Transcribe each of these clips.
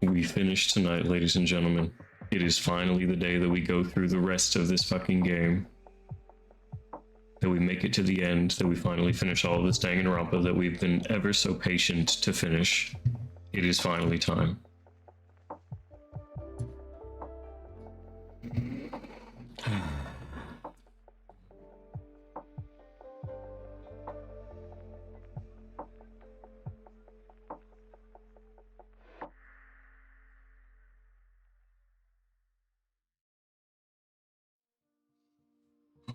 We finished tonight, ladies and gentlemen. It is finally the day that we go through the rest of this fucking game. That we make it to the end, that we finally finish all of this Danganronpa that we've been ever so patient to finish. It is finally time.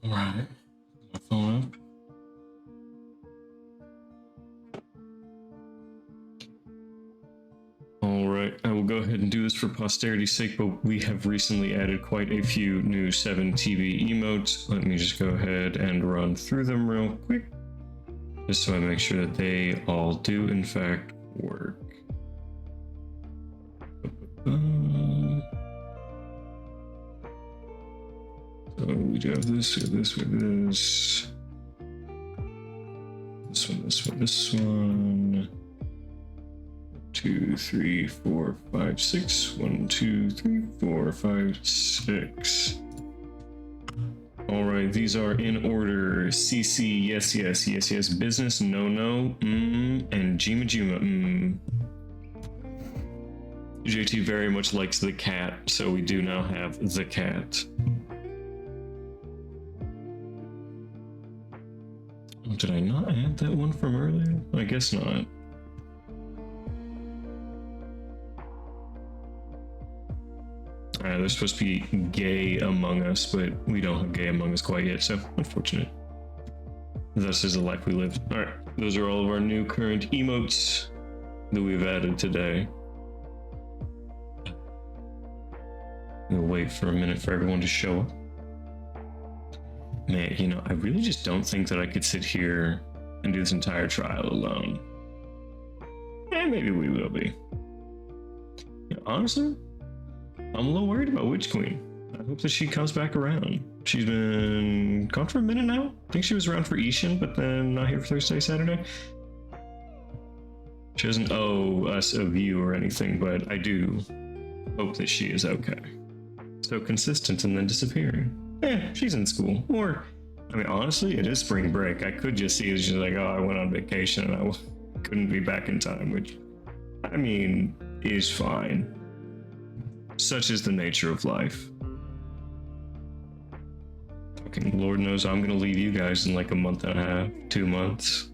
Alright, my phone up. Alright, I will go ahead and do this for posterity's sake, but we have recently added quite a few new 7TV emotes. Let me just go ahead and run through them real quick, just so I make sure that they all do in fact work. So we do have this, we have this, we have this. This one, this one, this one. 2, 3, 4, 5, 6. 1, 2, 3, 4, 5, 6. Alright, these are in order. CC, yes, yes, yes, yes. Business, no, no, and Jima Jima, JT very much likes the cat, so we do now have the cat. Oh, did I not add that one from earlier? I guess not. There's supposed to be gay among us, but we don't have gay among us quite yet, so unfortunate. This is the life we live. Alright, those are all of our new current emotes that we've added today. We'll wait for a minute for everyone to show up. Man, you know, I really just don't think that I could sit here and do this entire trial alone. Maybe we will be. You know, honestly, I'm a little worried about Witch Queen. I hope that she comes back around. She's been gone for a minute now. I think she was around for Ishin, but then not here for Thursday, Saturday. She doesn't owe us a view or anything, but I do hope that she is okay. So consistent and then disappearing. She's in school. Or, I mean, honestly, it is spring break. I could just see it as she's like, oh, I went on vacation and I couldn't be back in time, which, I mean, is fine. Such is the nature of life. Fucking Lord knows I'm gonna leave you guys in like a month and a half, 2 months.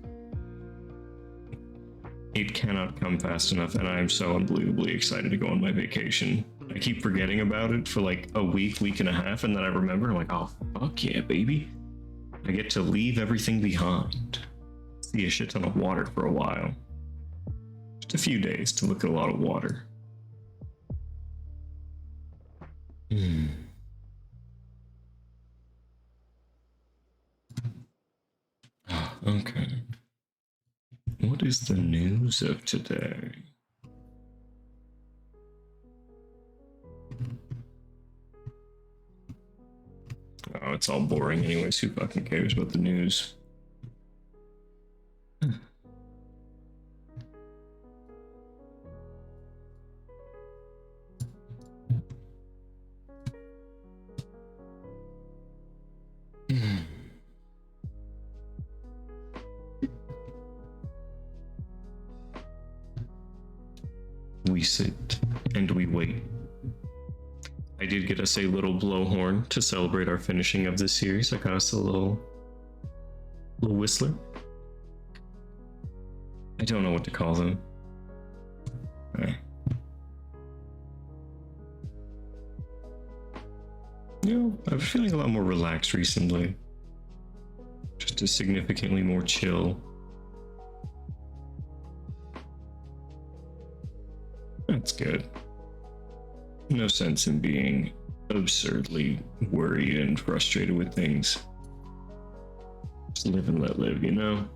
It cannot come fast enough, and I am so unbelievably excited to go on my vacation. I keep forgetting about it for like a week, week and a half, and then I remember, I'm like, oh, fuck yeah, baby. I get to leave everything behind. See a shit ton of water for a while. Just a few days to look at a lot of water. Okay. What is the news of today? Oh, it's all boring anyways. Who fucking cares about the news? We sit and we wait. I did get us a little blowhorn to celebrate our finishing of this series. I got us a little whistler. I don't know what to call them. You know, I've been feeling a lot more relaxed recently. Just a significantly more chill. That's good. No sense in being absurdly worried and frustrated with things. Just live and let live, you know?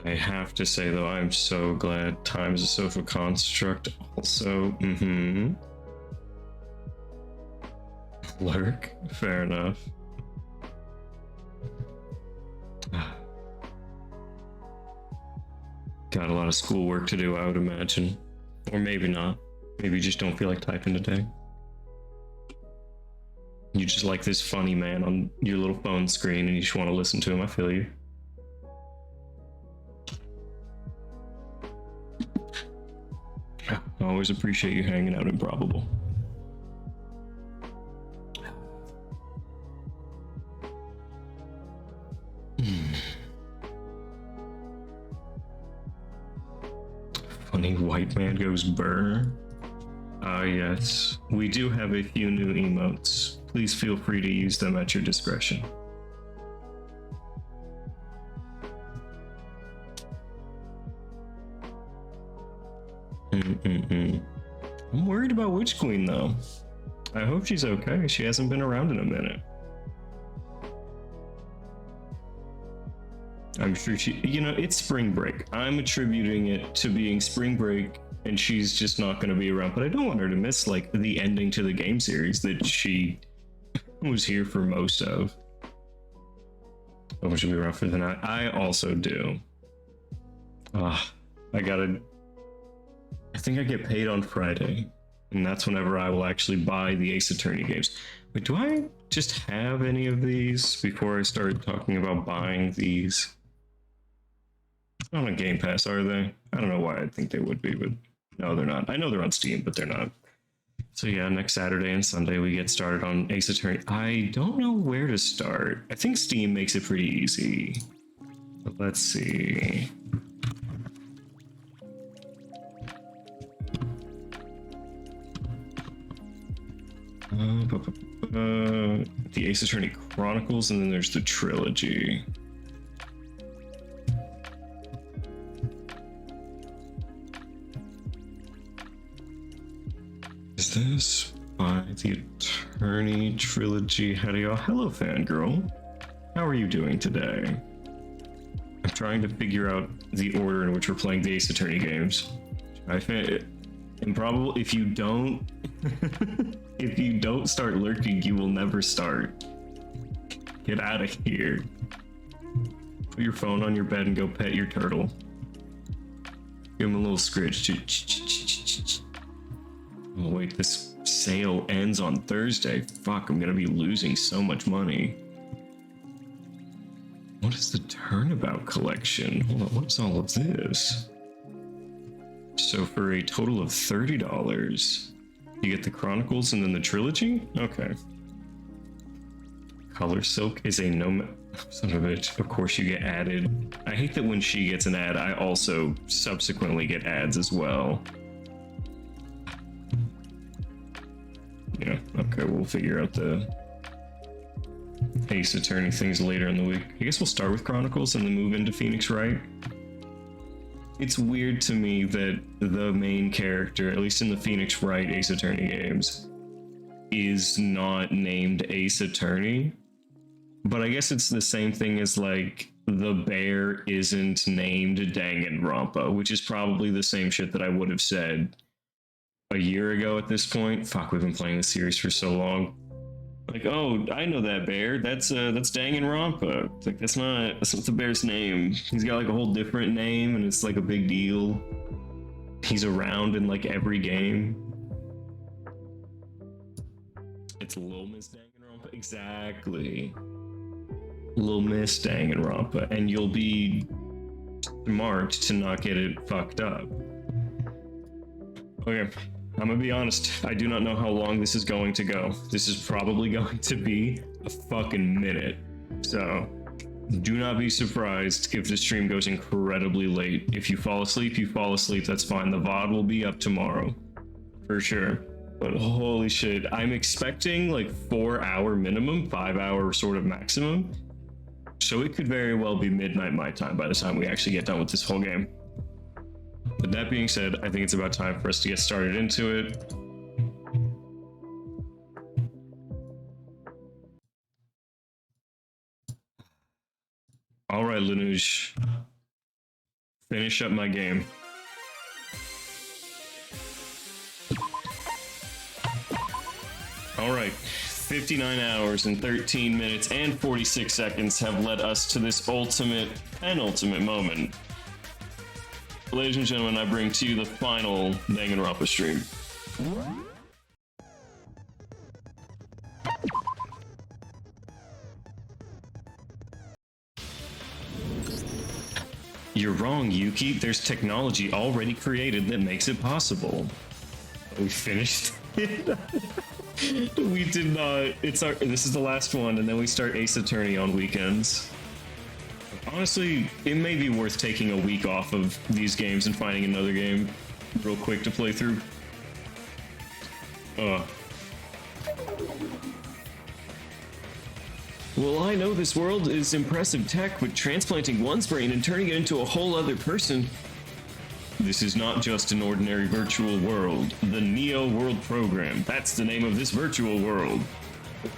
I have to say, though, I'm so glad time is a social construct also. Lurk? Fair enough. Got a lot of schoolwork to do, I would imagine. Or maybe not. Maybe you just don't feel like typing today. You just like this funny man on your little phone screen and you just want to listen to him. I feel you. I always appreciate you hanging out Improbable. Funny white man goes burr. Ah, yes. We do have a few new emotes. Please feel free to use them at your discretion. I'm worried about Witch Queen, though. I hope she's okay. She hasn't been around in a minute. I'm sure she, you know, it's spring break. I'm attributing it to being spring break and she's just not going to be around. But I don't want her to miss, like, the ending to the game series that she was here for most of. Oh, she'll be around for the night. I also do. I think I get paid on Friday. And that's whenever I will actually buy the Ace Attorney games. Wait, do I just have any of these before I start talking about buying these? Not on Game Pass, are they? I don't know why I think they would be, but no, they're not. I know they're on Steam, but they're not. So yeah, next Saturday and Sunday we get started on Ace Attorney. I don't know where to start. I think Steam makes it pretty easy. But let's see. The Ace Attorney Chronicles, and then there's the trilogy. Is this by the Attorney Trilogy? Hello, fangirl. How are you doing today? I'm trying to figure out the order in which we're playing the Ace Attorney games. Improbable, if you don't if you don't start lurking, you will never start. Get out of here. Put your phone on your bed and go pet your turtle. Give him a little scritch. Oh wait, this sale ends on Thursday. Fuck, I'm gonna be losing so much money. What is the Turnabout collection? Hold on, what's all of this? So for a total of $30, you get the Chronicles and then the trilogy? Okay. Color Silk is a son of a bitch. Of course you get added. I hate that when she gets an ad, I also subsequently get ads as well. Yeah, okay, we'll figure out the Ace Attorney things later in the week. I guess we'll start with Chronicles and then move into Phoenix Wright. It's weird to me that the main character, at least in the Phoenix Wright Ace Attorney games, is not named Ace Attorney. But I guess it's the same thing as, like, the bear isn't named Danganronpa, which is probably the same shit that I would have said a year ago at this point. Fuck, we've been playing this series for so long. Like, oh, I know that bear. That's Danganronpa. It's like, that's not the bear's name. He's got like a whole different name, and it's like a big deal. He's around in like every game. It's Lil Miss Danganronpa. Exactly. Lil Miss Danganronpa, and you'll be smart to not get it fucked up. Okay. I'm gonna be honest, I do not know how long this is going to go. This is probably going to be a fucking minute. So, do not be surprised if the stream goes incredibly late. If you fall asleep, that's fine. The VOD will be up tomorrow. For sure. But holy shit, I'm expecting like 4-hour minimum, 5-hour sort of maximum. So it could very well be midnight my time by the time we actually get done with this whole game. But that being said, I think it's about time for us to get started into it. All right, Lanuj. Finish up my game. All right, 59 hours and 13 minutes and 46 seconds have led us to this penultimate moment. Ladies and gentlemen, I bring to you the final Danganronpa stream. You're wrong, Yuki. There's technology already created that makes it possible. We finished it. We did not. This is the last one, and then we start Ace Attorney on weekends. Honestly, it may be worth taking a week off of these games and finding another game real quick to play through. Well, I know this world is impressive tech, but transplanting one's brain and turning it into a whole other person. This is not just an ordinary virtual world. The Neo World Program. That's the name of this virtual world.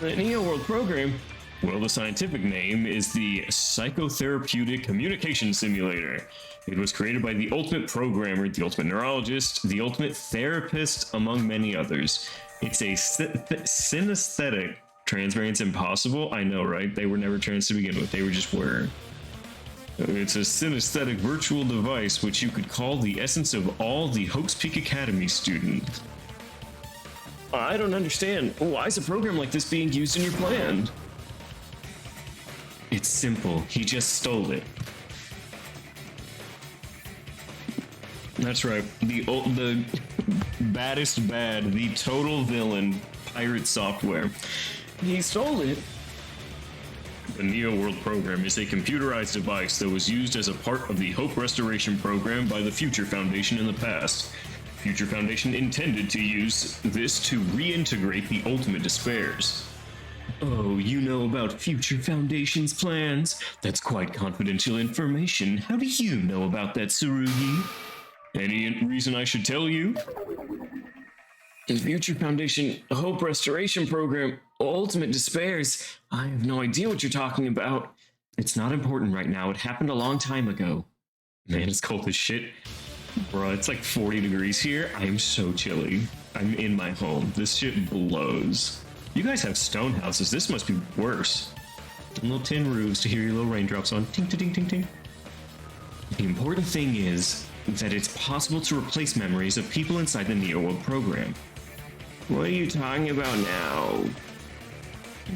The Neo World Program? Well, the scientific name is the Psychotherapeutic Communication Simulator. It was created by the ultimate programmer, the ultimate neurologist, the ultimate therapist, among many others. It's a synesthetic. Transparent's impossible? I know, right? They were never trans to begin with. They were just were. It's a synesthetic virtual device which you could call the essence of all the Hope's Peak Academy students. I don't understand. Why is a program like this being used in your plan? It's simple. He just stole it. That's right. The baddest bad, the total villain, pirate software. He stole it. The Neo World Program is a computerized device that was used as a part of the Hope Restoration Program by the Future Foundation in the past. Future Foundation intended to use this to reintegrate the Ultimate Despairs. Oh, you know about Future Foundation's plans? That's quite confidential information. How do you know about that, Tsurugi? Any reason I should tell you? The Future Foundation Hope Restoration Program, Ultimate Despairs. I have no idea what you're talking about. It's not important right now. It happened a long time ago. Man, it's cold as shit. Bruh, it's like 40 degrees here. I am so chilly. I'm in my home. This shit blows. You guys have stone houses. This must be worse. Little tin roofs to hear your little raindrops on. Ting, ting, ting, ting, ting. The important thing is that it's possible to replace memories of people inside the Neo World Program. What are you talking about now?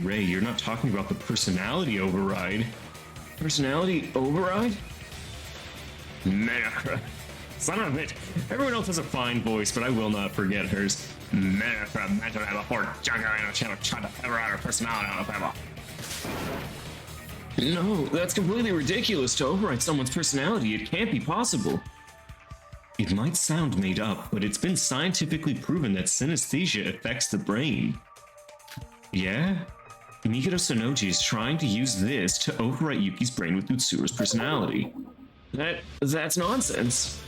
Ray, you're not talking about the personality override. Personality override? America. Son of a bitch. Everyone else has a fine voice, but I will not forget hers. America, mental have a poor jungle and a channel try to cover out her personality on a pebble. No, that's completely ridiculous to override someone's personality. It can't be possible. It might sound made up, but it's been scientifically proven that synesthesia affects the brain. Yeah? Mikado Sonoji is trying to use this to overwrite Yuki's brain with Utsura's personality. That's nonsense.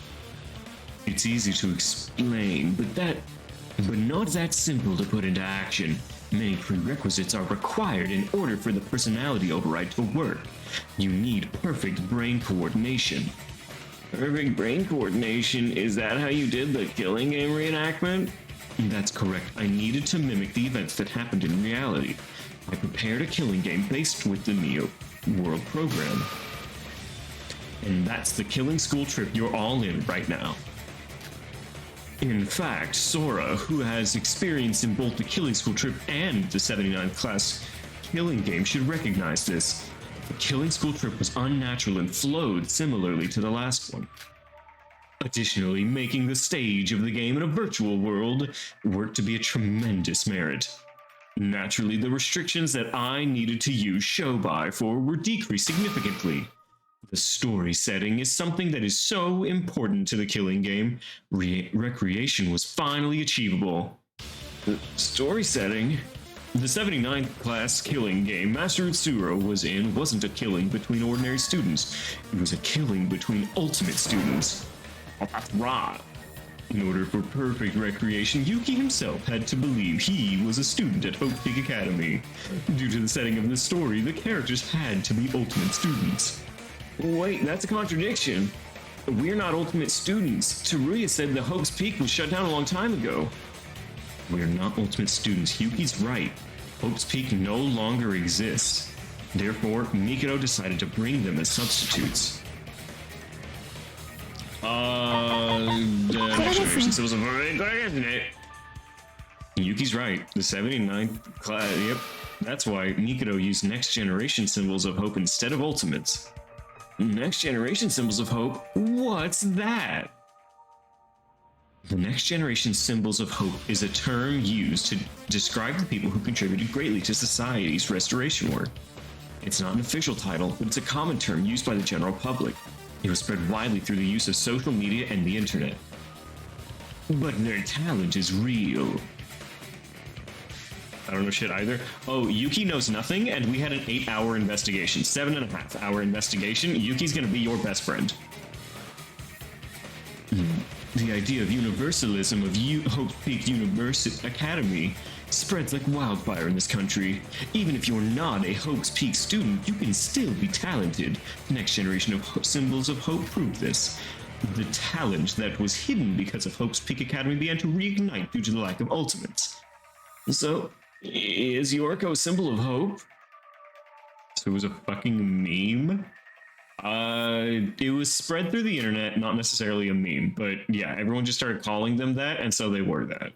It's easy to explain, but not that simple to put into action. Many prerequisites are required in order for the personality override to work. You need perfect brain coordination. Perfect brain coordination? Is that how you did the Killing Game reenactment? That's correct. I needed to mimic the events that happened in reality. I prepared a Killing Game based with the Neo World Program. And that's the Killing School trip you're all in right now. In fact, Sora, who has experience in both the Killing School trip and the 79th class Killing Game, should recognize this. The Killing School trip was unnatural and flowed similarly to the last one. Additionally, making the stage of the game in a virtual world worked to be a tremendous merit. Naturally, the restrictions that I needed to use Shobai for were decreased significantly. The story setting is something that is so important to the Killing Game. Recreation was finally achievable. The story setting? The 79th class Killing Game Master Utsura was in wasn't a killing between ordinary students. It was a killing between ultimate students. That's right. In order for perfect recreation, Yuki himself had to believe he was a student at Hope Peak Academy. Due to the setting of the story, the characters had to be ultimate students. Wait, that's a contradiction. We're not ultimate students. Teruya said the Hope's Peak was shut down a long time ago. We're not ultimate students. Yuki's right. Hope's Peak no longer exists. Therefore, Mikado decided to bring them as substitutes. Yuki's right. The 79th class. Yep. That's why Mikado used next generation symbols of hope instead of ultimates. Next generation symbols of hope? What's that? The next generation symbols of hope is a term used to describe the people who contributed greatly to society's restoration work. It's not an official title, but it's a common term used by the general public. It was spread widely through the use of social media and the internet. But their talent is real. I don't know shit either. Oh, Yuki knows nothing, and we had an 8-hour investigation. 7.5-hour investigation. Yuki's gonna be your best friend. The idea of universalism of Hope Peak University Academy spreads like wildfire in this country. Even if you're not a Hope's Peak student, you can still be talented. The next generation of symbols of hope proved this. The talent that was hidden because of Hope's Peak Academy began to reignite due to the lack of ultimates. So, is Yoriko a symbol of hope? So it was a fucking meme? It was spread through the internet, not necessarily a meme, but yeah, everyone just started calling them that, and so they were that.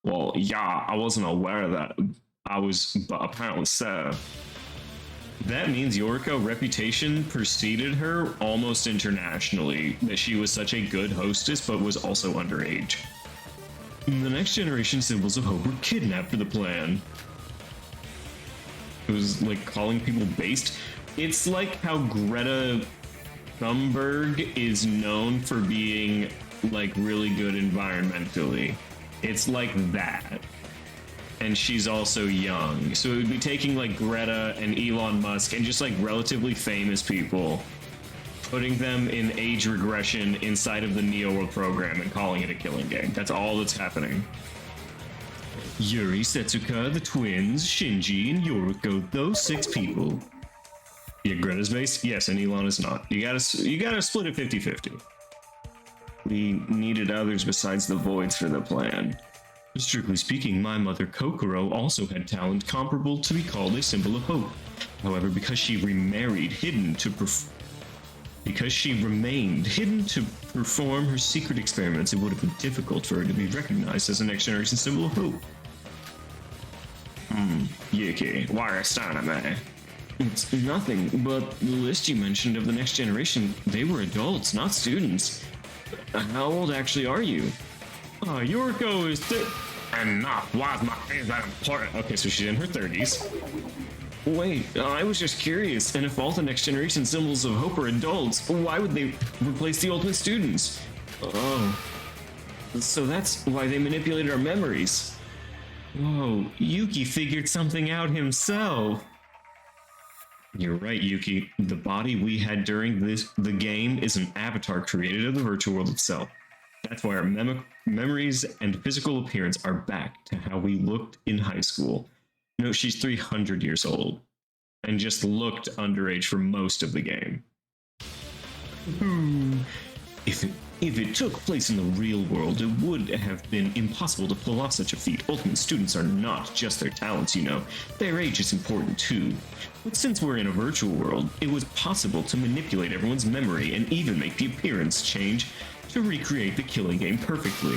Well, yeah, I wasn't aware of that. But apparently so. That means Yoriko's reputation preceded her almost internationally, that she was such a good hostess, but was also underage. The next generation symbols of hope were kidnapped for the plan. It was like calling people based. It's like how Greta Thunberg is known for being like really good environmentally. It's like that. And she's also young. So it would be taking like Greta and Elon Musk and just like relatively famous people, putting them in age regression inside of the Neo World program and calling it a killing game. That's all that's happening. Yuri, Setsuka, the twins, Shinji, and Yoriko, those 6 people. Yeah, Greta's based? Yes, and Elon is not. You gotta split it 50-50. We needed others besides the Voids for the plan. Strictly speaking, my mother Kokoro also had talent comparable to be called a symbol of hope. However, because she remained hidden to perform her secret experiments, it would have been difficult for her to be recognized as a next generation symbol of hope. Yuki, why are astronomy? It's nothing, but the list you mentioned of the next generation, they were adults, not students. How old actually are you? Yoriko is Enough, why is my age that important? Okay, so she's in her 30s. Wait, I was just curious, and if all the next generation symbols of hope are adults, why would they replace the ultimate students? Oh. So that's why they manipulated our memories. Whoa, Yuki figured something out himself. You're right, Yuki. The body we had during the game is an avatar created of the virtual world itself. That's why our memories and physical appearance are back to how we looked in high school. No, she's 300 years old and just looked underage for most of the game. If it took place in the real world, it would have been impossible to pull off such a feat. Ultimate students are not just their talents, you know. Their age is important too. But since we're in a virtual world, it was possible to manipulate everyone's memory and even make the appearance change to recreate the killing game perfectly.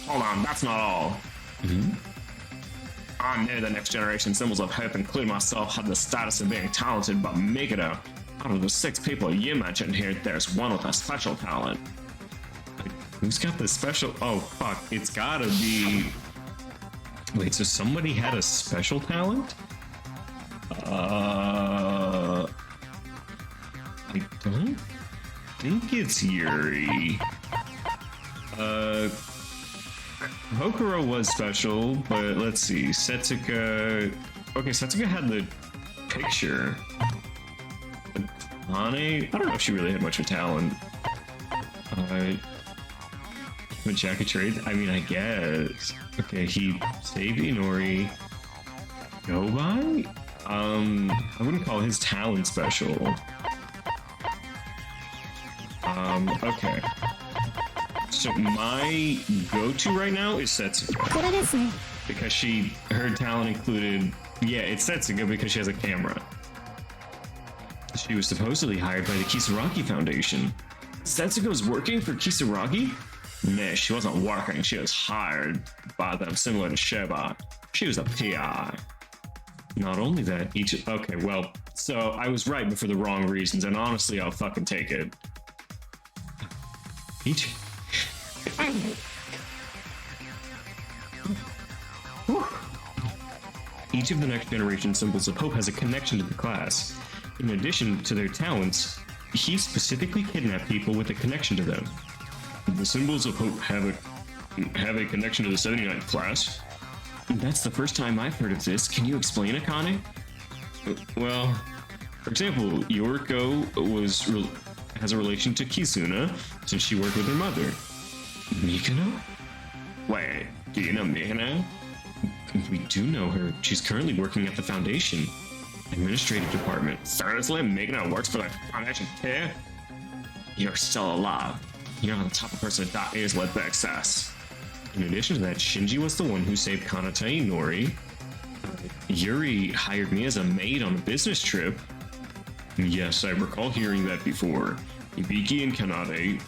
Hold on, that's not all. I knew the next generation symbols of hope, including myself, had the status of being talented, but Mikado, out of the 6 people you mentioned here, there's one with a special talent. Who's got the special? Oh, fuck. It's gotta be... Wait, so somebody had a special talent? I don't think it's Yuri. Kokoro was special, but let's see. Setsuka... Okay, Setsuka had the picture. Hane? I don't know if she really had much of a talent. But jacket trade? I mean, I guess. Okay, he saved Inori. Nobody? I wouldn't call his talent special. Okay. So my go-to right now is Setsuka. because her talent included, yeah, it's Setsuko because she has a camera. She was supposedly hired by the Kisaragi Foundation. Setsuko's working for Kisaragi? Nah, she wasn't working, she was hired by them, similar to Sheba. She was a PI. Not only that, okay, well, so I was right but for the wrong reasons, and honestly, I'll fucking take it. Each of the next generation symbols of hope has a connection to the class. In addition to their talents, he specifically kidnapped people with a connection to them. The symbols of hope have a connection to the 79th class? That's the first time I've heard of this. Can you explain, Akane? Well, for example, Yoriko has a relation to Kizuna since she worked with her mother. Mikano? Wait, do you know Mikano? We do know her. She's currently working at the Foundation. Administrative Department. Seriously? Mikano works for the Foundation too? You're still alive. You know how the type of person that is with excess. In addition to that, Shinji was the one who saved Kanata Inori. Yuri hired me as a maid on a business trip. Yes, I recall hearing that before. Ibiki and Kanade,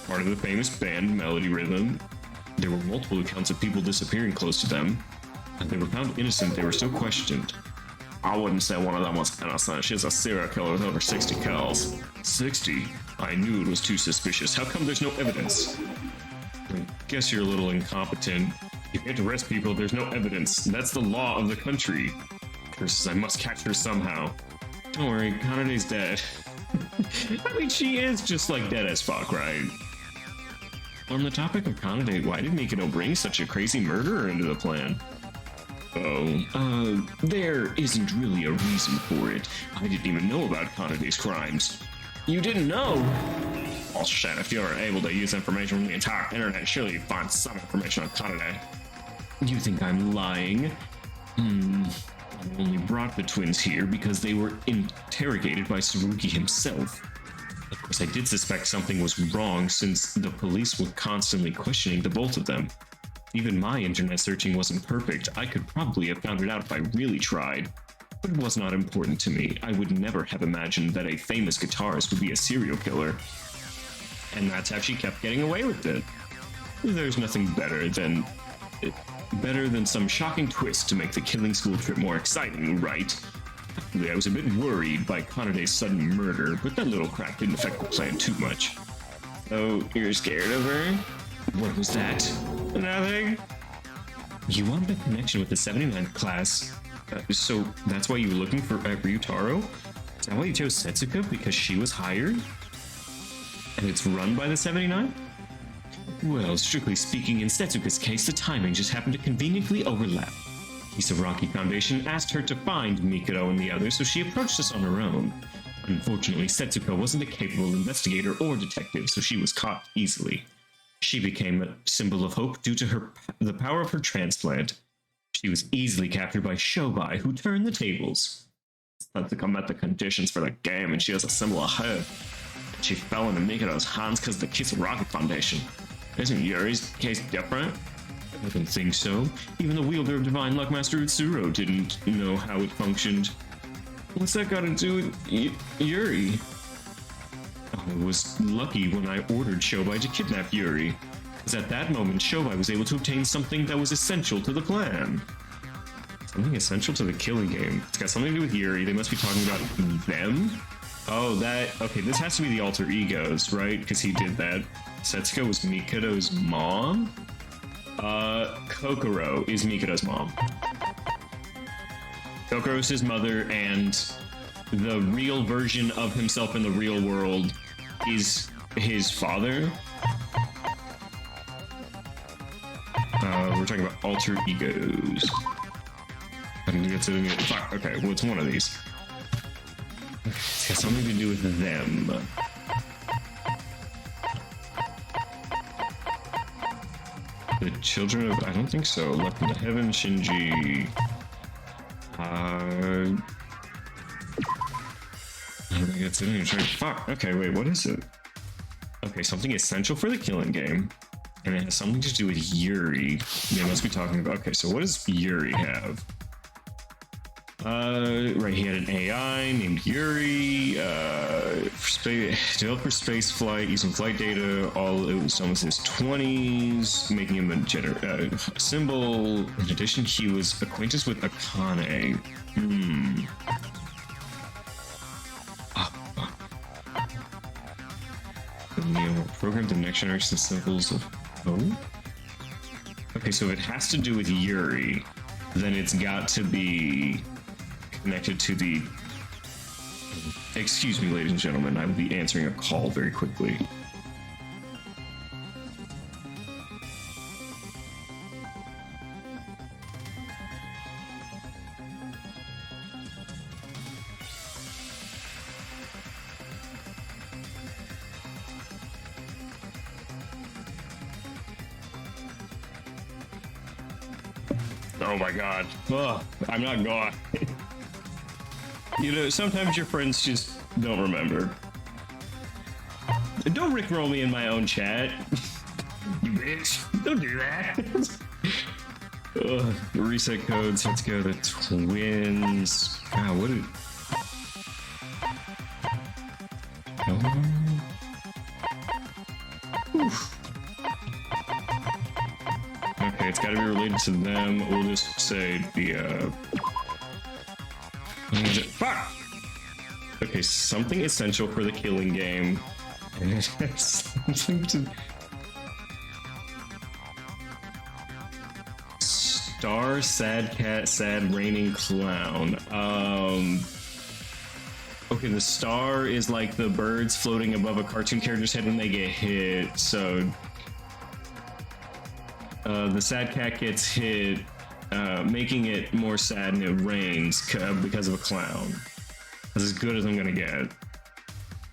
part of the famous band Melody Rhythm. There were multiple accounts of people disappearing close to them. They were found innocent, they were still questioned. I wouldn't say one of them was innocent. She's a serial killer with over 60 kills. 60? I knew it was too suspicious. How come there's no evidence? I guess you're a little incompetent. You can't arrest people if there's no evidence. That's the law of the country. Curses, I must catch her somehow. Don't worry, Kanade's dead. I mean, she is just like dead as fuck, right? On the topic of Kanade, why did Mikado bring such a crazy murderer into the plan? There isn't really a reason for it. I didn't even know about Kanade's crimes. You didn't know? Well, shit, if you're able to use information from the entire internet, surely you'd find some information on Kanade. You think I'm lying? I only brought the twins here because they were interrogated by Tsurugi himself. Of course, I did suspect something was wrong since the police were constantly questioning the both of them. Even my internet searching wasn't perfect. I could probably have found it out if I really tried. But it was not important to me. I would never have imagined that a famous guitarist would be a serial killer. And that's how she kept getting away with it. There's nothing better than some shocking twist to make the killing school trip more exciting, right? Actually, I was a bit worried by Kanade's sudden murder, but that little crack didn't affect the plan too much. Oh, you're scared of her? What was that? Nothing. You wanted a connection with the 79th class, so that's why you were looking for Ryutaro? Is that why you chose Setsuko? Because she was hired? And it's run by the 79th? Well, strictly speaking, in Setsuka's case, the timing just happened to conveniently overlap. Kisaragi Foundation asked her to find Mikado and the others, so she approached us on her own. Unfortunately, Setsuko wasn't a capable investigator or detective, so she was caught easily. She became a symbol of hope due to the power of her transplant. She was easily captured by Shobai, who turned the tables. Setsuko met the conditions for the game, and she was a symbol of hope. She fell into Mikado's hands because of the Kisaragi Foundation. Isn't Yuri's case different? I don't think so. Even the wielder of Divine Luck, Master Utsuro, didn't know how it functioned. What's that got to do with Yuri? I was lucky when I ordered Shobai to kidnap Yuri, because at that moment Shobai was able to obtain something that was essential to the plan. Something essential to the killing game. It's got something to do with Yuri. They must be talking about them? Oh, okay, this has to be the alter egos, right? Because he did that. Setsuko was Mikado's mom? Kokoro is Mikado's mom. Kokoro is his mother, and the real version of himself in the real world is his father. We're talking about alter egos. I think it's fuck, okay, well, it's one of these. It's got something to do with them. The children of... I don't think so. Left into heaven, Shinji... I don't think it's in here. Fuck. Okay, wait, what is it? Okay, something essential for the killing game. And it has something to do with Yuri. They must be talking about. Okay, so what does Yuri have? Right, he had an AI named Yuri, developed for space flight using flight data. It was almost in his 20s, making him a symbol. In addition, he was acquainted with Akane. Programmed the next generation symbols of. Oh? Okay, so if it has to do with Yuri, then it's got to be connected to the. Excuse me, ladies and gentlemen, I will be answering a call very quickly. Oh my god. Ugh, I'm not gone. You know, sometimes your friends just don't remember. Don't rickroll me in my own chat. You bitch. Don't do that. Ugh, reset codes. Let's go to twins. God, what did... Oof. Okay, it's gotta be related to them. We'll just say the, Fuck! Okay, something essential for the killing game. And it has something to... Star, sad cat, sad raining clown. Okay, the star is like the birds floating above a cartoon character's head when they get hit, so... the sad cat gets hit, making it more sad, and it rains because of a clown. That's as good as I'm gonna get.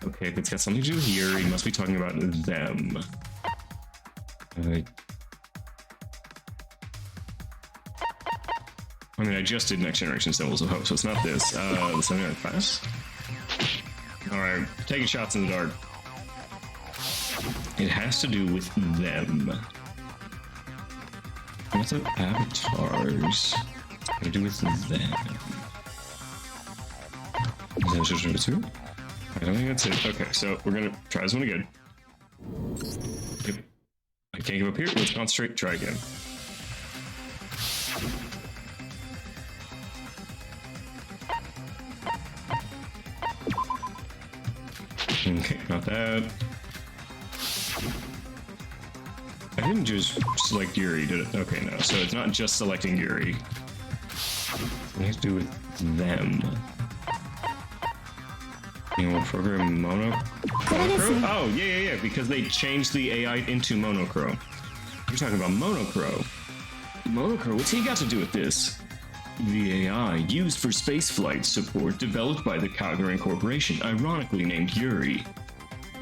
Okay, if it's got something to do with Yuri, must be talking about them. I mean, I just did Next Generation Symbols of Hope, so it's not this. The 79 class? Alright, taking shots in the dark. It has to do with them. What's up, avatars? Got to do with them. Is that just number 2? I don't think that's it. Okay, so we're gonna try this one again. Yep. I can't give up here. Let's concentrate. Try again. Okay, not that. I didn't just select Yuri, did it? Okay, no. So it's not just selecting Yuri. It has to do with them. You know, program monochrome? Oh, yeah, because they changed the AI into monochrome. You're talking about monochrome. Monochrome, what's he got to do with this? The AI used for spaceflight support developed by the Kagura Corporation, ironically named Yuri.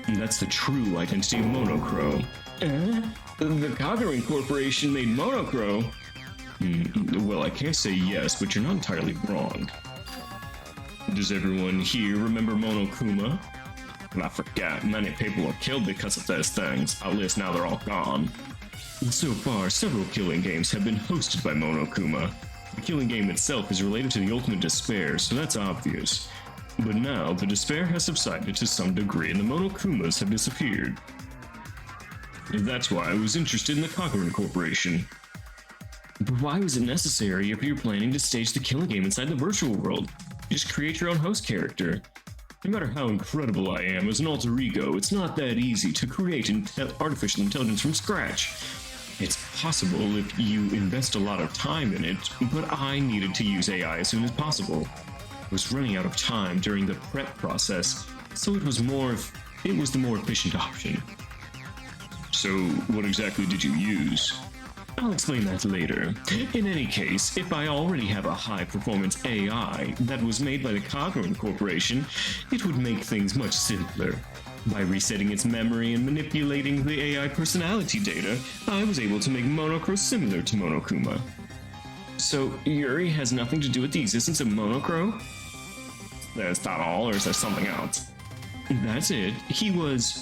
And that's the true identity of monochrome. The Kagura Corporation made monochrome? Well, I can't say yes, but you're not entirely wrong. Does everyone here remember Monokuma? And I forgot, many people were killed because of those things. At least now they're all gone. So far, several killing games have been hosted by Monokuma. The killing game itself is related to the ultimate despair, so that's obvious. But now, the despair has subsided to some degree and the Monokumas have disappeared. That's why I was interested in the Kagura Corporation. But why was it necessary if you're planning to stage the killing game inside the virtual world? Just create your own host character. No matter how incredible I am as an alter ego, it's not that easy to create artificial intelligence from scratch. It's possible if you invest a lot of time in it, but I needed to use AI as soon as possible. I was running out of time during the prep process, so it was the more efficient option. So, what exactly did you use? I'll explain that later. In any case, if I already have a high-performance AI that was made by the Kagura Corporation, it would make things much simpler. By resetting its memory and manipulating the AI personality data, I was able to make Monochrome similar to Monokuma. So, Yuri has nothing to do with the existence of Monochrome? That's not all, or is there something else? That's it.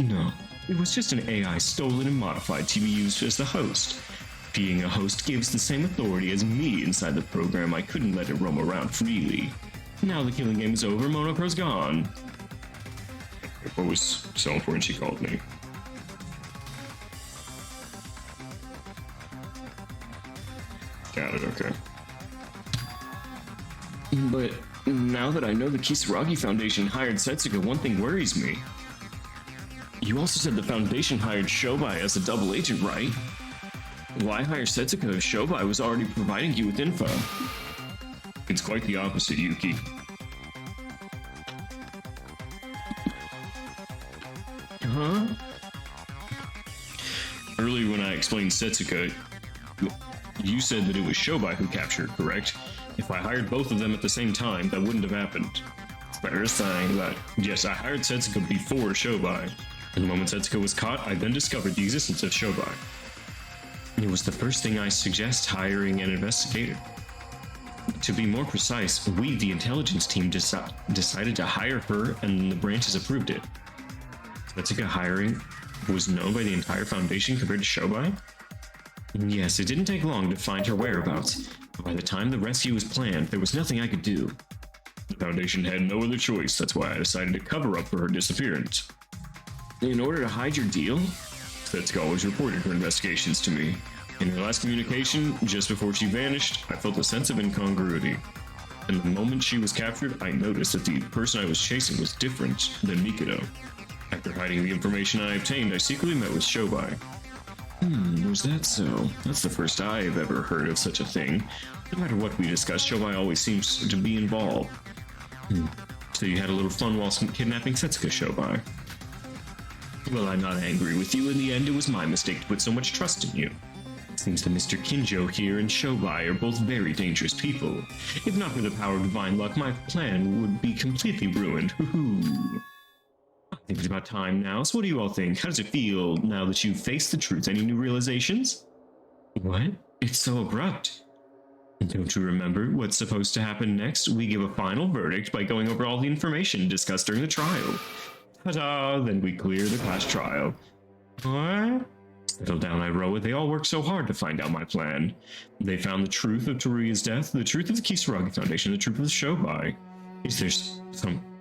No. It was just an AI stolen and modified to be used as the host. Being a host gives the same authority as me inside the program. I couldn't let it roam around freely. Now the killing game is over, Monocro's gone. What was so important she called me? Got it, okay. But now that I know the Kisaragi Foundation hired Setsuko, one thing worries me. You also said the Foundation hired Shobai as a double agent, right? Why hire Setsuko if Shobai was already providing you with info? It's quite the opposite, Yuki. Huh? Earlier when I explained Setsuko, you said that it was Shobai who captured, correct? If I hired both of them at the same time, that wouldn't have happened. Better saying that, yes, I hired Setsuko before Shobai. And the moment Setsuko was caught, I then discovered the existence of Shobai. It was the first thing I suggest hiring an investigator. To be more precise, we, the intelligence team, decided to hire her, and the branches approved it. Setsuko hiring was known by the entire Foundation compared to Shobai? Yes, it didn't take long to find her whereabouts. By the time the rescue was planned, there was nothing I could do. The Foundation had no other choice, that's why I decided to cover up for her disappearance. In order to hide your deal, Setsuko always reported her investigations to me. In her last communication, just before she vanished, I felt a sense of incongruity. And the moment she was captured, I noticed that the person I was chasing was different than Mikado. After hiding the information I obtained, I secretly met with Shobai. Was that so? That's the first I have ever heard of such a thing. No matter what we discuss, Shobai always seems to be involved. So you had a little fun while kidnapping Setsuko, Shobai. Well, I'm not angry with you. In the end, it was my mistake to put so much trust in you. It seems that Mr. Kinjo here and Shobai are both very dangerous people. If not for the power of divine luck, my plan would be completely ruined. Hoo-hoo. I think it's about time now, so what do you all think? How does it feel now that you've faced the truth? Any new realizations? What? It's so abrupt. Don't you remember what's supposed to happen next? We give a final verdict by going over all the information discussed during the trial. Ta-da! Then we clear the class trial. What? Settle down, Iroha. They all worked so hard to find out my plan. They found the truth of Toriya's death, the truth of the Kisaragi Foundation, the truth of the Shobai. Is there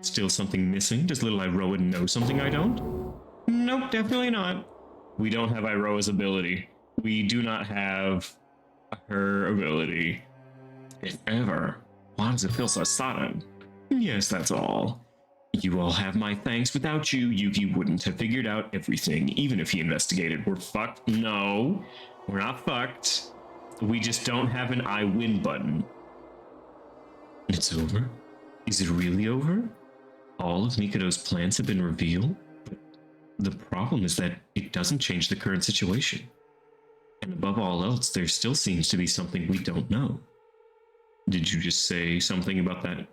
still something missing? Does little Iroha know something I don't? Nope, definitely not. We don't have Iroha's ability. We do not have her ability. If ever. Why does it feel so sudden? Yes, that's all. You all have my thanks. Without you, Yuki wouldn't have figured out everything, even if he investigated. We're fucked? No, we're not fucked. We just don't have an I win button. It's over? Is it really over? All of Mikado's plans have been revealed? But the problem is that it doesn't change the current situation. And above all else, there still seems to be something we don't know. Did you just say something about that?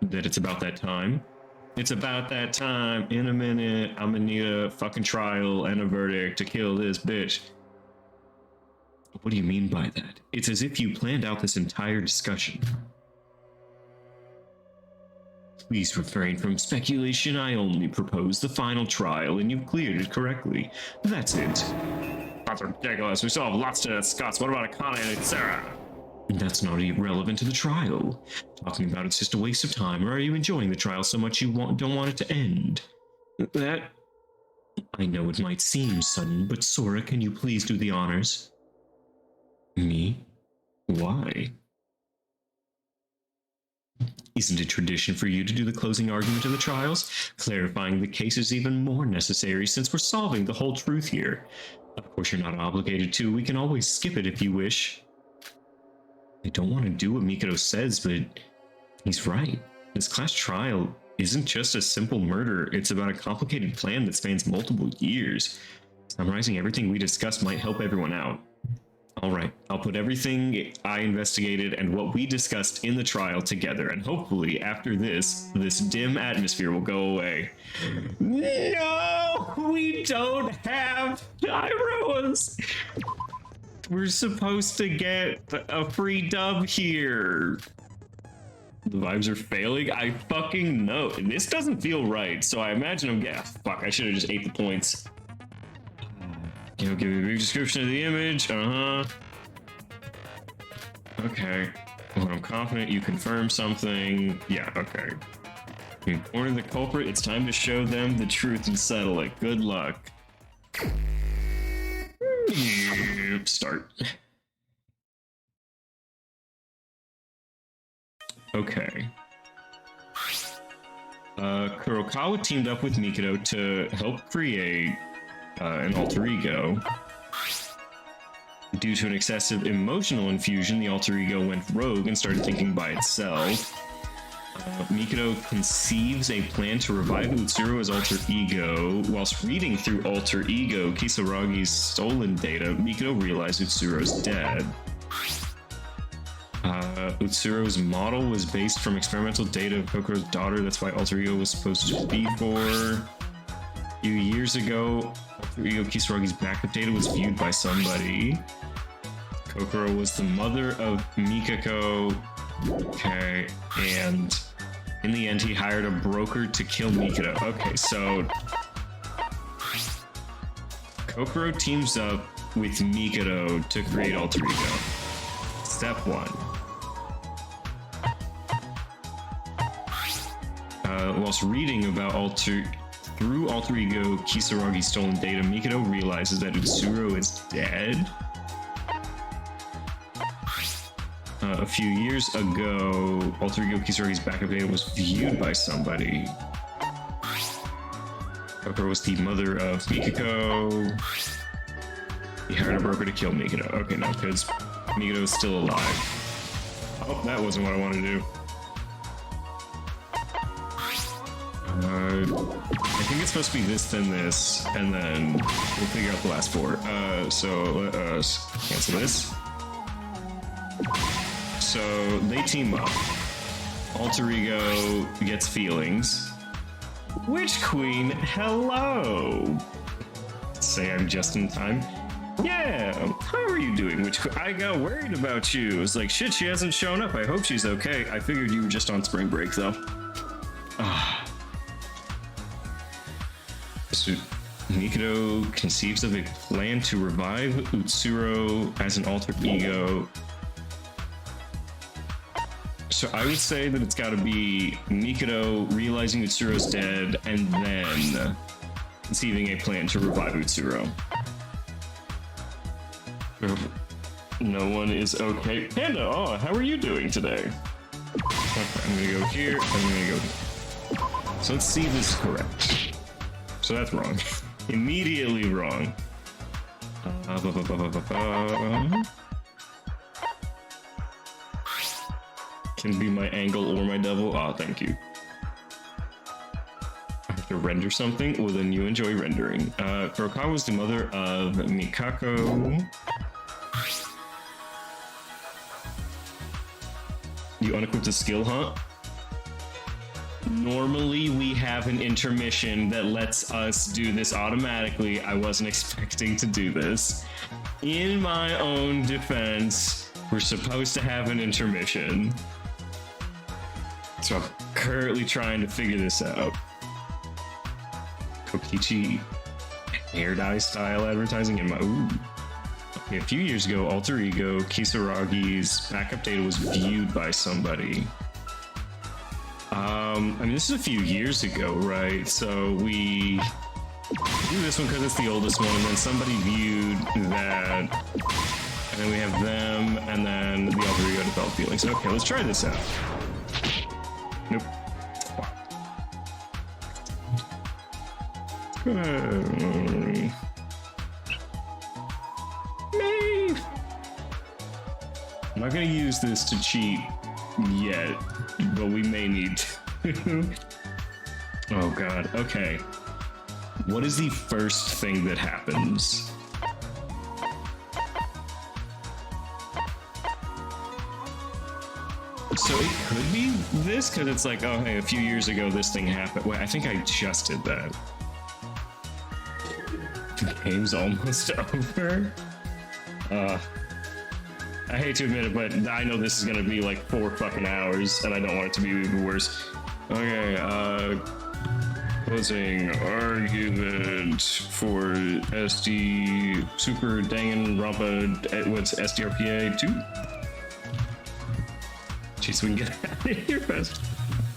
That it's about that time? It's about that time. In a minute, I'm gonna need a fucking trial and a verdict to kill this bitch. What do you mean by that? It's as if you planned out this entire discussion. Please refrain from speculation. I only proposed the final trial, and you've cleared it correctly. That's it. That's ridiculous. We still have lots to discuss. What about Akane and Sarah? That's not irrelevant to the trial. Talking about it's just a waste of time, or are you enjoying the trial so much you don't want it to end? That... I know it might seem sudden, but Sora, can you please do the honors? Me? Why? Isn't it tradition for you to do the closing argument of the trials? Clarifying the case is even more necessary since we're solving the whole truth here. Of course you're not obligated to. We can always skip it if you wish. I don't want to do what Mikado says, but he's right. This class trial isn't just a simple murder. It's about a complicated plan that spans multiple years. Summarizing everything we discussed might help everyone out. Alright, I'll put everything I investigated and what we discussed in the trial together, and hopefully after this dim atmosphere will go away. No! We don't have gyros! We're supposed to get a free dub here. The vibes are failing? I fucking know. This doesn't feel right, so I imagine I'm... Yeah, fuck, I should have just ate the points. You know, give you a big description of the image. Okay. When I'm confident you confirm something. Yeah, okay. You corner the culprit, it's time to show them the truth and settle it. Good luck. Start. Okay. Kurokawa teamed up with Mikado to help create an alter ego. Due to an excessive emotional infusion, the alter ego went rogue and started thinking by itself. Mikado conceives a plan to revive Utsuro as alter ego. Whilst reading through alter ego Kisaragi's stolen data, Mikado realized Utsuro's dead. Utsuro's model was based from experimental data of Kokoro's daughter. That's why alter ego was supposed to be for. A few years ago, alter ego Kisaragi's backup data was viewed by somebody. Kokoro was the mother of Mikako. Okay, and in the end, he hired a broker to kill Mikado. Okay, so Kokoro teams up with Mikado to create alter ego. Step 1. Whilst reading about through alter ego Kisaragi's stolen data, Mikado realizes that Utsuro is dead. A few years ago, alter ego Kisaragi's backup data was viewed by somebody. Kokoro was the mother of Mikako. He hired a broker to kill Mikado. Okay, no, because Mikado is still alive. Oh, that wasn't what I wanted to do. I think it's supposed to be this, then this, and then we'll figure out the last 4. So let us cancel this. So they team up. Alter ego gets feelings. Witch Queen, hello! Say I'm just in time. Yeah, how are you doing, Witch Queen? I got worried about you. It's like, shit, she hasn't shown up. I hope she's okay. I figured you were just on spring break, though. So Mikado conceives of a plan to revive Utsuro as an alter ego. So I would say that it's got to be Mikado realizing Utsuro's dead and then conceiving a plan to revive Utsuro. No one is okay. Panda, oh, how are you doing today? Okay, I'm gonna go here, I'm gonna go here. So let's see if this is correct. So that's wrong. Immediately wrong. Can be my angle or my devil. Oh, thank you. I have to render something? Well, then you enjoy rendering. Kurokawa was the mother of Mikako. You unequipped a skill, huh? Normally we have an intermission that lets us do this automatically. I wasn't expecting to do this. In my own defense, we're supposed to have an intermission. So I'm currently trying to figure this out. Kokichi hair dye style advertising in my... Ooh. Okay, a few years ago, alter ego Kisaragi's backup data was viewed by somebody. I mean, this is a few years ago, right? So we do this one because it's the oldest one, and then somebody viewed that, and then we have them, and then the alter ego developed feelings. Okay, let's try this out. Nope. Me. I'm not gonna use this to cheat yet, but we may need to. Oh god, okay. What is the first thing that happens? So it could be this, because it's like, oh hey, a few years ago this thing happened. Wait, I think I just did that. The game's almost over. I hate to admit it, but I know this is gonna be like 4 fucking hours, and I don't want it to be even worse. Okay, Closing argument for SD Super Danganronpa. What's SDRPA 2? Jeez, we can get out of here fast.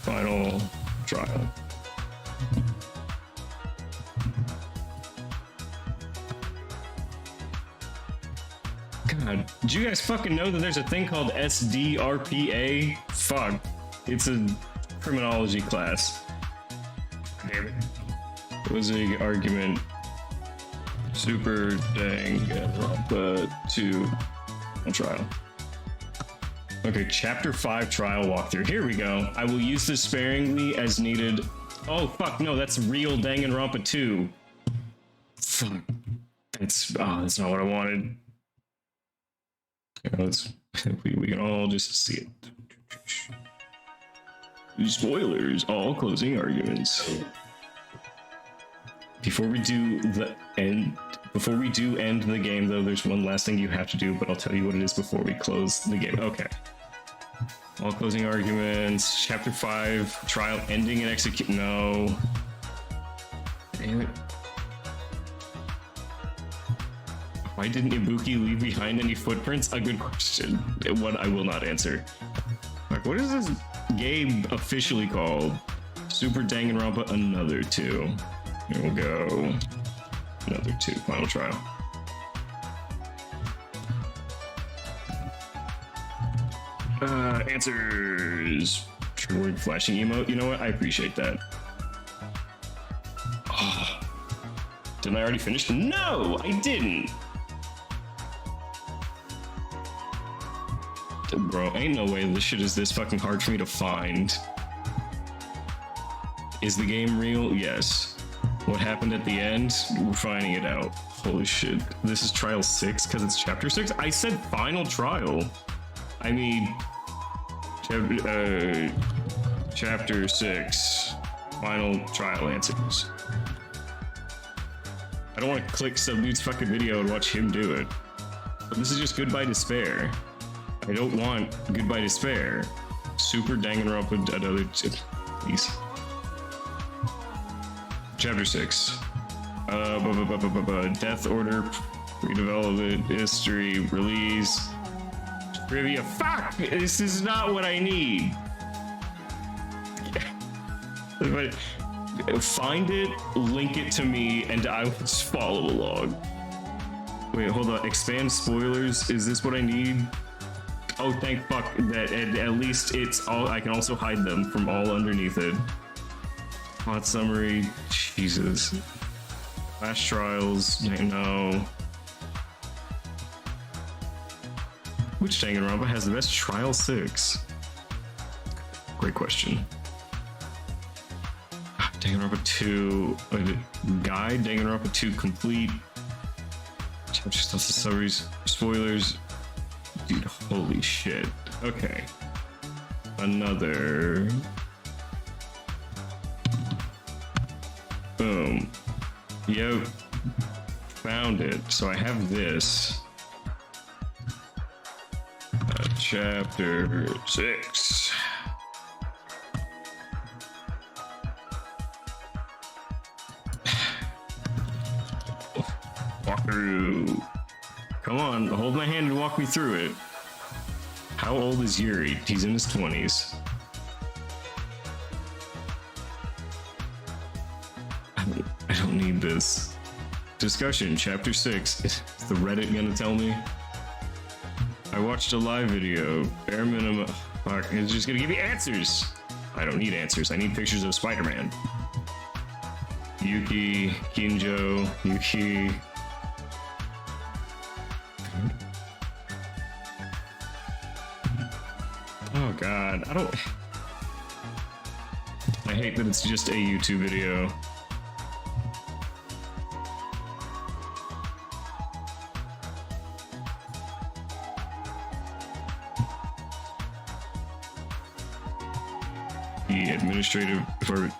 Final trial. God, did you guys fucking know that there's a thing called SDRPA? Fuck, it's a criminology class. Damn it. Closing argument. Super Danganronpa 2 on trial. Okay, Chapter 5 trial walkthrough. Here we go. I will use this sparingly as needed. Oh, fuck, no, that's real Danganronpa 2. Fuck. That's not what I wanted. Yeah, we can all just see it. Spoilers, all closing arguments. Before we do end the game, though, there's one last thing you have to do, but I'll tell you what it is before we close the game. Okay. All closing arguments. Chapter 5, trial ending and execute. No. Damn it. Why didn't Ibuki leave behind any footprints? A good question. One I will not answer. Like, what is this game officially called? Super Danganronpa Another 2. Here we'll go. Another 2. Final trial. Answers. Word flashing emote. You know what? I appreciate that. Oh. Didn't I already finish? No, I didn't. Bro, ain't no way this shit is this fucking hard for me to find. Is the game real? Yes. What happened at the end? We're finding it out. Holy shit. This is trial 6 because it's chapter 6? I said final trial. I mean, chapter 6. Final trial answers. I don't want to click some dude's fucking video and watch him do it. But this is just Goodbye Despair. I don't want Goodbye Despair. Super Danganronpa Another 2. Please. Chapter 6. Death Order, Redevelopment, History, Release, Trivia. Fuck! This is not what I need. But find it, link it to me, and I will just follow along. Wait, hold on. Expand spoilers. Is this what I need? Oh, thank fuck that at least it's all. I can also hide them from all underneath it. Plot summary. Jesus. Flash trials. No. Which Danganronpa has the best trial 6? Great question. Danganronpa 2 guide. Danganronpa 2 complete. Chapter stuff, summaries, spoilers. Dude, holy shit. Okay. Another. Boom. Yep. Found it. So I have this. Chapter 6. Walk through. Come on, hold my hand and walk me through it. How old is Yuri? He's in his 20s. I don't need this. Discussion, chapter 6. Is the Reddit gonna tell me? I watched a live video. Bare minimum. Fuck, it's just gonna give me answers. I don't need answers. I need pictures of Spider-Man. Yuki, Kinjo, Yuki. Oh god, I hate that it's just a YouTube video. The administrative department.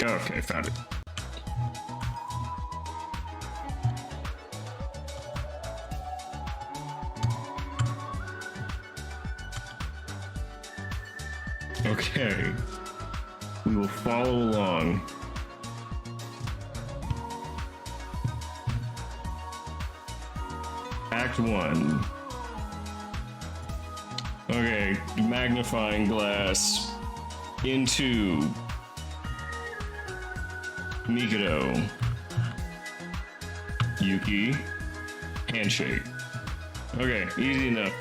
Okay, found it. Okay. We will follow along. Act 1. Okay, magnifying glass into Mikado. Yuki. Handshake. Okay, easy enough.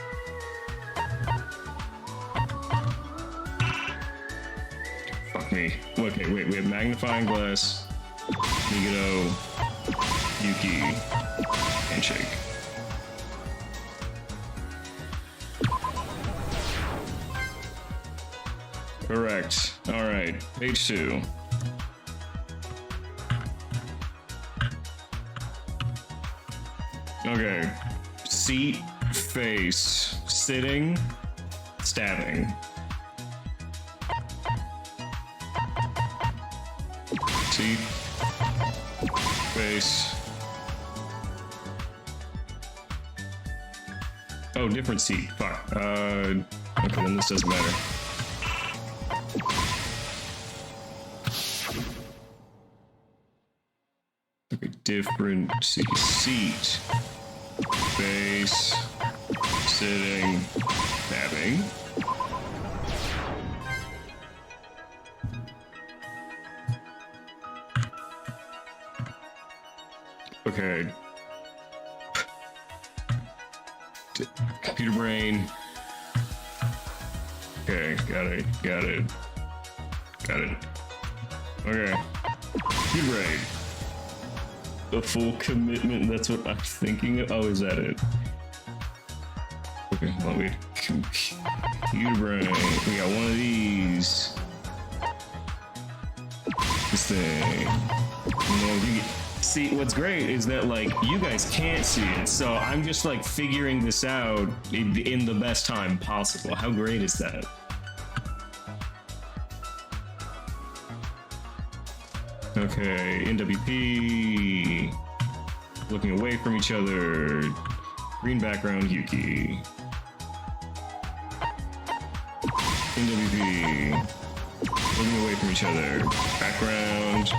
Fuck me. Okay, wait, we have magnifying glass, Mikado, Yuki, handshake. Correct. Alright, page 2. Okay. Seat, face, sitting, stabbing. Seat, face. Oh, different seat. Fuck. Okay, then this doesn't matter. Okay, different seat, face, sitting, stabbing. Okay. Computer brain. Okay, got it. Okay. Computer brain. The full commitment, that's what I'm thinking of. Oh, is that it? Okay, hold on, wait. Computer brain. We got one of these. This thing. No, see, what's great is that, like, you guys can't see it, so I'm just, like, figuring this out in the best time possible. How great is that? Okay, NWP. Looking away from each other. Green background, Yuki. NWP. Looking away from each other. Background.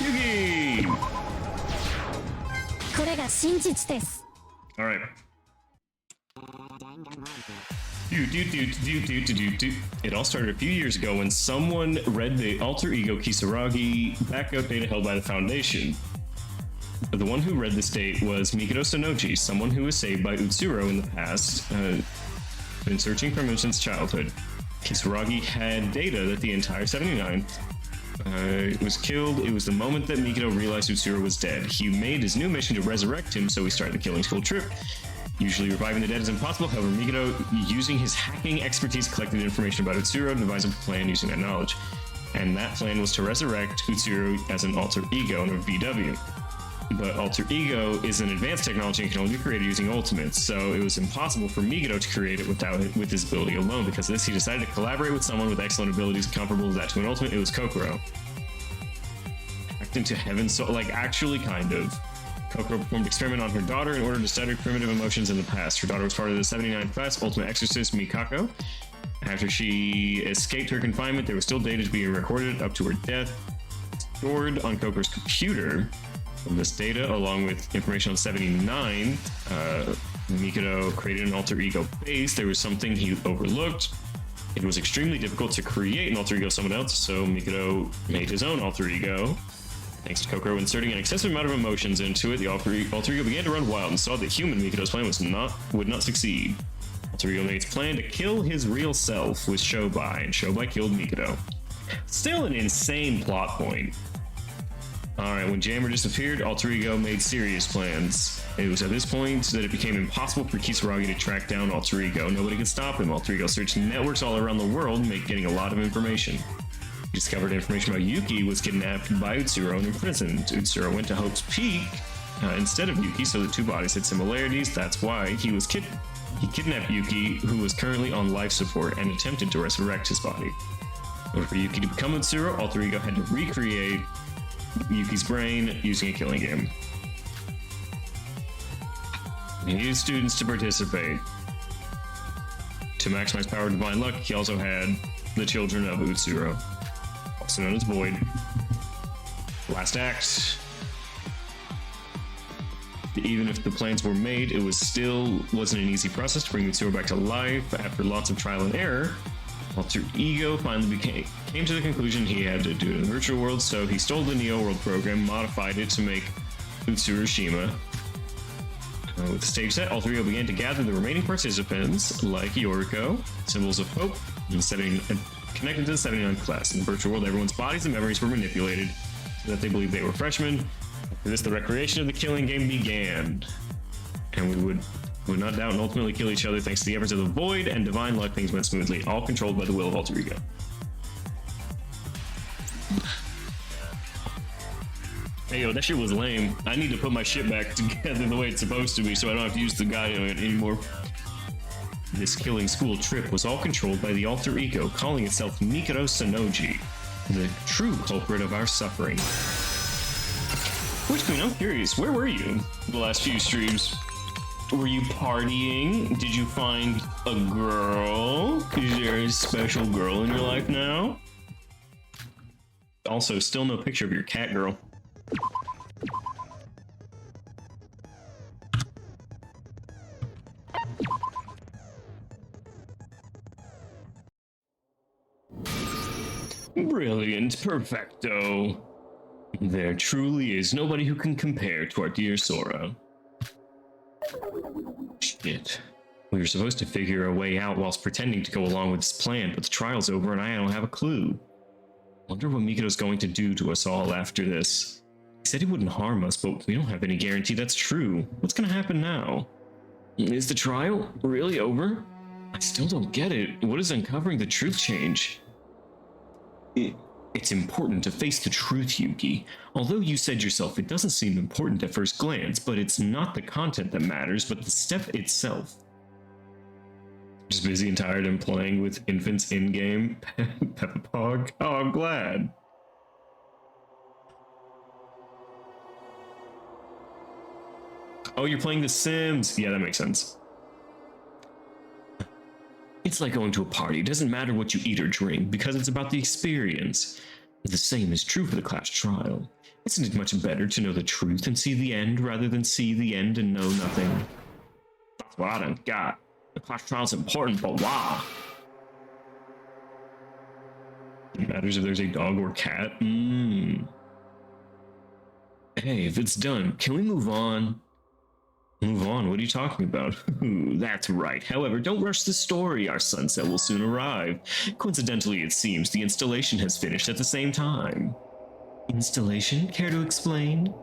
Yuki! Alright. It all started a few years ago when someone read the alter ego Kisaragi backup data held by the Foundation. The one who read this date was Mikado Sonoji, someone who was saved by Utsuro in the past, been searching for him since childhood. Kisaragi had data that the entire 79th was killed. It was the moment that Mikado realized Utsuro was dead. He made his new mission to resurrect him, so he started the killing school trip. Usually reviving the dead is impossible, however, Mikado, using his hacking expertise, collected information about Utsuro and devised a plan using that knowledge. And that plan was to resurrect Utsuro as an alter ego in a VW. But alter ego is an advanced technology and can only be created using ultimates, so it was impossible for Mikado to create it with his ability alone. Because of this, he decided to collaborate with someone with excellent abilities comparable to that to an ultimate. It was Kokoro. Hacked into heaven, so, like, actually kind of. Kokoro performed an experiment on her daughter in order to study primitive emotions in the past. Her daughter was part of the 79th class Ultimate Exorcist Mikako. After she escaped her confinement, there was still data being recorded up to her death, stored on Kokoro's computer. From this data, along with information on 79, Mikado created an alter ego base. There was something he overlooked. It was extremely difficult to create an alter ego of someone else, so Mikado made his own alter ego. Thanks to Kokoro inserting an excessive amount of emotions into it, the alter ego began to run wild and saw that human Mikado's plan would not succeed. Alter ego made its plan to kill his real self with Shobai, and Shobai killed Mikado. Still an insane plot point. Alright, when Jammer disappeared, Alter Ego made serious plans. It was at this point that it became impossible for Kisaragi to track down Alter Ego. Nobody could stop him. Alter Ego searched networks all around the world, getting a lot of information. He discovered information about Yuki was kidnapped by Utsuro and imprisoned. Utsuro went to Hope's Peak instead of Yuki, so the two bodies had similarities. That's why he kidnapped Yuki, who was currently on life support, and attempted to resurrect his body. In order for Yuki to become Utsuro, Alter Ego had to recreate Yuki's brain using a killing game. He needed students to participate. To maximize power of divine luck, he also had the children of Utsuro, also known as Void. Last act. Even if the plans were made, it wasn't an easy process to bring Utsuro back to life. After lots of trial and error, Alter Ego finally came to the conclusion he had to do it in the virtual world, so he stole the Neo World program, modified it to make Utsuroshima. With the stage set, Alter Ego began to gather the remaining participants, like Yoriko, symbols of hope, and connected to the 79 class. In the virtual world, everyone's bodies and memories were manipulated so that they believed they were freshmen. After this, the recreation of the killing game began, and we would not doubt and ultimately kill each other thanks to the efforts of the Void and divine luck. Things went smoothly, all controlled by the will of Alter Ego. Hey yo, that shit was lame. I need to put my shit back together the way it's supposed to be so I don't have to use the guide anymore. This killing school trip was all controlled by the Alter Ego, calling itself Mikado Sanoji, the true culprit of our suffering. Which Queen, I'm curious, where were you the last few streams? Were you partying? Did you find a girl? Is there a special girl in your life now? Also, still no picture of your cat girl. Brilliant, perfecto. There truly is nobody who can compare to our dear Sora. Shit. We were supposed to figure a way out whilst pretending to go along with this plan, but the trial's over and I don't have a clue. Wonder what Mikado's going to do to us all after this. He said he wouldn't harm us, but we don't have any guarantee that's true. What's gonna happen now? Is the trial really over? I still don't get it. What does uncovering the truth change? It's important to face the truth, Yuki. Although you said yourself it doesn't seem important at first glance, but it's not the content that matters, but the step itself. Just busy and tired and playing with infants in-game. Peppa Pog. Oh, I'm glad. Oh, you're playing The Sims. Yeah, that makes sense. It's like going to a party. It doesn't matter what you eat or drink, because it's about the experience. The same is true for the class trial. Isn't it much better to know the truth and see the end, rather than see the end and know nothing? That's what I done got. The class trial's important, but why? It matters if there's a dog or cat? Hey, if it's done, can we move on? Move on? What are you talking about? That's right. However, don't rush the story. Our sunset will soon arrive. Coincidentally, it seems the installation has finished at the same time. Installation? Care to explain?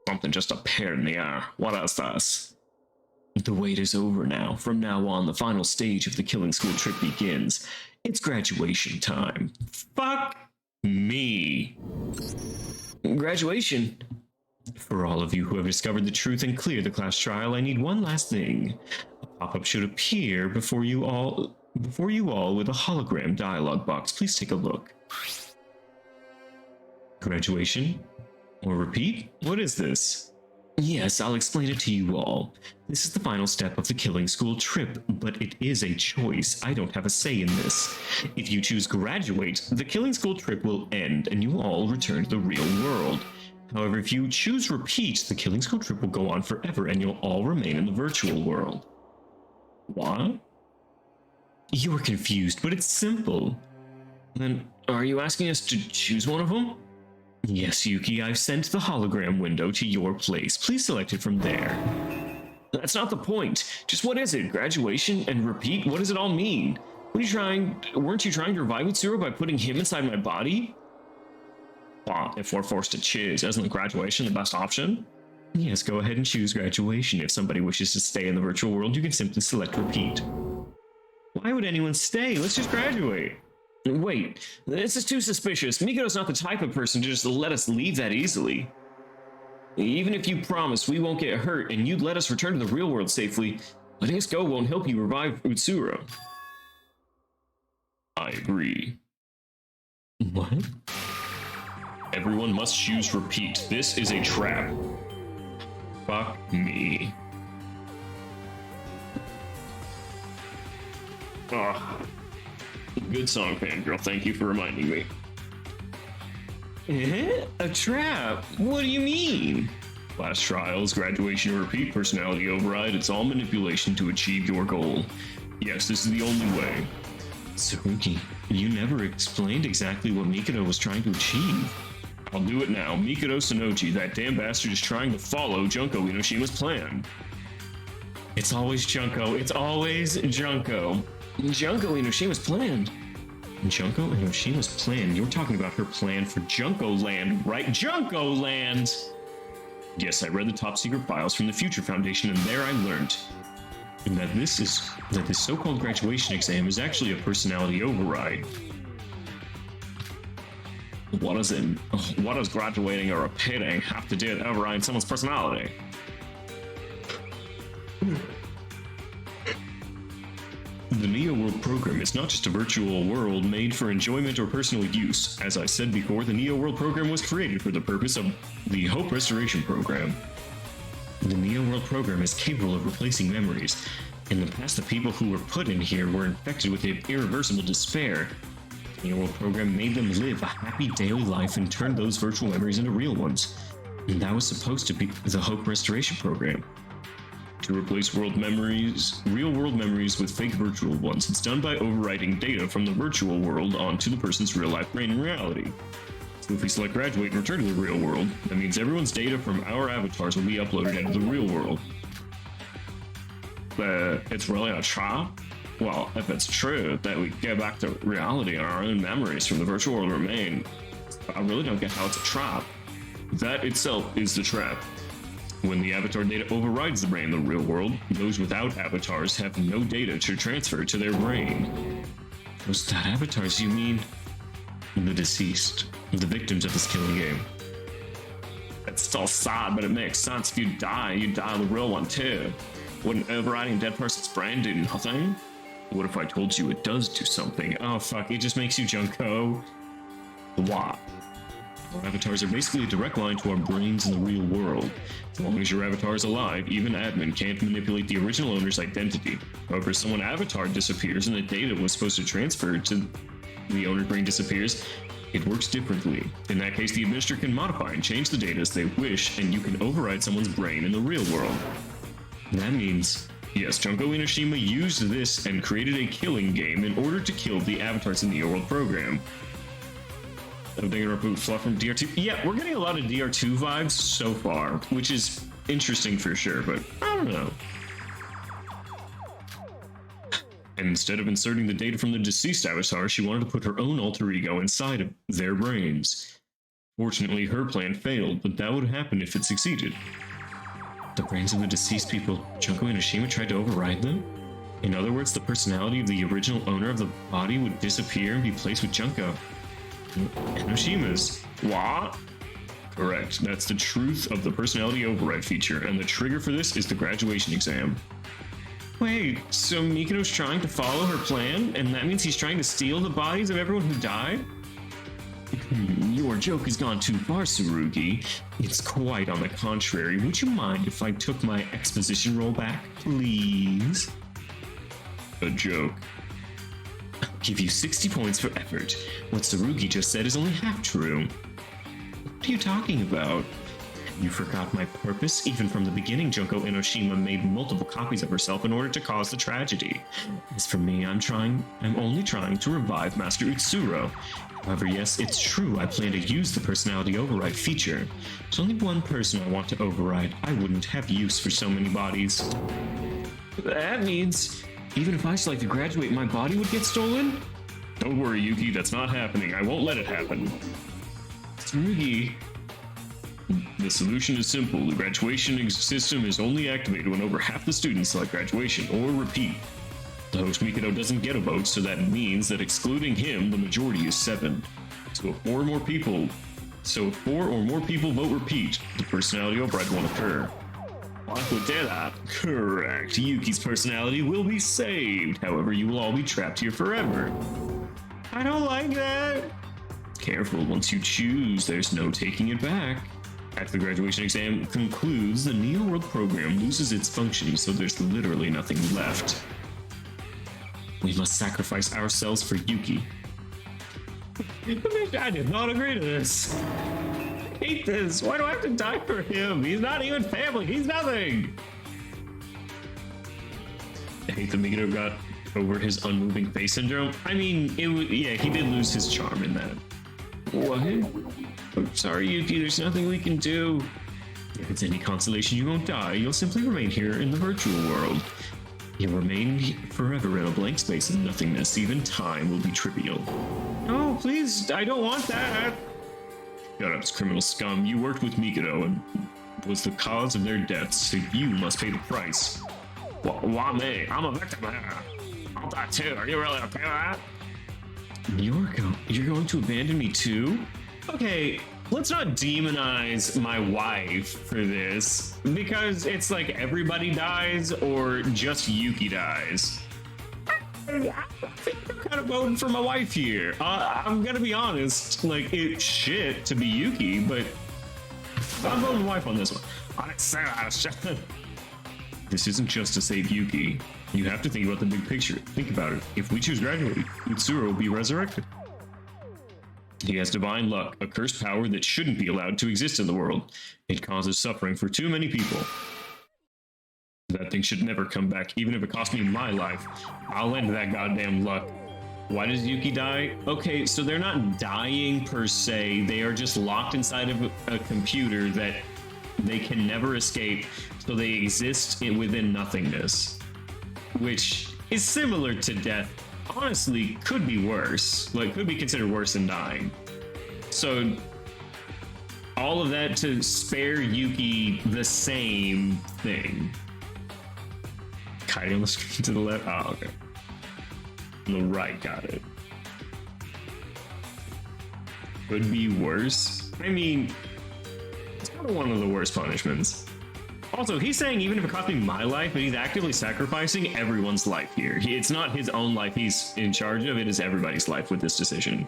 Something just appeared in the air. What is this? The wait is over now. From now on, the final stage of the Killing School trip begins. It's graduation time. Fuck me. Graduation? For all of you who have discovered the truth and cleared the class trial, I need one last thing. A pop-up should appear before you all with a hologram dialogue box. Please take a look. Graduation? Or repeat? What is this? Yes, I'll explain it to you all. This is the final step of the Killing School trip, but it is a choice. I don't have a say in this. If you choose graduate, the Killing School trip will end and you all return to the real world. However, if you choose repeat, the Killing School trip will go on forever and you'll all remain in the virtual world. What? You are confused, but it's simple. Then, are you asking us to choose one of them? Yes, Yuki, I've sent the hologram window to your place. Please select it from there. That's not the point. Just what is it? Graduation and repeat? What does it all mean? Weren't you trying to revive Utsuro by putting him inside my body? Well, if we're forced to choose, isn't graduation the best option? Yes, go ahead and choose graduation. If somebody wishes to stay in the virtual world, you can simply select repeat. Why would anyone stay? Let's just graduate. Wait, this is too suspicious. Mikado's not the type of person to just let us leave that easily. Even if you promise we won't get hurt and you'd let us return to the real world safely, letting us go won't help you revive Utsuro. I agree. What? Everyone must choose repeat. This is a trap. Fuck me. Ah. Good song, fangirl. Thank you for reminding me. A trap? What do you mean? Class trials, graduation, repeat, personality override, it's all manipulation to achieve your goal. Yes, this is the only way. Tsurugi, you never explained exactly what Mikado was trying to achieve. I'll do it now. Mikado Sonoji, that damn bastard, is trying to follow Junko Inoshima's plan. It's always Junko. It's always Junko. Junko Inoshima's plan. Junko Inoshima's plan? You're talking about her plan for Junko Land, right? Junko Land! Yes, I read the top secret files from the Future Foundation, and there I learned that this so-called graduation exam is actually a personality override. What does graduating or repeating have to do with overriding someone's personality? The Neo World program is not just a virtual world made for enjoyment or personal use. As I said before, the Neo World program was created for the purpose of the Hope Restoration program. The Neo World program is capable of replacing memories. In the past, the people who were put in here were infected with irreversible despair. The Neo World program made them live a happy daily life and turned those virtual memories into real ones. And that was supposed to be the Hope Restoration program. To replace real world memories with fake virtual ones. It's done by overwriting data from the virtual world onto the person's real life brain in reality. So if we select graduate and return to the real world, that means everyone's data from our avatars will be uploaded into the real world. It's really a trap? Well, if it's true that we get back to reality and our own memories from the virtual world remain, I really don't get how it's a trap. That itself is the trap. When the avatar data overrides the brain in the real world, those without avatars have no data to transfer to their brain. Those without avatars, you mean? The deceased, the victims of this killing game. It's still sad, but it makes sense. If you die the real one too. Wouldn't overriding a dead person's brain do nothing? What if I told you it does do something? Oh fuck, it just makes you Junko. What? Our avatars are basically a direct line to our brains in the real world. As long as your avatar is alive, even admin can't manipulate the original owner's identity. However, if someone's avatar disappears and the data was supposed to transfer to the owner's brain disappears, it works differently. In that case, the administrator can modify and change the data as they wish, and you can override someone's brain in the real world. That means, yes, Junko Inoshima used this and created a killing game in order to kill the avatars in the Neo World program. Are they gonna remove fluff from DR2? Yeah, we're getting a lot of DR2 vibes so far, which is interesting for sure, but I don't know. And instead of inserting the data from the deceased avatar, she wanted to put her own alter ego inside of their brains. Fortunately, her plan failed, but that would happen if it succeeded. The brains of the deceased people, Junko Inoshima tried to override them? In other words, the personality of the original owner of the body would disappear and be placed with Junko Inoshima's. What? Correct. That's the truth of the personality override feature, and the trigger for this is the graduation exam. Wait, so Mikado's trying to follow her plan, and that means he's trying to steal the bodies of everyone who died? Your joke has gone too far, Tsurugi. It's quite on the contrary. Would you mind if I took my exposition roll back, please? A joke. I'll give you 60 points for effort. What Tsurugi just said is only half true. What are you talking about? You forgot my purpose? Even from the beginning, Junko Inoshima made multiple copies of herself in order to cause the tragedy. As for me, I'm only trying to revive Master Utsuro. However, yes, it's true I plan to use the personality override feature. There's only one person I want to override. I wouldn't have use for so many bodies. That means even if I select to graduate, my body would get stolen? Don't worry, Yuki, that's not happening. I won't let it happen. Tsurugi. The solution is simple. The graduation system is only activated when over half the students select graduation or repeat. The host Mikado doesn't get a vote, so that means that excluding him, the majority is 7. So if 4 or more people vote repeat, the personality override won't occur. What would do that? Correct. Yuki's personality will be saved. However, you will all be trapped here forever. I don't like that. Careful, once you choose, there's no taking it back. After the graduation exam concludes, the Neo World program loses its function, so there's literally nothing left. We must sacrifice ourselves for Yuki. I did not agree to this. I hate this. Why do I have to die for him? He's not even family. He's nothing. I hate that Mikado got over his unmoving face syndrome. I mean, yeah, he did lose his charm in that. What? I'm sorry, Yuki. There's nothing we can do. If it's any consolation, you won't die. You'll simply remain here in the virtual world. You'll remain forever in a blank space of nothingness. Even time will be trivial. Oh, please, I don't want that. Shut up, criminal scum. You worked with Mikado and was the cause of their deaths, so you must pay the price. Why me? I'm a victim here. I'll die too. Are you really okay with that? You're going to abandon me too? Okay, let's not demonize my wife for this, because it's like everybody dies or just Yuki dies. I think I'm kind of voting for my wife here. I'm gonna be honest, like, it's shit to be Yuki, but I'm voting wife on this one. I didn't say that shit. This isn't just to save Yuki. You have to think about the big picture. Think about it. If we choose graduate, Mitsuru will be resurrected. He has divine luck, a cursed power that shouldn't be allowed to exist in the world. It causes suffering for too many people. That thing should never come back, even if it cost me my life. I'll end that goddamn luck. Why does Yuki die? Okay, so they're not dying per se. They are just locked inside of a computer that they can never escape, so they exist within nothingness. Which is similar to death. Honestly, could be worse. Like, could be considered worse than dying. So, all of that to spare Yuki the same thing. Kite on the screen to the left? Oh, okay. On the right, got it. Could be worse? I mean, it's kind of one of the worst punishments. Also, he's saying even if it cost me my life, but he's actively sacrificing everyone's life here. It's not his own life he's in charge of, it is everybody's life with this decision.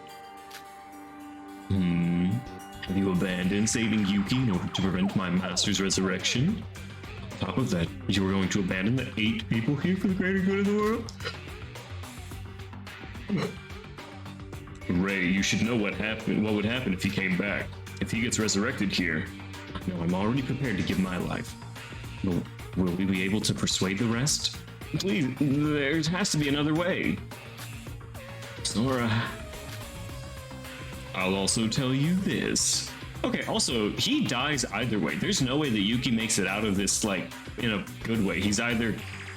Have you abandoned saving Yuki in order to prevent my master's resurrection? On top of that, you were going to abandon the 8 people here for the greater good of the world? Ray, you should know what would happen if he came back. If he gets resurrected here, I know I'm already prepared to give my life. Will we be able to persuade the rest? Please, there has to be another way. Sora. I'll also tell you this. Okay, also, he dies either way. There's no way that Yuki makes it out of this, like, in a good way. He's either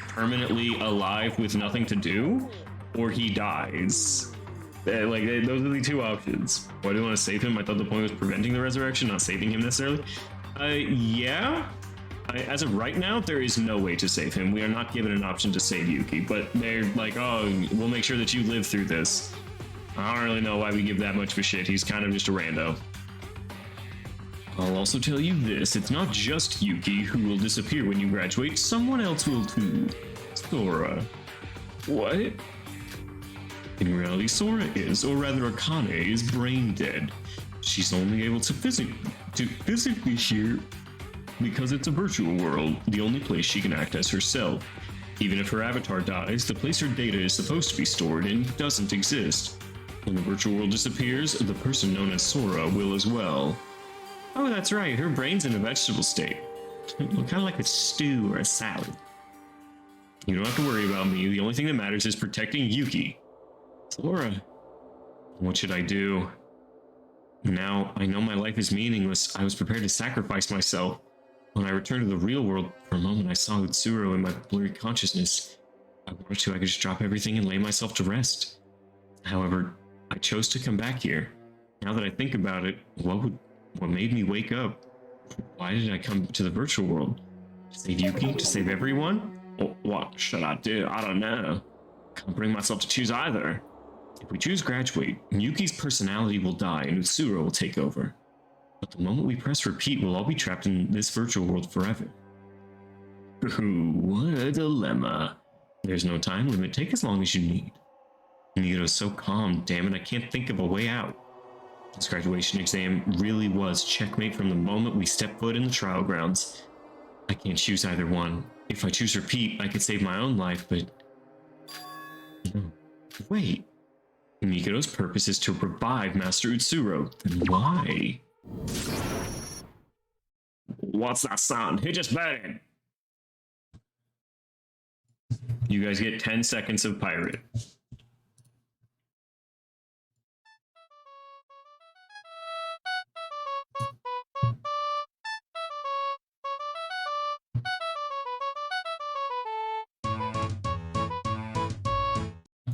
permanently alive with nothing to do, or he dies. Like, those are the 2 options. Why do you want to save him? I thought the point was preventing the resurrection, not saving him necessarily. Yeah. As of right now, there is no way to save him. We are not given an option to save Yuki, but they're like, oh, we'll make sure that you live through this. I don't really know why we give that much of a shit. He's kind of just a rando. I'll also tell you this. It's not just Yuki who will disappear when you graduate. Someone else will too. Sora. What? In reality, Sora is, or rather Akane, is brain dead. She's only able to physically hear because it's a virtual world, the only place she can act as herself. Even if her avatar dies, the place her data is supposed to be stored in doesn't exist. When the virtual world disappears, the person known as Sora will as well. Oh, that's right, her brain's in a vegetable state. Kind of like a stew or a salad. You don't have to worry about me, the only thing that matters is protecting Yuki. Sora, what should I do? Now, I know my life is meaningless. I was prepared to sacrifice myself. When I returned to the real world, for a moment I saw Utsuro in my blurry consciousness. I wanted to, I could just drop everything and lay myself to rest. However, I chose to come back here. Now that I think about it, what made me wake up? Why did I come to the virtual world? To save Yuki? To save everyone? Oh, what should I do? I don't know. Can't bring myself to choose either. If we choose graduate, Yuki's personality will die and Utsuro will take over. But the moment we press repeat, we'll all be trapped in this virtual world forever. Ooh, what a dilemma. There's no time limit. Take as long as you need. Mikado's so calm. Damn it, I can't think of a way out. This graduation exam really was checkmate from the moment we stepped foot in the trial grounds. I can't choose either one. If I choose repeat, I could save my own life, but... No. Wait. Mikoto's purpose is to revive Master Utsuro. Then why? What's that sound? He just betted! You guys get 10 seconds of pirate.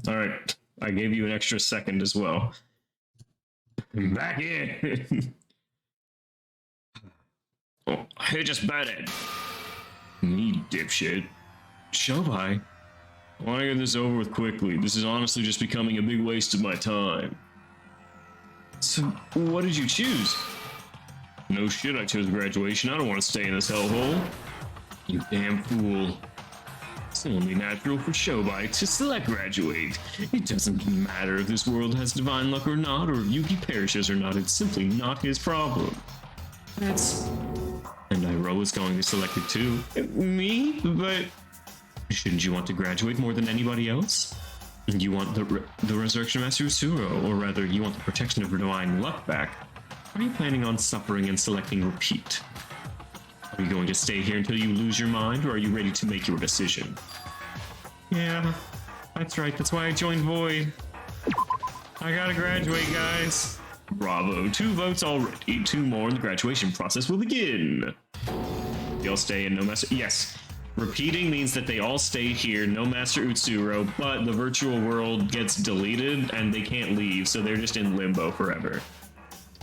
Alright, I gave you an extra second as well. Back in! Oh, who just betted? Me, dipshit. Shobai? I want to get this over with quickly. This is honestly just becoming a big waste of my time. So, what did you choose? No shit, I chose graduation. I don't want to stay in this hellhole. You damn fool. It's only natural for Shobai to select graduate. It doesn't matter if this world has divine luck or not, or if Yuki perishes or not. It's simply not his problem. That's... And Iroha's going to select it too. Me? But... Shouldn't you want to graduate more than anybody else? You want the resurrection of Master Utsuro, or rather, you want the protection of divine luck back. Are you planning on suffering and selecting repeat? Are you going to stay here until you lose your mind, or are you ready to make your decision? Yeah, that's right. That's why I joined Void. I gotta graduate, guys. Bravo. 2 votes already. 2 more and the graduation process will begin. You'll stay in no master... Yes. Repeating means that they all stay here, no Master Utsuro, but the virtual world gets deleted and they can't leave, so they're just in limbo forever.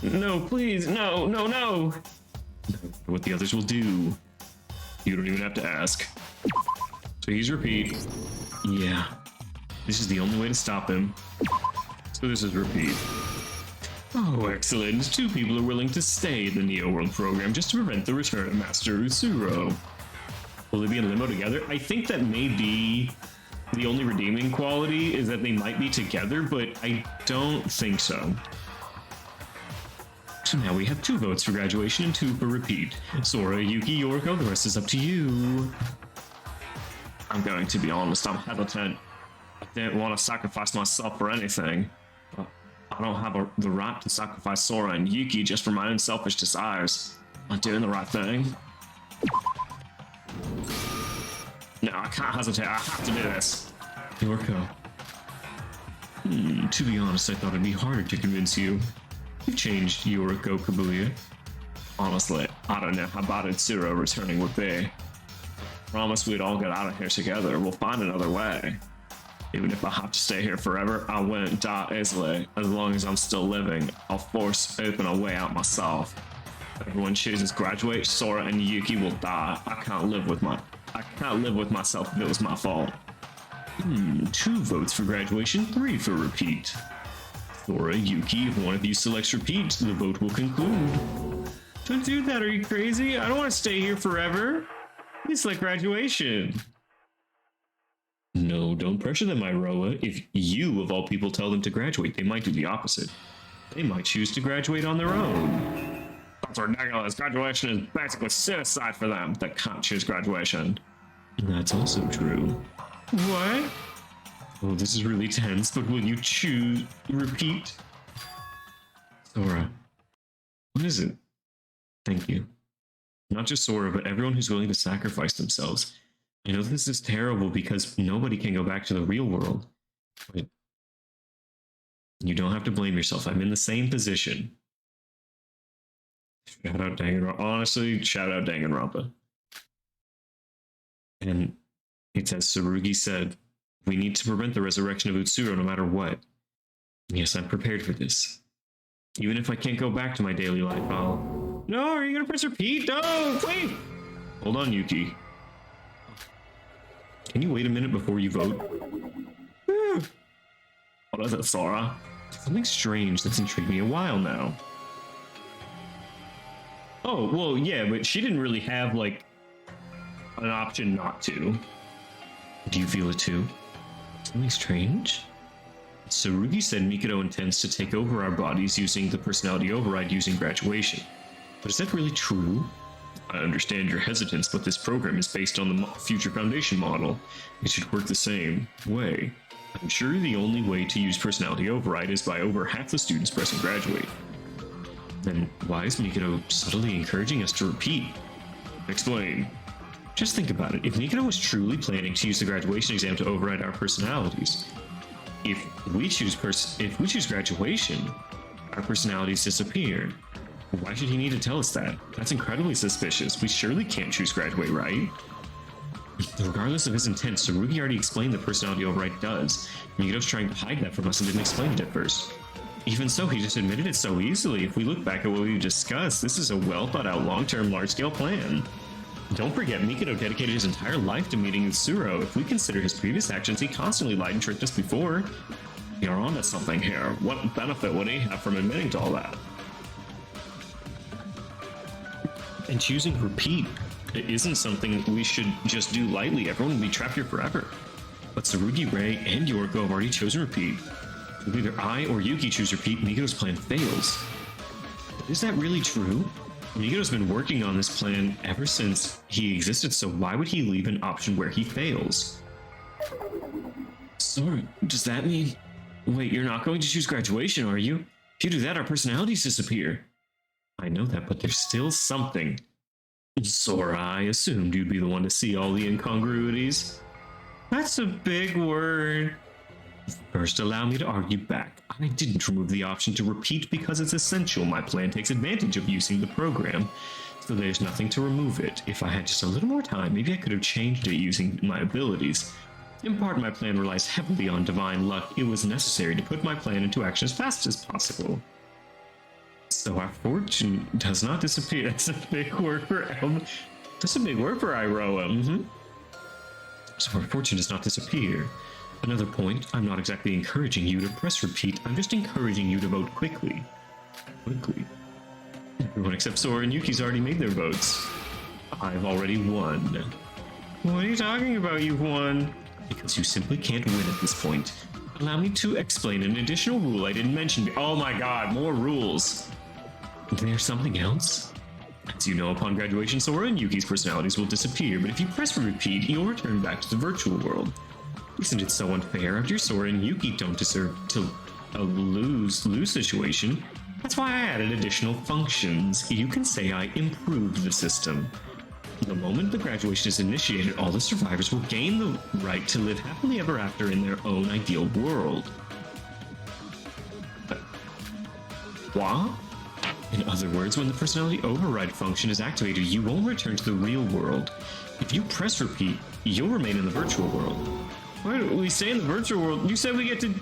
No, please, no, no, no! What the others will do. You don't even have to ask. So he's repeat. Yeah. This is the only way to stop him. So this is repeat. Oh, excellent. 2 people are willing to stay in the Neo World program just to prevent the return of Master Utsuro. Will they be in limbo together? I think that may be the only redeeming quality, is that they might be together, but I don't think so. So now we have 2 votes for graduation and 2 for repeat. Sora, Yuki, Yoriko, the rest is up to you. I'm going to be honest, I'm hesitant. I didn't want to sacrifice myself for anything. But I don't have the right to sacrifice Sora and Yuki just for my own selfish desires. Am I doing the right thing? No, I can't hesitate. I have to do this. Yoriko. To be honest, I thought it'd be harder to convince you. You've changed, Yoriko Kabuya. Honestly, I don't know how bad Utsuro returning would be. Promise we'd all get out of here together. We'll find another way. Even if I have to stay here forever, I won't die easily. As long as I'm still living, I'll force open a way out myself. If everyone chooses graduate, Sora and Yuki will die. I can't live with myself if it was my fault. 2 votes for graduation, 3 for repeat. Sora, Yuki, if one of you selects repeat, the vote will conclude. Don't do that, are you crazy? I don't want to stay here forever. Please select graduation. No, don't pressure them, Iroha. If you, of all people, tell them to graduate, they might do the opposite. They might choose to graduate on their own. That's ridiculous. Graduation is basically suicide for them that can't choose graduation. That's also true. What? Oh, this is really tense, but will you choose repeat? Sora. What is it? Thank you. Not just Sora, but everyone who's willing to sacrifice themselves. I know this is terrible because nobody can go back to the real world. But you don't have to blame yourself. I'm in the same position. Shout out Danganronpa. Honestly, shout out Danganronpa. And it's as Tsurugi said, we need to prevent the resurrection of Utsuro no matter what. Yes, I'm prepared for this. Even if I can't go back to my daily life, I'll... No, are you gonna press repeat? No, wait! Hold on, Yuki. Can you wait a minute before you vote? What is it, Sora? Something strange that's intrigued me a while now. Oh, well, yeah, but she didn't really have, like, an option not to. Do you feel it too? Something strange? Tsurugi said Mikado intends to take over our bodies using the personality override using graduation. But is that really true? I understand your hesitance, but this program is based on the Future Foundation model. It should work the same way. I'm sure the only way to use personality override is by over half the students pressing graduate. Then why is Mikado subtly encouraging us to repeat? Explain. Just think about it. If Mikado was truly planning to use the graduation exam to override our personalities, if we choose graduation, our personalities disappear. Why should he need to tell us that? That's incredibly suspicious. We surely can't choose graduate, right? Regardless of his intent, Tsurugi already explained the personality override does. Mikado's trying to hide that from us and didn't explain it at first. Even so, he just admitted it so easily. If we look back at what we discussed, this is a well thought out long-term large-scale plan. Don't forget, Mikado dedicated his entire life to meeting with Suro. If we consider his previous actions, he constantly lied and tricked us before. You're onto something here. What benefit would he have from admitting to all that? And choosing repeat isn't something we should just do lightly. Everyone will be trapped here forever. But Tsurugi, Rei, and Yoriko have already chosen repeat. If either I or Yuki choose repeat, Mikado's plan fails. But is that really true? Mikado's been working on this plan ever since he existed, so why would he leave an option where he fails? Sorry, does that mean... Wait, you're not going to choose graduation, are you? If you do that, our personalities disappear. I know that, but there's still something. Sora, I assumed you'd be the one to see all the incongruities. That's a big word. First, allow me to argue back. I didn't remove the option to repeat because it's essential. My plan takes advantage of using the program, so there's nothing to remove it. If I had just a little more time, maybe I could have changed it using my abilities. In part, my plan relies heavily on divine luck. It was necessary to put my plan into action as fast as possible. So our fortune does not disappear. That's a big word for That's a big word for Iroha. So our fortune does not disappear. Another point, I'm not exactly encouraging you to press repeat. I'm just encouraging you to vote quickly. Everyone except Sora and Yuki's already made their votes. I've already won. What are you talking about, you've won? Because you simply can't win at this point. Allow me to explain an additional rule I didn't mention. Oh my god, more rules. There's something else? As you know, upon graduation, Sora and Yuki's personalities will disappear, but if you press for repeat, you'll return back to the virtual world. Isn't it so unfair? After Sora and Yuki don't deserve to a lose-lose situation, that's why I added additional functions. You can say I improved the system. The moment the graduation is initiated, all the survivors will gain the right to live happily ever after in their own ideal world. What? In other words, when the personality override function is activated, you won't return to the real world. If you press repeat, you'll remain in the virtual world. Why do we stay in the virtual world? You said we get to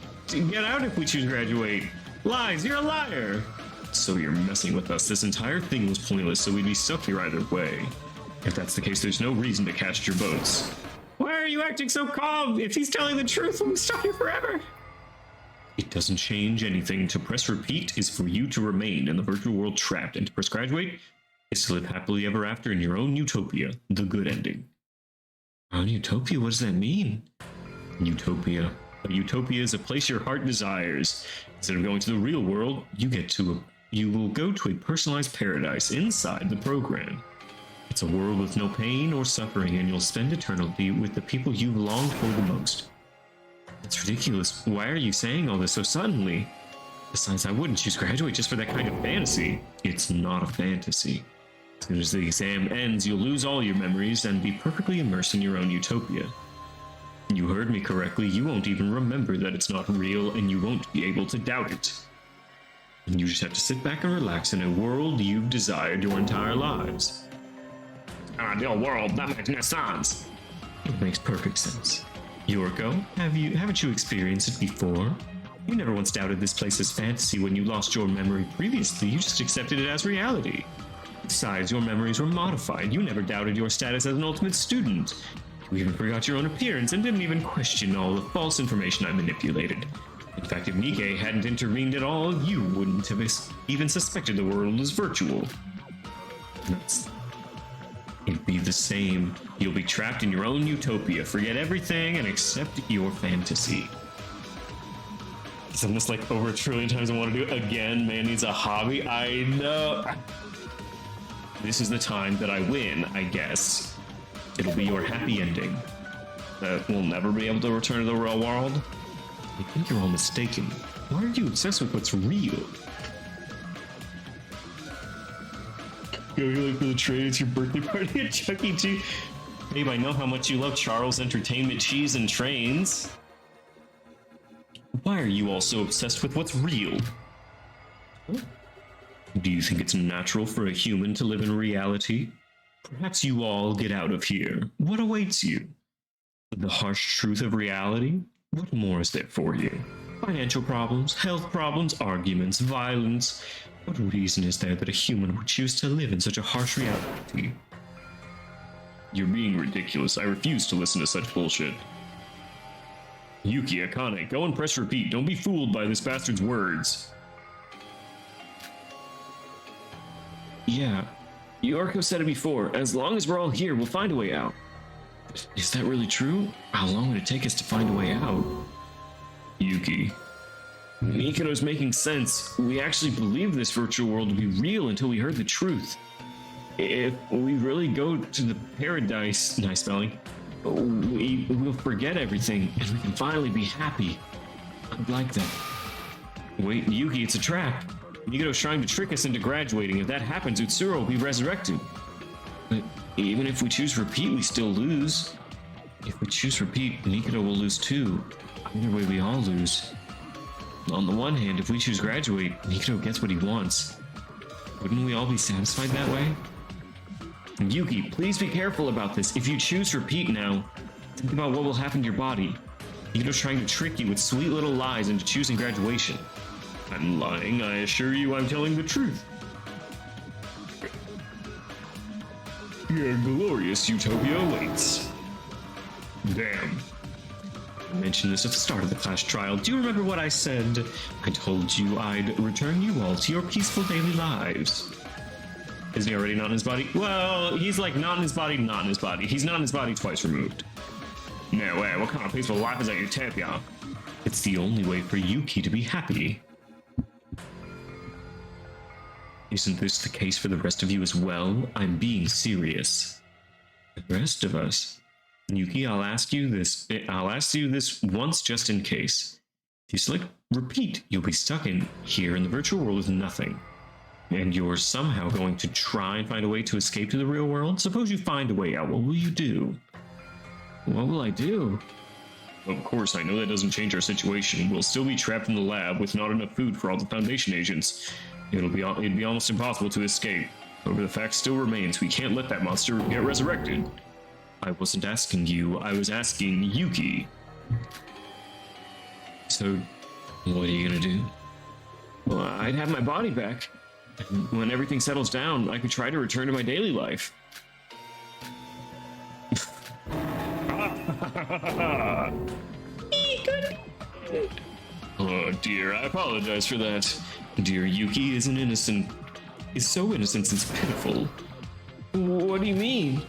get out if we choose graduate. Lies, you're a liar! So you're messing with us. This entire thing was pointless, so we'd be stuck here either way. If that's the case, there's no reason to cast your votes. Why are you acting so calm? If he's telling the truth, we'll be stuck here forever. It doesn't change anything. To press repeat is for you to remain in the virtual world trapped, and to press graduate is to live happily ever after in your own utopia, the good ending. Own utopia? What does that mean? Utopia. A utopia is a place your heart desires. Instead of going to the real world, you will go to a personalized paradise inside the program. It's a world with no pain or suffering, and you'll spend eternity with the people you long for the most. It's ridiculous. Why are you saying all this so suddenly? Besides, I wouldn't choose graduate just for that kind of fantasy. It's not a fantasy. As soon as the exam ends, you'll lose all your memories and be perfectly immersed in your own utopia. You heard me correctly. You won't even remember that it's not real, and you won't be able to doubt it. And you just have to sit back and relax in a world you've desired your entire lives. Ideal world, that makes no sense. It makes perfect sense. Yoriko, haven't you experienced it before? You never once doubted this place as fantasy when you lost your memory previously. You just accepted it as reality. Besides, your memories were modified. You never doubted your status as an ultimate student. You even forgot your own appearance and didn't even question all the false information I manipulated. In fact, if Nikke hadn't intervened at all, you wouldn't have even suspected the world was virtual. It'd be the same. You'll be trapped in your own utopia. Forget everything and accept your fantasy. I've done this like over 1 trillion times. I want to do it again. Man needs a hobby. I know. This is the time that I win, I guess. It'll be your happy ending. That we'll never be able to return to the real world. I think you're all mistaken. Why are you obsessed with what's real? You're like for the train, it's your birthday party at Chuck E. Cheese. Babe, I know how much you love Charles Entertainment, cheese, and trains. Why are you all so obsessed with what's real? Do you think it's natural for a human to live in reality? Perhaps you all get out of here. What awaits you? The harsh truth of reality? What more is there for you? Financial problems, health problems, arguments, violence. What reason is there that a human would choose to live in such a harsh reality? You're being ridiculous. I refuse to listen to such bullshit. Yuki, Akane, go and press repeat. Don't be fooled by this bastard's words. Yeah, Yorko said it before. As long as we're all here, we'll find a way out. Is that really true? How long would it take us to find a way out? Yuki. Mikoto's making sense. We actually believed this virtual world to be real until we heard the truth. If we really go to the paradise, nice spelling, we'll forget everything and we can finally be happy. I'd like that. Wait, Yuki, it's a trap. Mikoto's trying to trick us into graduating. If that happens, Utsuro will be resurrected. But even if we choose repeat, we still lose. If we choose repeat, Mikoto will lose too. Either way, we all lose. On the one hand, if we choose graduate, Mikoto gets what he wants. Wouldn't we all be satisfied that way? Yuki, please be careful about this. If you choose repeat now, think about what will happen to your body. Mikoto's trying to trick you with sweet little lies into choosing graduation. I'm lying. I assure you I'm telling the truth. Your glorious utopia awaits. Damn. I mentioned this at the start of the class trial. Do you remember what I said? I told you I'd return you all to your peaceful daily lives. Is he already not in his body? Well, he's like not in his body, not in his body. He's not in his body twice removed. No way, what kind of peaceful life is that you tap, y'all? It's the only way for Yuki to be happy. Isn't this the case for the rest of you as well? I'm being serious. The rest of us? Yuki, I'll ask you this once just in case. If you select repeat, you'll be stuck in here in the virtual world with nothing. And you're somehow going to try and find a way to escape to the real world? Suppose you find a way out, what will you do? What will I do? Of course, I know that doesn't change our situation. We'll still be trapped in the lab with not enough food for all the Foundation agents. It'd be almost impossible to escape. However, the fact still remains, we can't let that monster get resurrected. I wasn't asking you, I was asking Yuki. So, what are you gonna do? Well, I'd have my body back. When everything settles down, I could try to return to my daily life. Oh dear, I apologize for that. Dear Yuki is so innocent it's pitiful. What do you mean?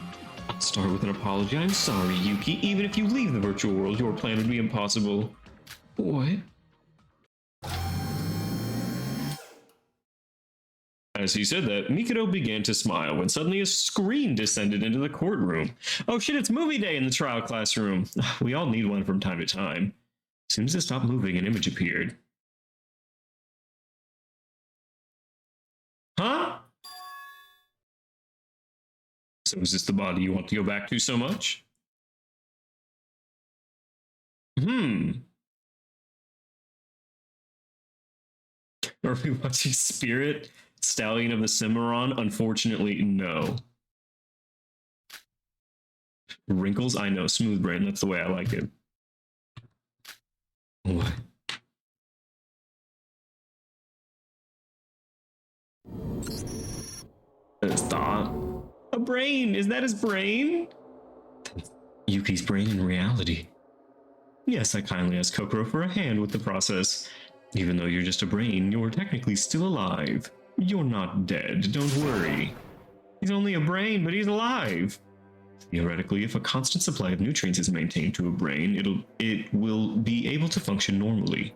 I'll start with an apology. I'm sorry, Yuki. Even if you leave the virtual world, your plan would be impossible. What? As he said that, Mikoto began to smile when suddenly a screen descended into the courtroom. Oh shit, it's movie day in the trial classroom. We all need one from time to time. As soon as it stopped moving, an image appeared. Huh? So is this the body you want to go back to so much? Are we watching Spirit? Stallion of the Cimarron? Unfortunately, no. Wrinkles? I know. Smooth brain. That's the way I like it. What? Stop. A brain! Is that his brain? Yuki's brain in reality. Yes, I kindly ask Kokoro for a hand with the process. Even though you're just a brain, you're technically still alive. You're not dead, don't worry. He's only a brain, but he's alive. Theoretically, if a constant supply of nutrients is maintained to a brain, it will be able to function normally.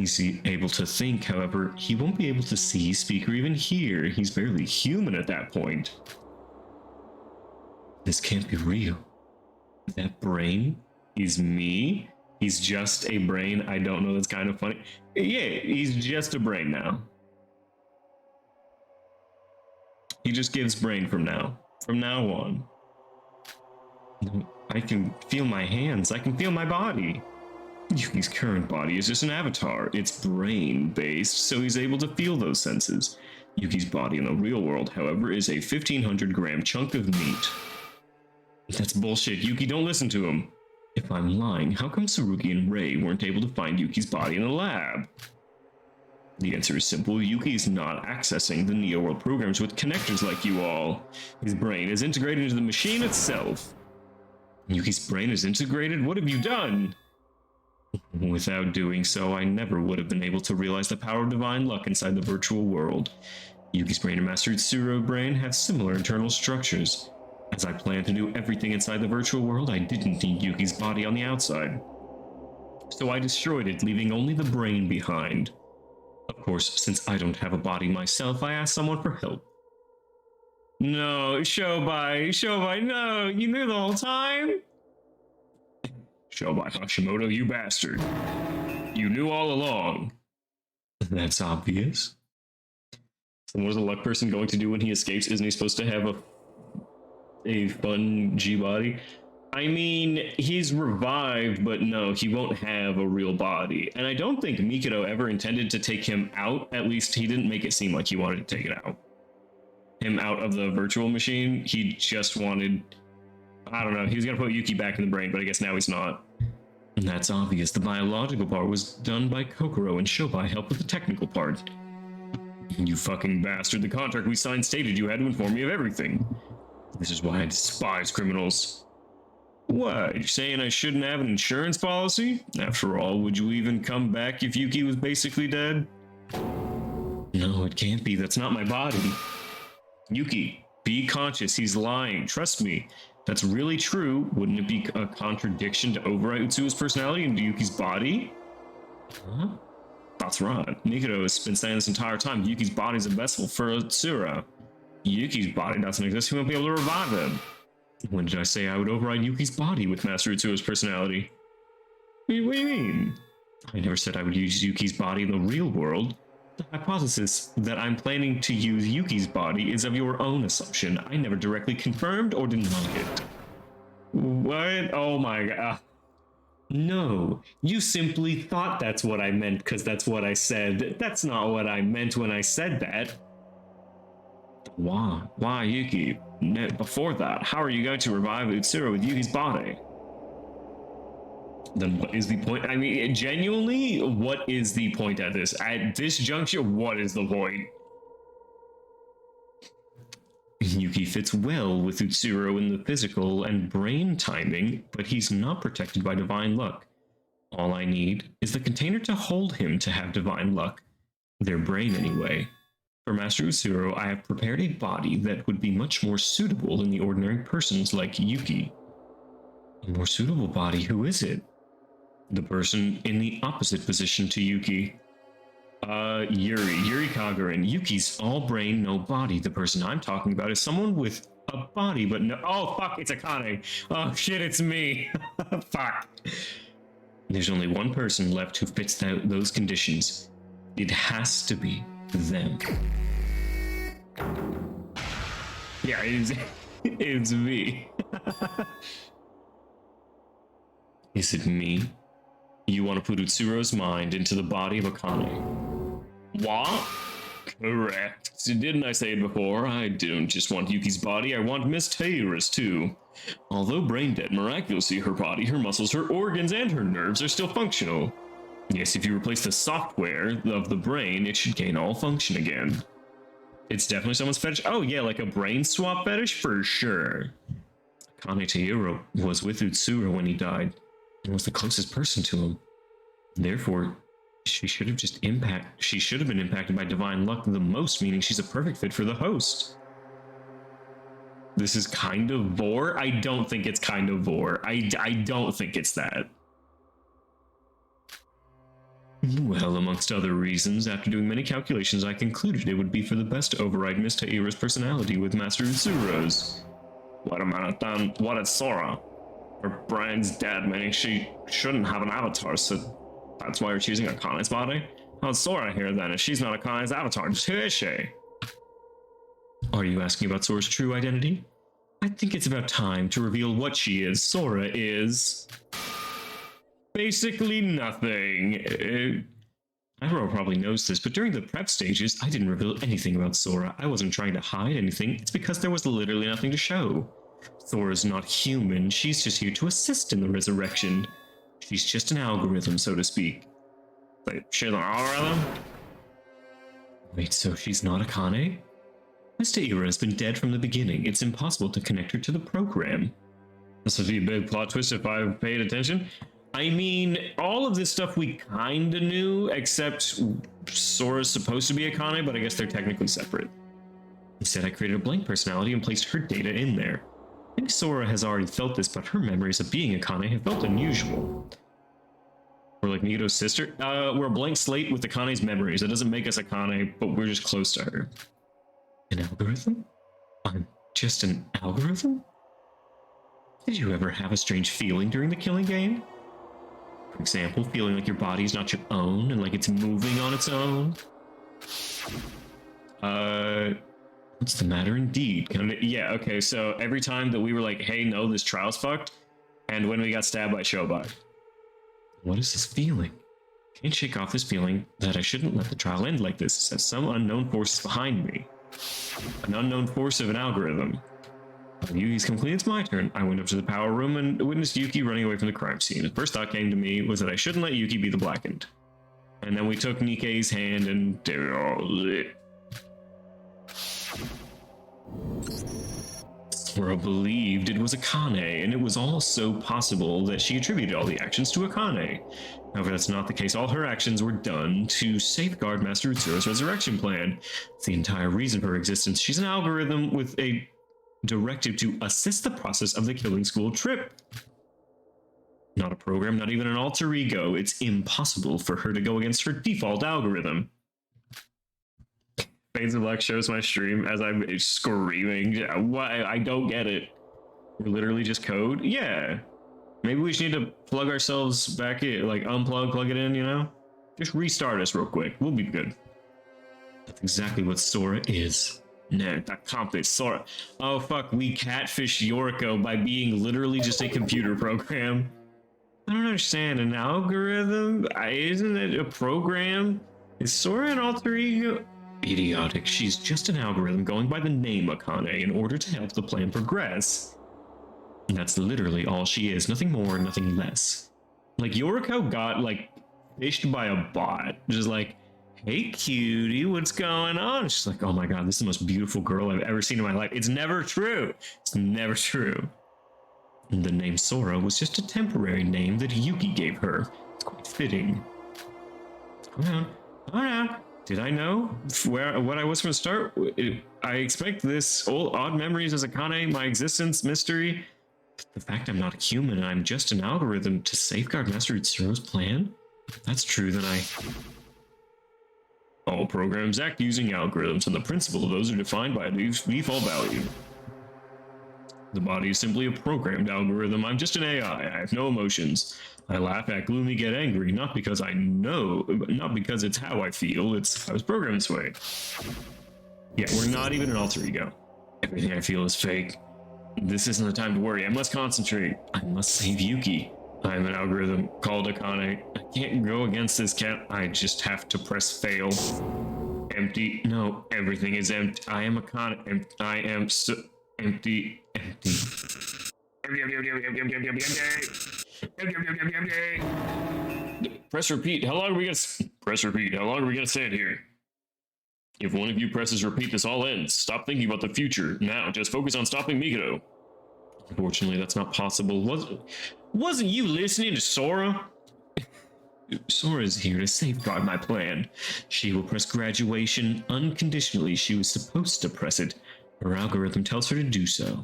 He's able to think, however, he won't be able to see, speak, or even hear. He's barely human at that point. This can't be real. That brain is me? He's just a brain? I don't know, that's kind of funny. Yeah, he's just a brain now. He just gives brain from now on. I can feel my hands. I can feel my body. Yuki's current body is just an avatar. It's brain-based, so he's able to feel those senses. Yuki's body in the real world, however, is a 1,500-gram chunk of meat. That's bullshit. Yuki, don't listen to him. If I'm lying, how come Tsurugi and Rei weren't able to find Yuki's body in the lab? The answer is simple. Yuki is not accessing the Neo World programs with connectors like you all. His brain is integrated into the machine itself. Yuki's brain is integrated? What have you done? Without doing so, I never would have been able to realize the power of divine luck inside the virtual world. Yuki's brain and Master Utsuro's brain have similar internal structures. As I planned to do everything inside the virtual world, I didn't need Yuki's body on the outside. So I destroyed it, leaving only the brain behind. Of course, since I don't have a body myself, I asked someone for help. No, Shobai, no, you knew the whole time? Shobai Hashimoto, you bastard. You knew all along. That's obvious. So what is a luck person going to do when he escapes? Isn't he supposed to have a fun G-body? I mean, he's revived, but no, he won't have a real body. And I don't think Mikado ever intended to take him out. At least he didn't make it seem like he wanted to take it out. Him out of the virtual machine. He just wanted... I don't know, he was going to put Yuki back in the brain, but I guess now he's not. And that's obvious. The biological part was done by Kokoro, and Shobai helped with the technical part. You fucking bastard. The contract we signed stated you had to inform me of everything. This is why I despise criminals. What? You're saying I shouldn't have an insurance policy? After all, would you even come back if Yuki was basically dead? No, it can't be. That's not my body. Yuki, be conscious. He's lying. Trust me. That's really true. Wouldn't it be a contradiction to overwrite Utsu's personality into Yuki's body? Huh? That's right. Mikado has been saying this entire time. Yuki's body's a vessel for Utsura. Yuki's body doesn't exist. He won't be able to revive him. When did I say I would override Yuki's body with Master Utsu's personality? What do you mean? I never said I would use Yuki's body in the real world. The hypothesis that I'm planning to use Yuki's body is of your own assumption. I never directly confirmed or denied it. What? Oh my god. No, you simply thought that's what I meant because that's what I said. That's not what I meant when I said that. Why? Why, Yuki? No, before that, how are you going to revive Utsura with Yuki's body? Then what is the point? I mean, genuinely, what is the point at this juncture? What is the point? Yuki fits well with Utsuro in the physical and brain timing, but he's not protected by divine luck. All I need is the container to hold him to have divine luck. Their brain, anyway. For Master Utsuro, I have prepared a body that would be much more suitable than the ordinary persons like Yuki. A more suitable body? Who is it? The person in the opposite position to Yuki. Yuri Kagarin. Yuki's all brain, no body. The person I'm talking about is someone with a body, but no... Oh, fuck, it's Akane. Oh, shit, it's me. Fuck. There's only one person left who fits those conditions. It has to be them. Yeah, it's me. Is it me? You want to put Utsuro's mind into the body of Akane. What? Correct. Didn't I say it before? I don't just want Yuki's body, I want Miss Taira's too. Although brain dead, miraculously her body, her muscles, her organs, and her nerves are still functional. Yes, if you replace the software of the brain, it should gain all function again. It's definitely someone's fetish. Oh yeah, like a brain swap fetish? For sure. Akane Taira was with Utsuro when he died, and was the closest person to him. Therefore, she should have been impacted by divine luck the most, meaning she's a perfect fit for the host. This is kind of vor? I don't think it's kind of vor. I don't think it's that. Well, amongst other reasons, after doing many calculations, I concluded it would be for the best to override Miss Taira's personality with Master Utsuro's. What is Sora? Her Brian's dead, meaning she shouldn't have an avatar, so that's why you're choosing Akane's body? How's Sora here then, if she's not Akane's avatar? Just who is she? Are you asking about Sora's true identity? I think it's about time to reveal what she is. Sora is... basically nothing. Everyone probably knows this, but during the prep stages, I didn't reveal anything about Sora. I wasn't trying to hide anything. It's because there was literally nothing to show. Sora's not human. She's just here to assist in the resurrection. She's just an algorithm, so to speak. Wait, she's an algorithm? Wait, so she's not Akane? Miss Taira has been dead from the beginning. It's impossible to connect her to the program. This would be a big plot twist if I paid attention. I mean, all of this stuff we kinda knew, except Sora's supposed to be Akane, but I guess they're technically separate. Instead, I created a blank personality and placed her data in there. I think Sora has already felt this, but her memories of being Akane have felt unusual. We're like Nito's sister? We're a blank slate with Akane's memories. That doesn't make us Akane, but we're just close to her. An algorithm? I'm just an algorithm? Did you ever have a strange feeling during the killing game? For example, feeling like your body's not your own and like it's moving on its own? What's the matter indeed? Yeah, okay, so every time that we were like, hey, no, this trial's fucked, and when we got stabbed by Shobai. What is this feeling? Can't shake off this feeling that I shouldn't let the trial end like this, that some unknown force is behind me. An unknown force of an algorithm. When Yuki's complete, it's my turn. I went up to the power room and witnessed Yuki running away from the crime scene. The first thought came to me was that I shouldn't let Yuki be the blackened. And then we took Nikkei's hand and they were all lit. Sora believed it was Akane, and it was also possible that she attributed all the actions to Akane. However, that's not the case. All her actions were done to safeguard Master Utsuro's resurrection plan. It's the entire reason for her existence. She's an algorithm with a directive to assist the process of the killing school trip. Not a program, not even an alter ego. It's impossible for her to go against her default algorithm. Fades of Luck shows my stream as I'm screaming. What? I don't get it. We're literally just code? Yeah. Maybe we should need to plug ourselves back in, like unplug, plug it in, you know? Just restart us real quick. We'll be good. That's exactly what Sora is. No, that can't be Sora. Oh fuck, we catfish Yoriko by being literally just a computer program. I don't understand, an algorithm? Isn't it a program? Is Sora an alter ego? Idiotic, she's just an algorithm going by the name Akane in order to help the plan progress. And that's literally all she is, nothing more, nothing less. Like, Yoriko got, like, fished by a bot. Just like, hey cutie, what's going on? She's like, oh my god, this is the most beautiful girl I've ever seen in my life. It's never true. It's never true. And the name Sora was just a temporary name that Yuki gave her. It's quite fitting. Hold on. Did I know what I was from the start? I expect this odd memories as Akane, my existence, mystery. The fact I'm not a human and I'm just an algorithm to safeguard Master Utsuro's plan? If that's true, then all programs act using algorithms, and the principle of those are defined by a default value. The body is simply a programmed algorithm. I'm just an AI. I have no emotions. I laugh, act gloomy, get angry, not because I know, not because it's how I feel, I was programmed this way. Yeah, we're not even an alter ego. Everything I feel is fake. This isn't the time to worry. I must concentrate. I must save Yuki. I'm an algorithm called Akane. I can't go against this cat. I just have to press fail. Empty. No, everything is empty. I am Akane. I am so empty. Empty. Press repeat. How long are we gonna press repeat? How long are we gonna stand here? If one of you presses repeat, this all ends. Stop thinking about the future. Now, just focus on stopping Mikado. Unfortunately, that's not possible. Wasn't you listening to Sora? Sora is here to safeguard my plan. She will press graduation unconditionally. She was supposed to press it. Her algorithm tells her to do so.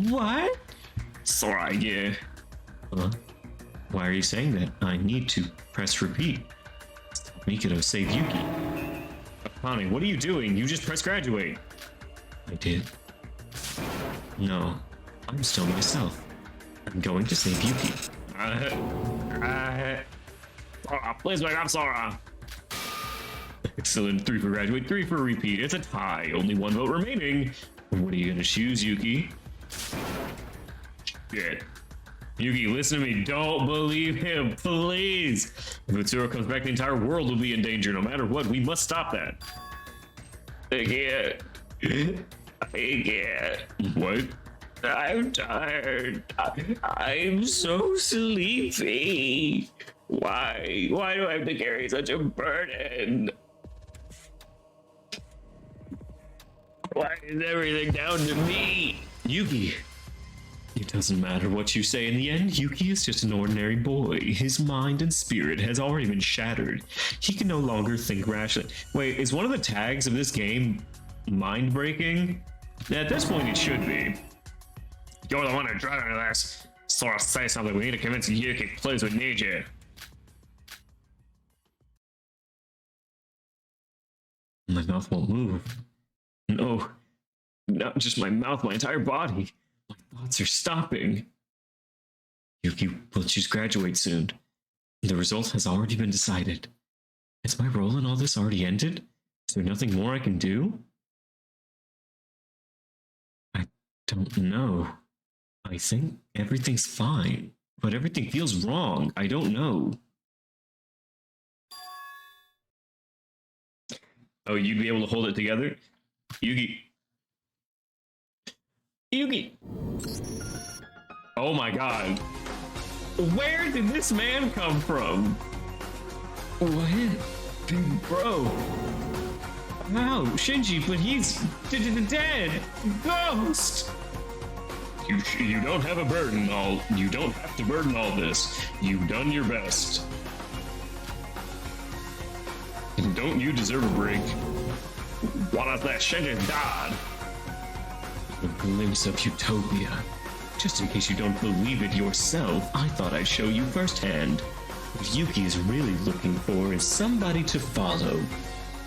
What? Sora, yeah. Huh? Why are you saying that? I need to press repeat. Stop Mikado, save Yuki. Connie, what are you doing? You just pressed graduate. I did. No, I'm still myself. I'm going to save Yuki. Please wake up, Sora. Excellent. 3 for graduate, 3 for repeat. It's a tie. Only 1 vote remaining. What are you gonna choose, Yuki? Shit. Yuki, listen to me. Don't believe him, please. If Utsuro comes back, the entire world will be in danger. No matter what, we must stop that. I can't. I can't. What? I'm tired. I'm so sleepy. Why? Why do I have to carry such a burden? Why is everything down to me? Yuki. It doesn't matter what you say in the end. Yuki is just an ordinary boy. His mind and spirit has already been shattered. He can no longer think rationally. Wait, is one of the tags of this game mind-breaking? At this point, it should be. You're the one who driving this. Sora, say something. We need to convince Yuki. Please, we need you. My mouth won't move. No, not just my mouth, my entire body. My thoughts are stopping. Yuki will choose graduate soon. The result has already been decided. Is my role in all this already ended? Is there nothing more I can do? I don't know. I think everything's fine, but everything feels wrong. I don't know. Oh, you'd be able to hold it together? Yuki. Yuki. Oh my god. Where did this man come from? What? Big bro. Wow, Shinji, but he's dead. Ghost. You don't have a burden. You don't have to burden all this. You've done your best. And don't you deserve a break? What if that Shinji died? A glimpse of utopia. Just in case you don't believe it yourself, I thought I'd show you firsthand. What Yuki is really looking for is somebody to follow.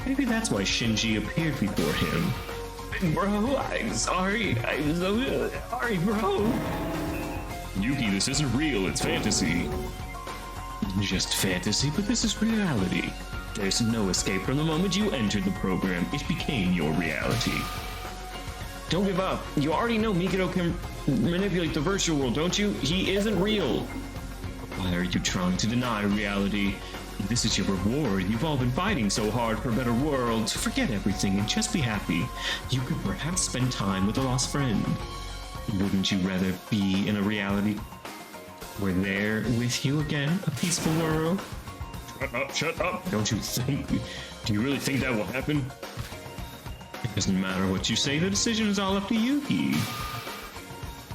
Maybe that's why Shinji appeared before him. Bro, I'm sorry. I'm so sorry, bro. Yuki, this isn't real. It's fantasy. Just fantasy, but this is reality. There's no escape from the moment you entered the program. It became your reality. Don't give up. You already know Mikado can manipulate the virtual world, don't you? He isn't real. Why are you trying to deny reality? This is your reward. You've all been fighting so hard for a better world. So forget everything and just be happy. You could perhaps spend time with a lost friend. Wouldn't you rather be in a reality where they're with you again? A peaceful world? Shut up, shut up. Don't you think? Do you really think that will happen? It doesn't matter what you say. The decision is all up to Yuki.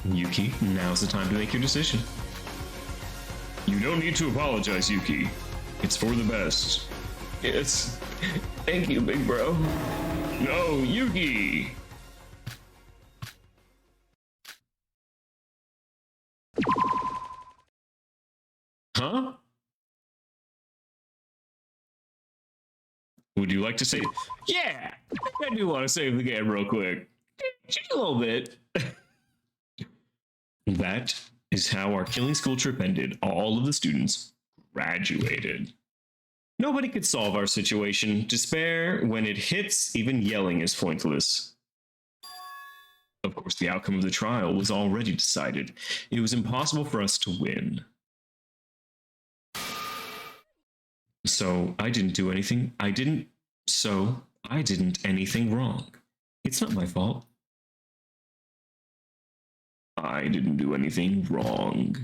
Yuki, now's the time to make your decision. You don't need to apologize, Yuki. It's for the best. Yes. Thank you, big bro. No, Yuki! Huh? Would you like to save? Yeah! I do want to save the game real quick. Just a little bit. That is how our killing school trip ended. All of the students graduated. Nobody could solve our situation. Despair, when it hits, even yelling is pointless. Of course, the outcome of the trial was already decided. It was impossible for us to win. So I didn't do anything. I didn't anything wrong. It's not my fault. I didn't do anything wrong.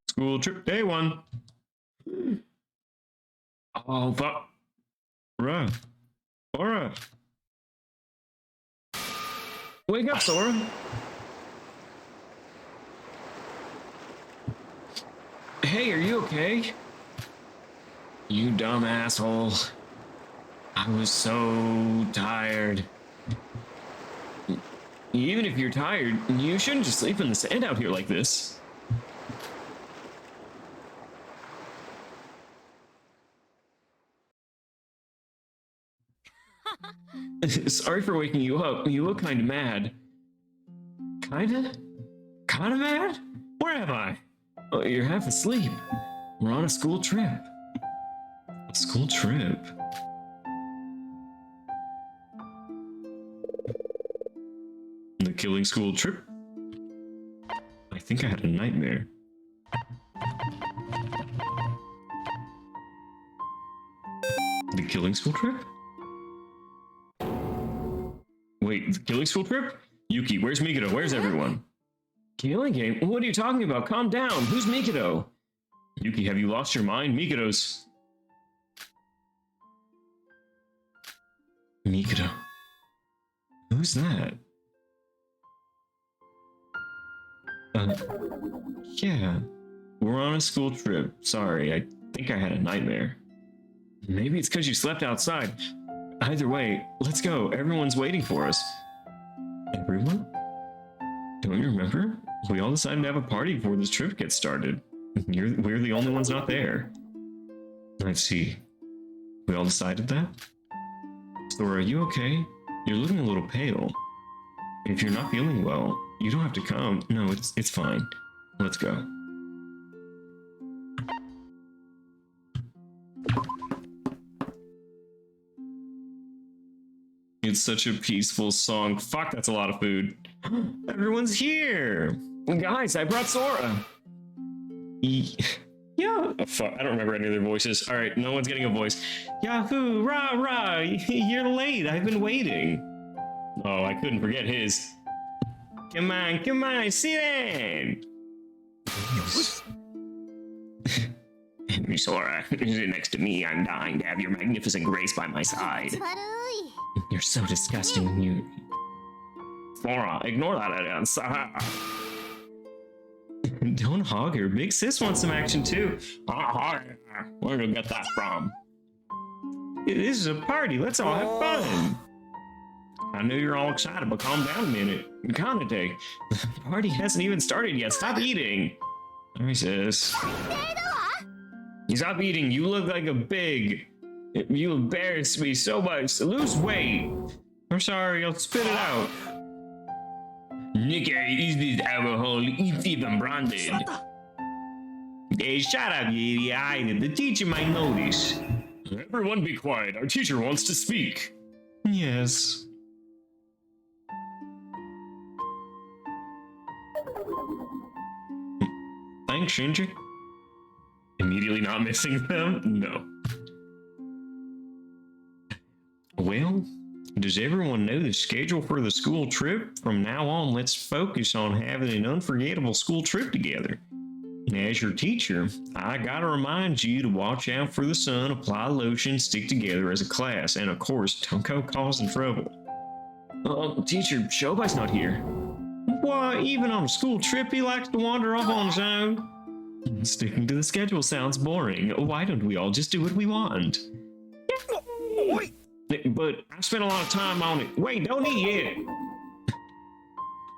School trip day 1. Oh, fuck. Sora. Wake up, Sora. Hey, are you okay? You dumb asshole. I was so tired. Even if you're tired, you shouldn't just sleep in the sand out here like this. Sorry for waking you up. You look kind of mad. Kinda? Kinda mad? Where am I? Oh, you're half asleep. We're on a school trip. A school trip? The killing school trip? I think I had a nightmare. The killing school trip? Wait, the killing school trip? Yuki, where's Mikado? Where's everyone? Killing game? What are you talking about? Calm down. Who's Mikado? Yuki, have you lost your mind? Mikado's... Mikado. Who's that? Yeah. We're on a school trip. Sorry, I think I had a nightmare. Maybe it's because you slept outside. Either way, let's go. Everyone's waiting for us. Everyone? Don't you remember? We all decided to have a party before this trip gets started. We're the only ones not there. I see. We all decided that? Sora, are you okay? You're looking a little pale. If you're not feeling well, you don't have to come. No, it's fine. Let's go. It's such a peaceful song. Fuck, that's a lot of food. Everyone's here. Guys, I brought Sora. Yeah. Oh, fuck, I don't remember any of their voices. All right, no one's getting a voice. Yahoo, rah, rah. You're late. I've been waiting. Oh, I couldn't forget his. Come on, sit down. Sora, sit next to me. I'm dying to have your magnificent grace by my side. You're so disgusting. You... Sora, ignore that. Don't hog her. Big sis wants some action too. Where'd you get that from? This is a party. Let's all have fun. I know you're all excited, but calm down a minute. Kanade, the party hasn't even started yet. Stop eating. Alright, sis. You stop eating. You look like a pig. You embarrass me so much. Lose weight. I'm sorry. I'll spit it out. Nicky, is this alcohol? It's even branded. Hey, shut up, you idiot. The teacher might notice. Everyone be quiet. Our teacher wants to speak. Yes. Thanks, Shinji. Immediately not missing them? No. Well, does everyone know the schedule for the school trip? From now on, let's focus on having an unforgettable school trip together. As your teacher, I gotta remind you to watch out for the sun, apply lotion, stick together as a class, and of course, don't go causing trouble. Teacher, Shobai's not here. Why, even on a school trip, he likes to wander off on his own. Sticking to the schedule sounds boring. Why don't we all just do what we want? Wait. But I spent a lot of time on it. Wait, don't eat yet.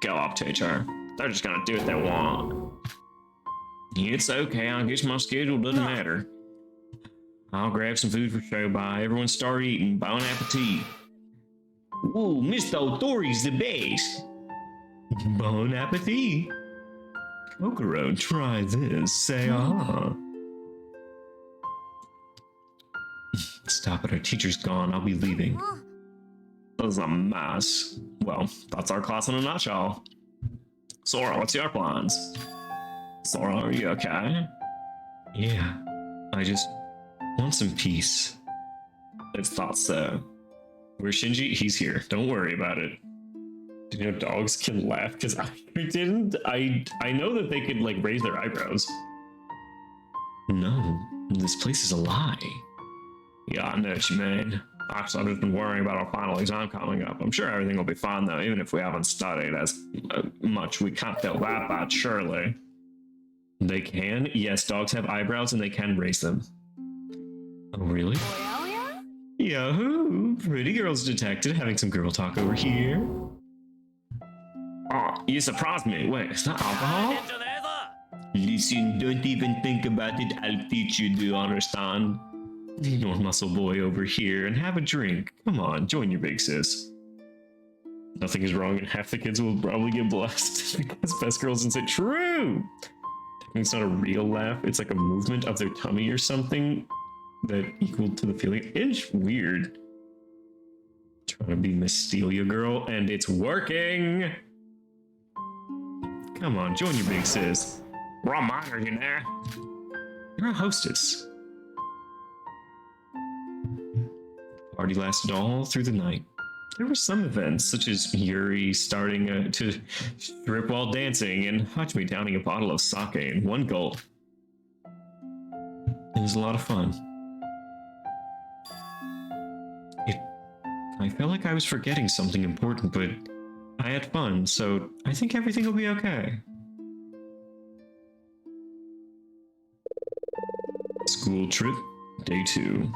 Go off, teacher. They're just gonna do what they want. It's okay. I guess my schedule doesn't matter. I'll grab some food for Shobai. Everyone start eating. Bon appetit. Ooh, Mr. Otori's the best. Bon appetit. Kokoro, try this. Say ah. Stop it, our teacher's gone. I'll be leaving. This is a mess. Well, that's our class in a nutshell. Sora, what's your plans? Sora, are you okay? Yeah, I just want some peace. It's thought so. Where's Shinji? He's here. Don't worry about it. Do you know dogs can laugh? Because I didn't. I know that they could, like, raise their eyebrows. No, this place is a lie. Yeah, I know what you mean. Actually, I've just been worrying about our final exam coming up. I'm sure everything will be fine, though, even if we haven't studied as much. We can't feel that bad, surely. They can? Yes, dogs have eyebrows and they can raise them. Oh, really? Yahoo! Pretty girls detected. Having some girl talk over here. You surprised me. Wait, is that alcohol? Listen, don't even think about it. I'll teach you, do you understand? Ignore muscle boy over here and have a drink. Come on, join your big sis. Nothing is wrong and half the kids will probably get blessed because best girls and say true. It's not a real laugh. It's like a movement of their tummy or something that equal to the feeling. It's weird. Trying to be Miss Stelia girl and it's working. Come on, join your big sis. We're all monitoring you now. You're a hostess. The party lasted all through the night. There were some events, such as Yuri starting to strip while dancing and Hachime downing a bottle of sake in one gulp. It was a lot of fun. I felt like I was forgetting something important, but I had fun, so I think everything will be okay. School trip, day 2.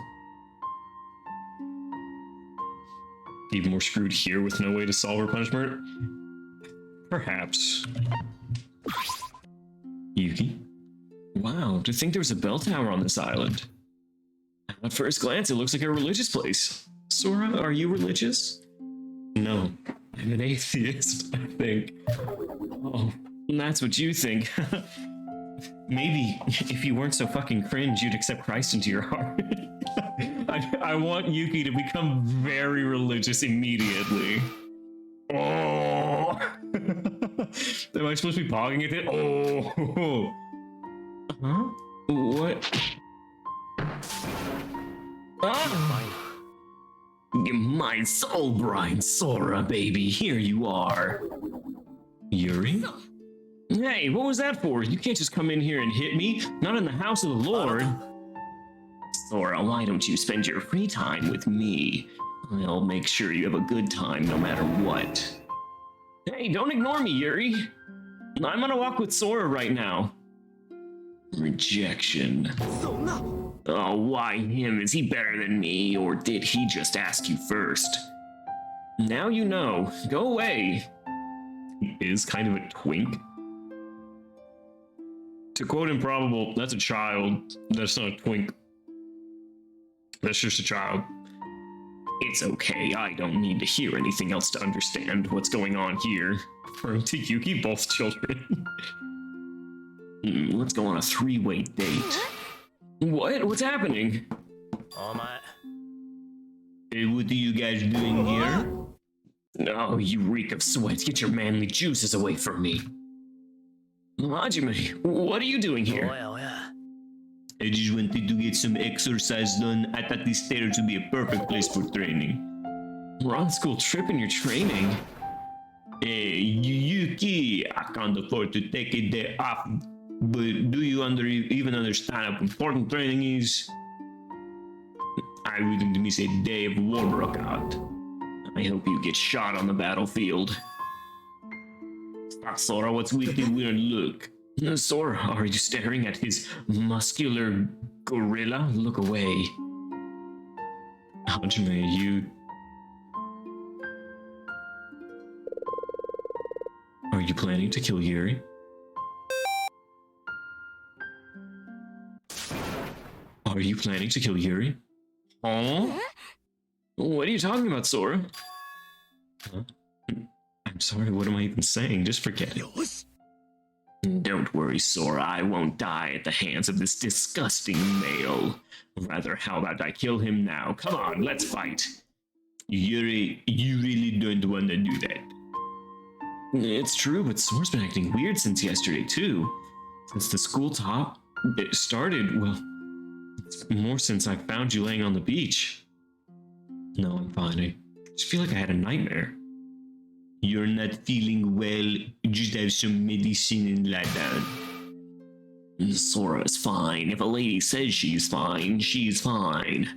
Even more screwed here with no way to solve her punishment? Perhaps. Yuki? Wow, to think there was a bell tower on this island. At first glance, it looks like a religious place. Sora, are you religious? No, I'm an atheist, I think. Oh, that's what you think. Maybe if you weren't so fucking cringe, you'd accept Christ into your heart. I want Yuki to become very religious immediately. Oh! Am I supposed to be pogging at it? Oh! Huh? What? Ah! My soul brine, Sora, baby, here you are. Yuri? Hey, what was that for? You can't just come in here and hit me. Not in the house of the Lord. Sora, why don't you spend your free time with me? I'll make sure you have a good time no matter what. Hey, don't ignore me, Yuri. I'm on a walk with Sora right now. Rejection. Oh, why him? Is he better than me, or did he just ask you first? Now you know. Go away. He is kind of a twink. To quote Improbable, that's a child. That's not a twink. That's just a child. It's okay, I don't need to hear anything else to understand what's going on here. Referring to Yuki, both children. Let's go on a 3-way date. What? What's happening? Hey, what are you guys doing here? Oh, you reek of sweat. Get your manly juices away from me. Hajime, what are you doing here? I just wanted to get some exercise done. I thought these stairs would be a perfect place for training. We're on a school trip and you're training? Hey, Yuki, I can't afford to take a day off, but do you even understand how important training is? I wouldn't miss a day if war broke out. I hope you get shot on the battlefield. Stop, Sora, what's with the weird look? Sora, are you staring at his muscular gorilla? Look away. Hajime, you... Are you planning to kill Yuri? Are you planning to kill Yuri? Huh? What are you talking about, Sora? Huh? I'm sorry, what am I even saying? Just forget it. Don't worry, Sora, I won't die at the hands of this disgusting male. Rather, how about I kill him now? Come on, let's fight. Yuri, you really don't want to do that. It's true, but Sora's been acting weird since yesterday, too. Since the school top it started, well, it's more since I found you laying on the beach. No, I'm fine. I just feel like I had a nightmare. You're not feeling well, just have some medicine and lie down. Sora is fine. If a lady says she's fine, she's fine.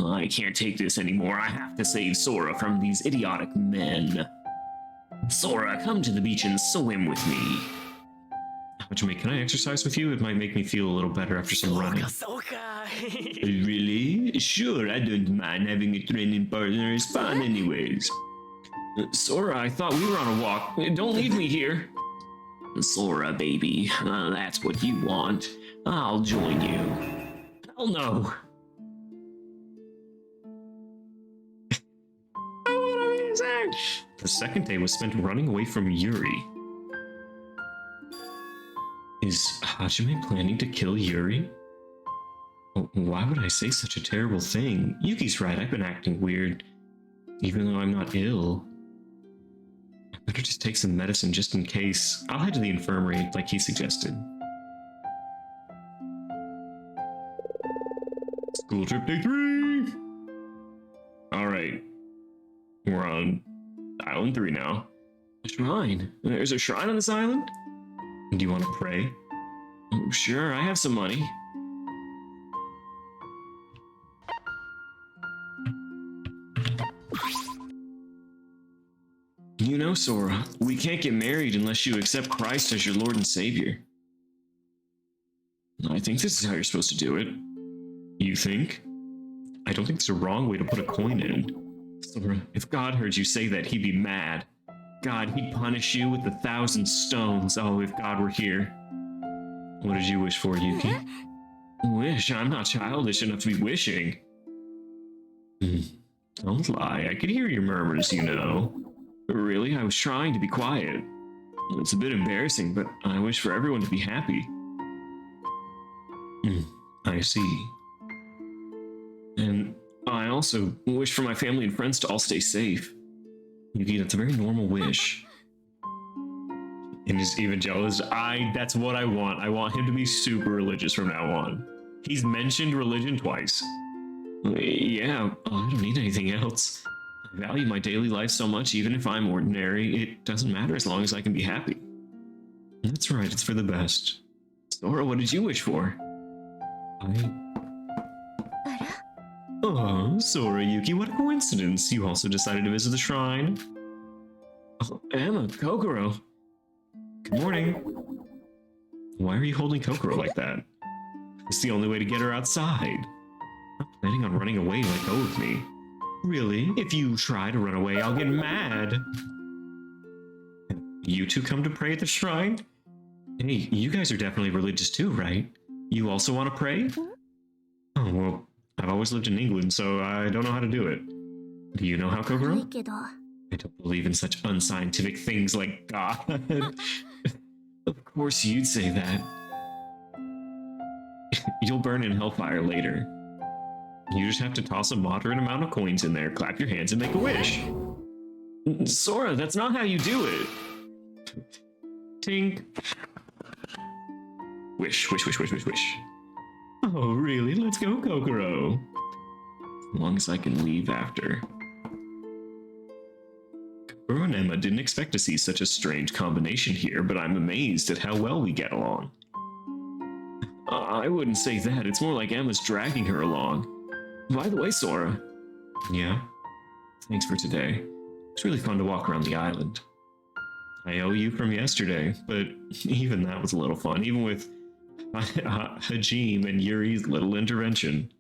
I can't take this anymore. I have to save Sora from these idiotic men. Sora, come to the beach and swim with me. Hajime, can I exercise with you? It might make me feel a little better after some running. Really? Sure, I don't mind. Having a training partner is fun anyways. Sora, I thought we were on a walk. Don't leave me here. Sora, baby, that's what you want. I'll join you. Hell no. The second day was spent running away from Yuri. Is Hajime planning to kill Yuri? Why would I say such a terrible thing? Yuki's right, I've been acting weird. Even though I'm not ill. I better just take some medicine just in case. I'll head to the infirmary like he suggested. School trip day 3! Alright. We're on Island 3 now. A shrine? There's a shrine on this island? Do you want to pray? Oh, sure, I have some money. You know, Sora, we can't get married unless you accept Christ as your Lord and Savior. I think this is how you're supposed to do it. You think? I don't think there's a wrong way to put a coin in. Sora, if God heard you say that, he'd be mad. God, he'd punish you with 1,000 stones. Oh, if God were here. What did you wish for, Yuki? Wish? I'm not childish enough to be wishing. Don't lie. I could hear your murmurs, you know. Really? I was trying to be quiet. It's a bit embarrassing, but I wish for everyone to be happy. I see. And I also wish for my family and friends to all stay safe. Yuki, that's a very normal wish. And he's even jealous. That's what I want. I want him to be super religious from now on. He's mentioned religion twice. Yeah, I don't need anything else. I value my daily life so much, even if I'm ordinary. It doesn't matter as long as I can be happy. That's right, it's for the best. Sora, what did you wish for? Oh, Sora, Yuki, what a coincidence. You also decided to visit the shrine. Oh, Emma, Kokoro. Good morning. Why are you holding Kokoro like that? It's the only way to get her outside. I'm not planning on running away, let go of me. Really? If you try to run away, I'll get mad. You two come to pray at the shrine? Hey, you guys are definitely religious too, right? You also want to pray? Oh, well, I've always lived in England, so I don't know how to do it. Do you know how, Kokoro? I don't believe in such unscientific things like God. Of course you'd say that. You'll burn in hellfire later. You just have to toss a moderate amount of coins in there, clap your hands, and make a wish. Sora, that's not how you do it. Tink. Wish, wish, wish, wish, wish, wish. Oh, really? Let's go, Kokoro. As long as I can leave after. Kokoro and Emma didn't expect to see such a strange combination here, but I'm amazed at how well we get along. I wouldn't say that. It's more like Emma's dragging her along. By the way, Sora. Yeah? Thanks for today. It's really fun to walk around the island. I owe you from yesterday, but even that was a little fun, even with Hajime and Yuri's little intervention.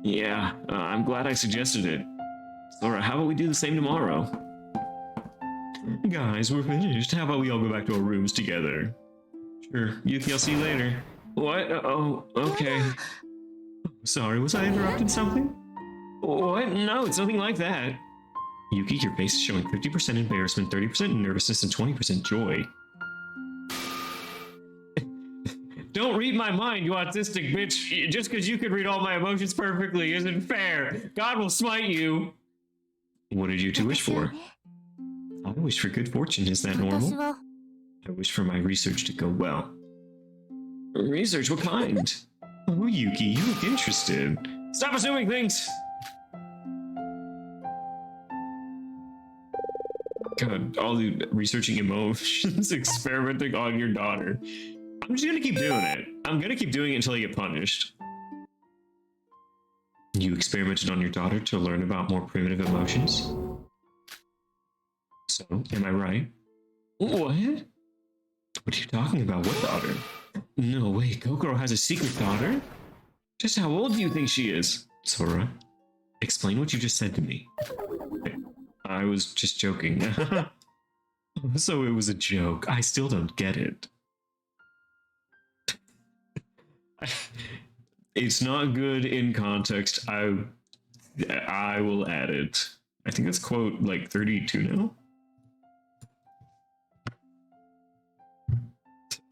Yeah, I'm glad I suggested it. Sora, how about we do the same tomorrow? Guys, we're finished. How about we all go back to our rooms together? Sure. Yuki, I'll see you later. What? Oh, okay. Sorry, was I interrupting something? What? No, it's nothing like that. Yuki, your face is showing 50% embarrassment, 30% nervousness, and 20% joy. Don't read my mind, you autistic bitch. Just because you could read all my emotions perfectly isn't fair. God will smite you. What did you two wish for? I wish for good fortune. Is that normal? I wish for my research to go well. Research? What kind? Oh, Yuki, you look interested. Stop assuming things! God, all the researching emotions, experimenting on your daughter. I'm just gonna keep doing it. I'm gonna keep doing it until I get punished. You experimented on your daughter to learn about more primitive emotions? So, am I right? What? What are you talking about? What daughter? No way, Kokoro has a secret daughter? Just how old do you think she is? Sora, explain what you just said to me. I was just joking. So it was a joke. I still don't get it. It's not good in context. I will add it. I think it's quote like 32 now.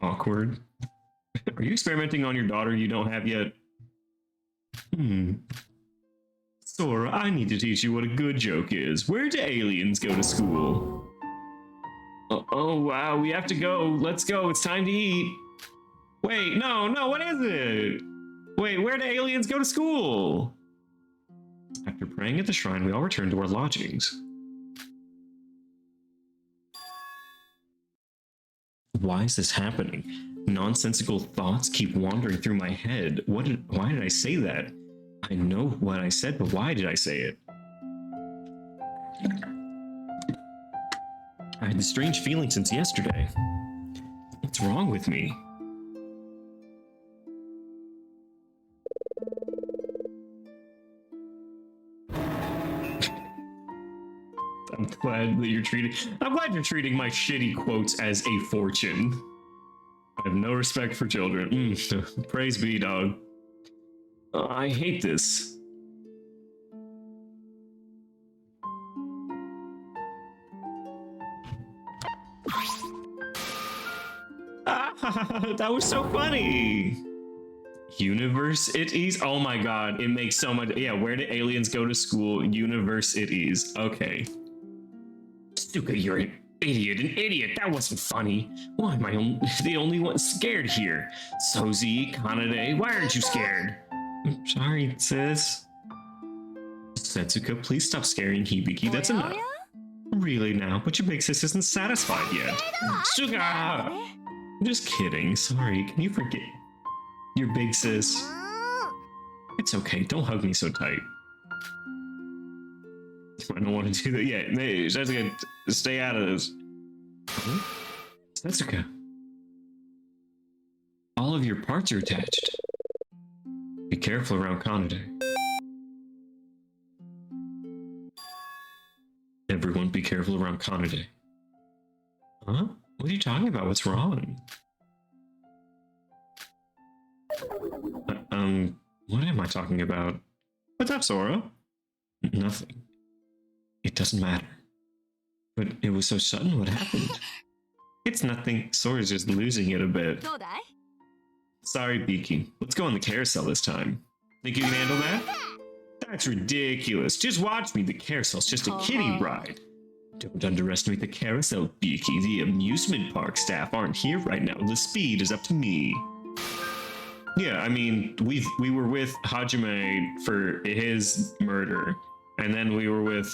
Awkward. Are you experimenting on your daughter you don't have yet? Sora, I need to teach you what a good joke is. Where do aliens go to school? Oh wow, we have to go. Let's go. It's time to eat. Wait, no, what is it? Wait, where do aliens go to school? After praying at the shrine, we all returned to our lodgings. Why is this happening? Nonsensical thoughts keep wandering through my head. Why did I say that? I know what I said, but why did I say it? I had this strange feeling since yesterday. What's wrong with me? I'm glad you're treating my shitty quotes as a fortune. I have no respect for children. Praise be, dog. I hate this. That was so funny. Universities? Oh my god, it makes so much. Yeah, where do aliens go to school? Universities. Okay. Stuka, you're an idiot. That wasn't funny. Why am I the only one scared here? Sozi, Kanade, why aren't you scared? I'm sorry, sis. Setsuka, please stop scaring Hibiki. That's enough. Really now, but your big sis isn't satisfied yet. Stuka! Just kidding. Sorry, can you forget your big sis? It's okay, don't hug me so tight. I don't want to do that yet. Hey, Setsuka, stay out of this. Huh? Setsuka. All of your parts are attached. Be careful around Kanade. Everyone be careful around Kanade. Huh? What are you talking about? What's wrong? What am I talking about? What's up, Sora? Nothing. It doesn't matter. But it was so sudden, what happened? It's nothing. Sora's just losing it a bit. Sorry, Beaky. Let's go on the carousel this time. Think you can handle that? That's ridiculous. Just watch me. The carousel's just a kiddie ride. Don't underestimate the carousel, Beaky. The amusement park staff aren't here right now. The speed is up to me. Yeah, I mean, we were with Hajime for his murder, and then we were with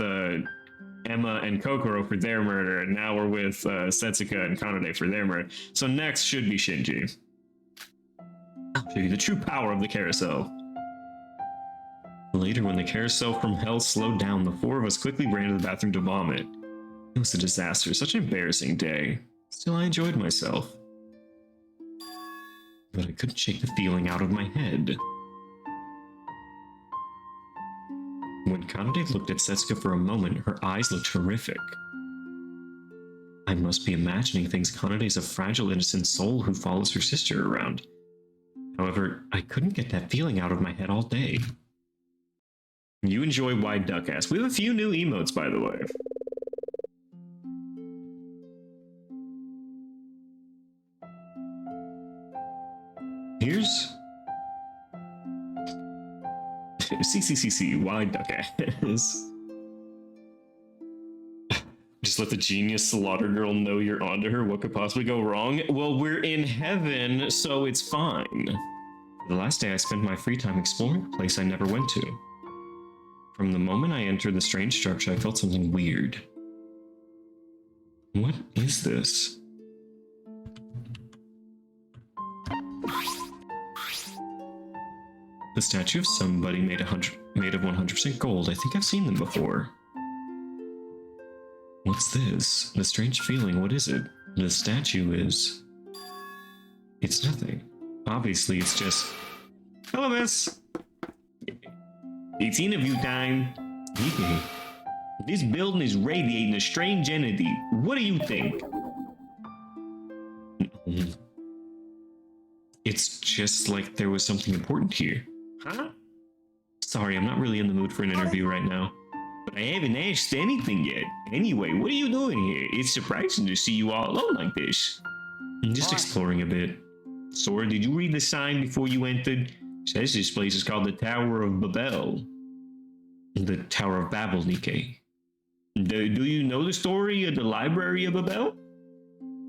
Emma and Kokoro for their murder, and now we're with Setsuka and Kanade for their murder. So next should be Shinji. I'll show you the true power of the carousel. Later, when the carousel from hell slowed down, the four of us quickly ran to the bathroom to vomit. It was a disaster, such an embarrassing day. Still, I enjoyed myself. But I couldn't shake the feeling out of my head. When Kanade looked at Setsuka for a moment, her eyes looked horrific. I must be imagining things. Kanade's a fragile, innocent soul who follows her sister around. However, I couldn't get that feeling out of my head all day. You enjoy Wide Duck Ass. We have a few new emotes, by the way. Here's CCCC, Wide Duck Ass. Just let the genius slaughter girl know you're onto her. What could possibly go wrong? Well, we're in heaven, so it's fine. The last day I spent my free time exploring a place I never went to. From the moment I entered the strange structure, I felt something weird. What is this? The statue of somebody made of 100% gold. I think I've seen them before. What's this? The strange feeling, what is it? The statue is... It's nothing. Obviously, it's just... Hello, miss! 18 of you time. Hibiki. This building is radiating a strange entity. What do you think? It's just like there was something important here. Huh? Sorry, I'm not really in the mood for an interview right now. But I haven't asked anything yet. Anyway, what are you doing here? It's surprising to see you all alone like this. I'm just exploring a bit. Sora, did you read the sign before you entered? It says this place is called the Tower of Babel. The Tower of Babel, Nikke. Do you know the story of the Library of Babel?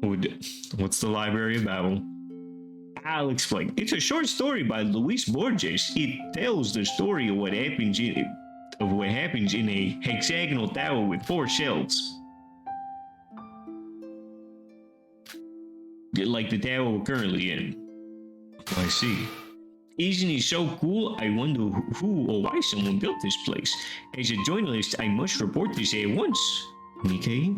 What's the Library of Babel? I'll explain. It's a short story by Luis Borges. It tells the story of what happens in a hexagonal tower with 4 shelves. Like the tower we're currently in. I see. Isn't it so cool? I wonder who or why someone built this place. As a journalist, I must report this at once. Nikke?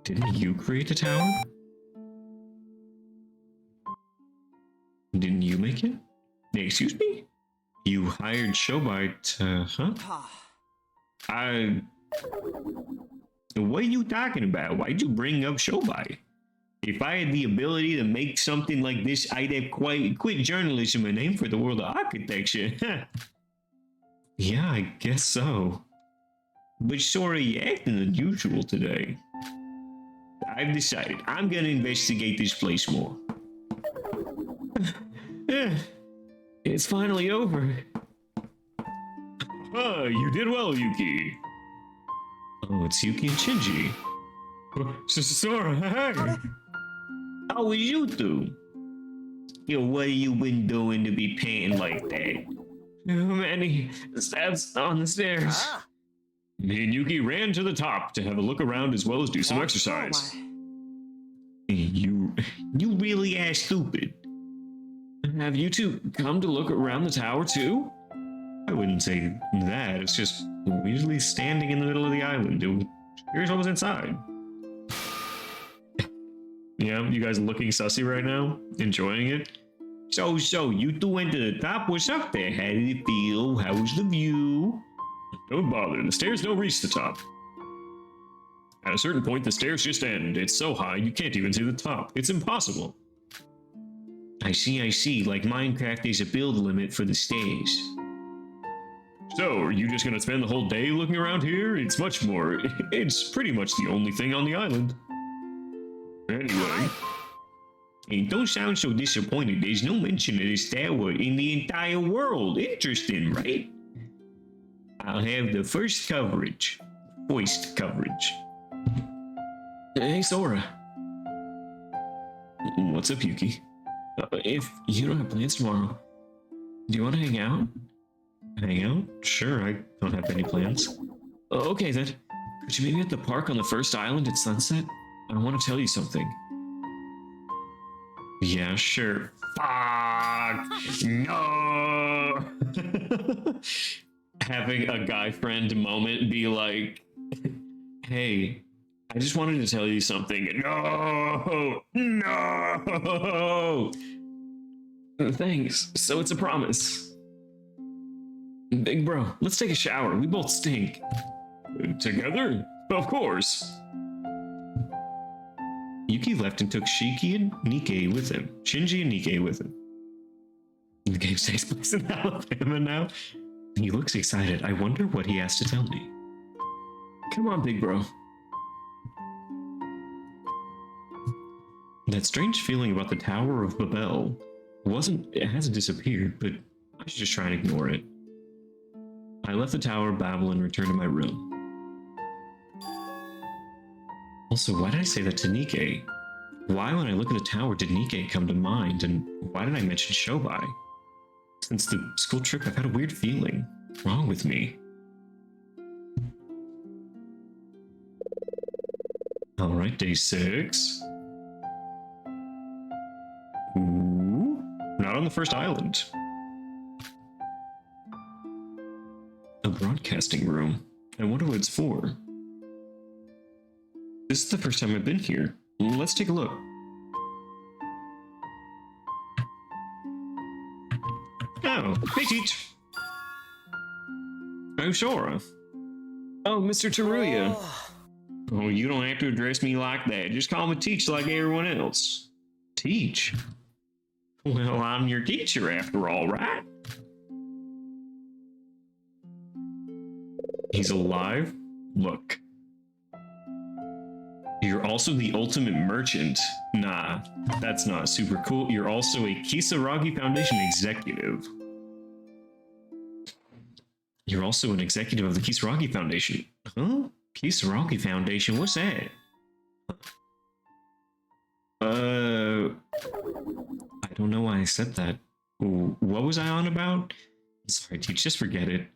Didn't you create the tower? Didn't you make it? Excuse me? You hired Shobai to, huh? What are you talking about? Why'd you bring up Shobai? If I had the ability to make something like this, I'd have quit journalism and aim for the world of architecture. Yeah, I guess so. But Sora, you're acting unusual today. I've decided I'm gonna investigate this place more. It's finally over. Oh, you did well, Yuki. Oh, it's Yuki and Shinji. Sora, hey! How was you two? Yo, what have you been doing to be panting like that? Too many steps on the stairs. Me and Yuki ran to the top to have a look around as well as do some exercise. You really are stupid. Have you two come to look around the tower too? I wouldn't say that. It's just weirdly standing in the middle of the island. Here's what was inside. Yeah, you guys looking sussy right now? Enjoying it? So, you two went to the top. What's up there? How did it feel? How was the view? Don't bother. The stairs don't reach the top. At a certain point, the stairs just end. It's so high, you can't even see the top. It's impossible. I see. Like Minecraft, there's a build limit for the stairs. So, are you just gonna spend the whole day looking around here? It's much more. It's pretty much the only thing on the island. Anyway. Hey, don't sound so disappointed. There's no mention of this tower in the entire world. Interesting, right? I'll have the first coverage. Voiced coverage. Hey, Sora. What's up, Yuki? If you don't have plans tomorrow, do you want to hang out? Hang out? Sure, I don't have any plans. Okay, then. Could you meet me at the park on the first island at sunset? I want to tell you something. Yeah, sure. Fuck! No! Having a guy friend moment be like, hey, I just wanted to tell you something. No! No! Thanks. So it's a promise. Big bro, let's take a shower. We both stink. Together? Of course. Yuki left and took Shiki and Nikke with him. Shinji and Nikke with him. The game takes place in Alabama now. He looks excited. I wonder what he has to tell me. Come on, big bro. That strange feeling about the Tower of Babel it hasn't disappeared, but I should just try and ignore it. I left the Tower of Babel and returned to my room. Also, why did I say that to Nikke? Why, when I look at the tower, did Nikke come to mind, and why did I mention Shobai? Since the school trip, I've had a weird feeling. What's wrong with me? Alright, day 6. Ooh, not on the first island. A broadcasting room. I wonder what it's for. This is the first time I've been here. Let's take a look. Oh, Hey, teach. Oh, Sora. Oh, Mr. Teruya. Oh, you don't have to address me like that. Just call me Teach like everyone else. Teach? Well, I'm your teacher after all, right? He's alive? Look. You're also the ultimate merchant. Nah, that's not super cool. You're also a Kisaragi Foundation executive. You're also an executive of the Kisaragi Foundation. Huh? Kisaragi Foundation? What's that? I don't know why I said that. What was I on about? Sorry, Teach, just forget it.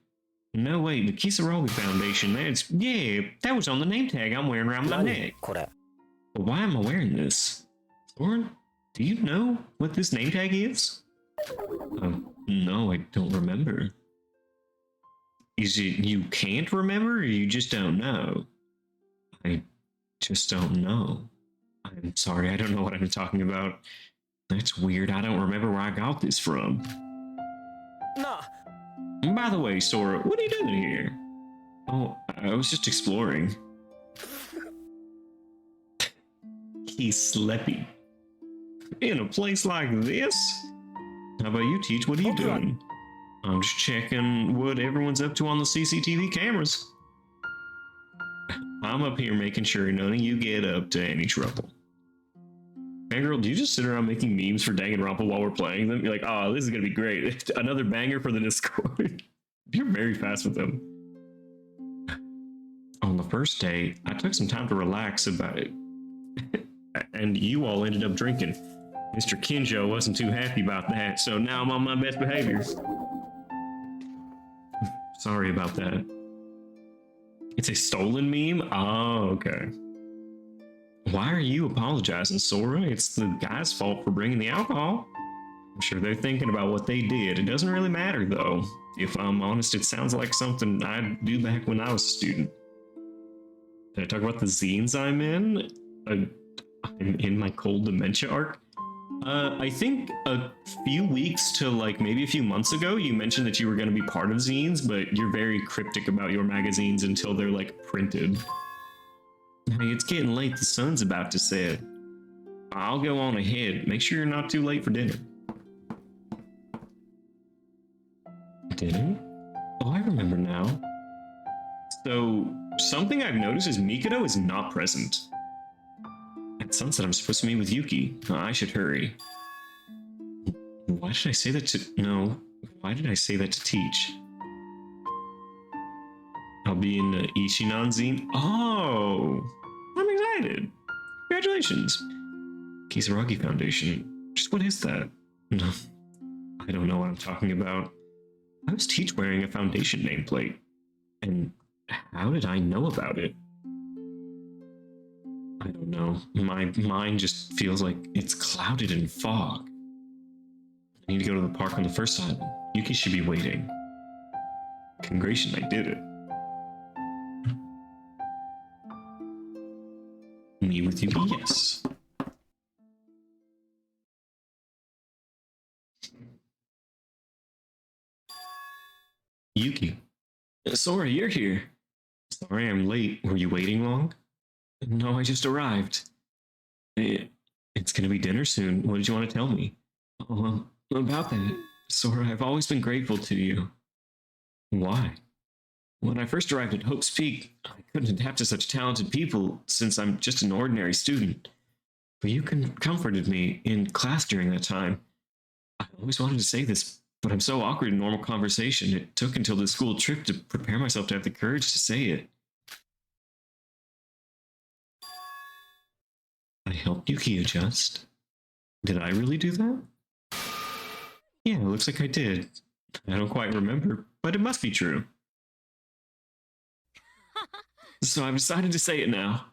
No, wait, the Kisaragi Foundation, that was on the name tag I'm wearing around my neck. But why am I wearing this? Soren, do you know what this name tag is? No, I don't remember. Is it you can't remember, or you just don't know? I just don't know. I'm sorry, I don't know what I'm talking about. That's weird, I don't remember where I got this from. Nah. By the way, Sora, what are you doing here? Oh, I was just exploring. He's sleepy. In a place like this? How about you, Teach? What are you doing? I'm just checking what everyone's up to on the CCTV cameras. I'm up here making sure none of you get up to any trouble. Hey girl, do you just sit around making memes for Danganronpa while we're playing them? You're like, oh, this is gonna be great. Another banger for the Discord. You're very fast with them. On the first day, I took some time to relax about it. And you all ended up drinking. Mr. Kinjo wasn't too happy about that, so now I'm on my best behavior. Sorry about that. It's a stolen meme? Oh, okay. Why are you apologizing, Sora? It's the guy's fault for bringing the alcohol. I'm sure they're thinking about what they did. It doesn't really matter, though. If I'm honest, it sounds like something I'd do back when I was a student. Did I talk about the zines I'm in? I'm in my cold dementia arc. I think a few weeks to like maybe a few months ago, you mentioned that you were going to be part of zines, but you're very cryptic about your magazines until they're like printed. Hey, it's getting late. The sun's about to set. I'll go on ahead. Make sure you're not too late for dinner. Dinner? Oh, I remember now. So, something I've noticed is Mikado is not present. At sunset, I'm supposed to meet with Yuki. I should hurry. Why did I say that to... No. Why did I say that to Teach? I'll be in the Ishinan zine. Oh! I'm excited. Congratulations. Kisaragi Foundation. Just what is that? No. I don't know what I'm talking about. I was Teach wearing a foundation nameplate. And how did I know about it? I don't know. My mind just feels like it's clouded in fog. I need to go to the park on the first island. Yuki should be waiting. Congratulations, I did it. Me with Yuki? Yes. Yuki. Sora, you're here. Sorry I'm late. Were you waiting long? No, I just arrived. It's gonna be dinner soon. What did you want to tell me? Oh, about that. Sora, I've always been grateful to you. Why? When I first arrived at Hope's Peak, I couldn't adapt to such talented people since I'm just an ordinary student. But you comforted me in class during that time. I always wanted to say this, but I'm so awkward in normal conversation. It took until the school trip to prepare myself to have the courage to say it. I helped Yuki adjust. Did I really do that? Yeah, it looks like I did. I don't quite remember, but it must be true. So I've decided to say it now.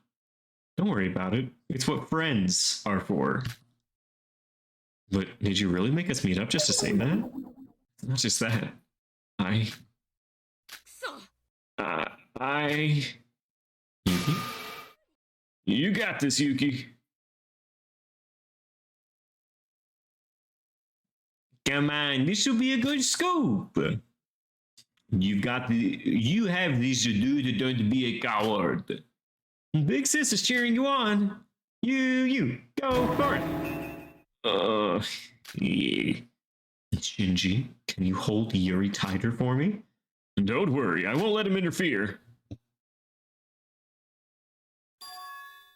Don't worry about it. It's what friends are for. But did you really make us meet up just to say that? Not just that. Yuki? You got this, Yuki. Come on, this will be a good scoop. You have this to do to don't be a coward. Big sis is cheering you on. You, go for it. Yeah. Shinji, can you hold Yuri tighter for me? Don't worry, I won't let him interfere. Of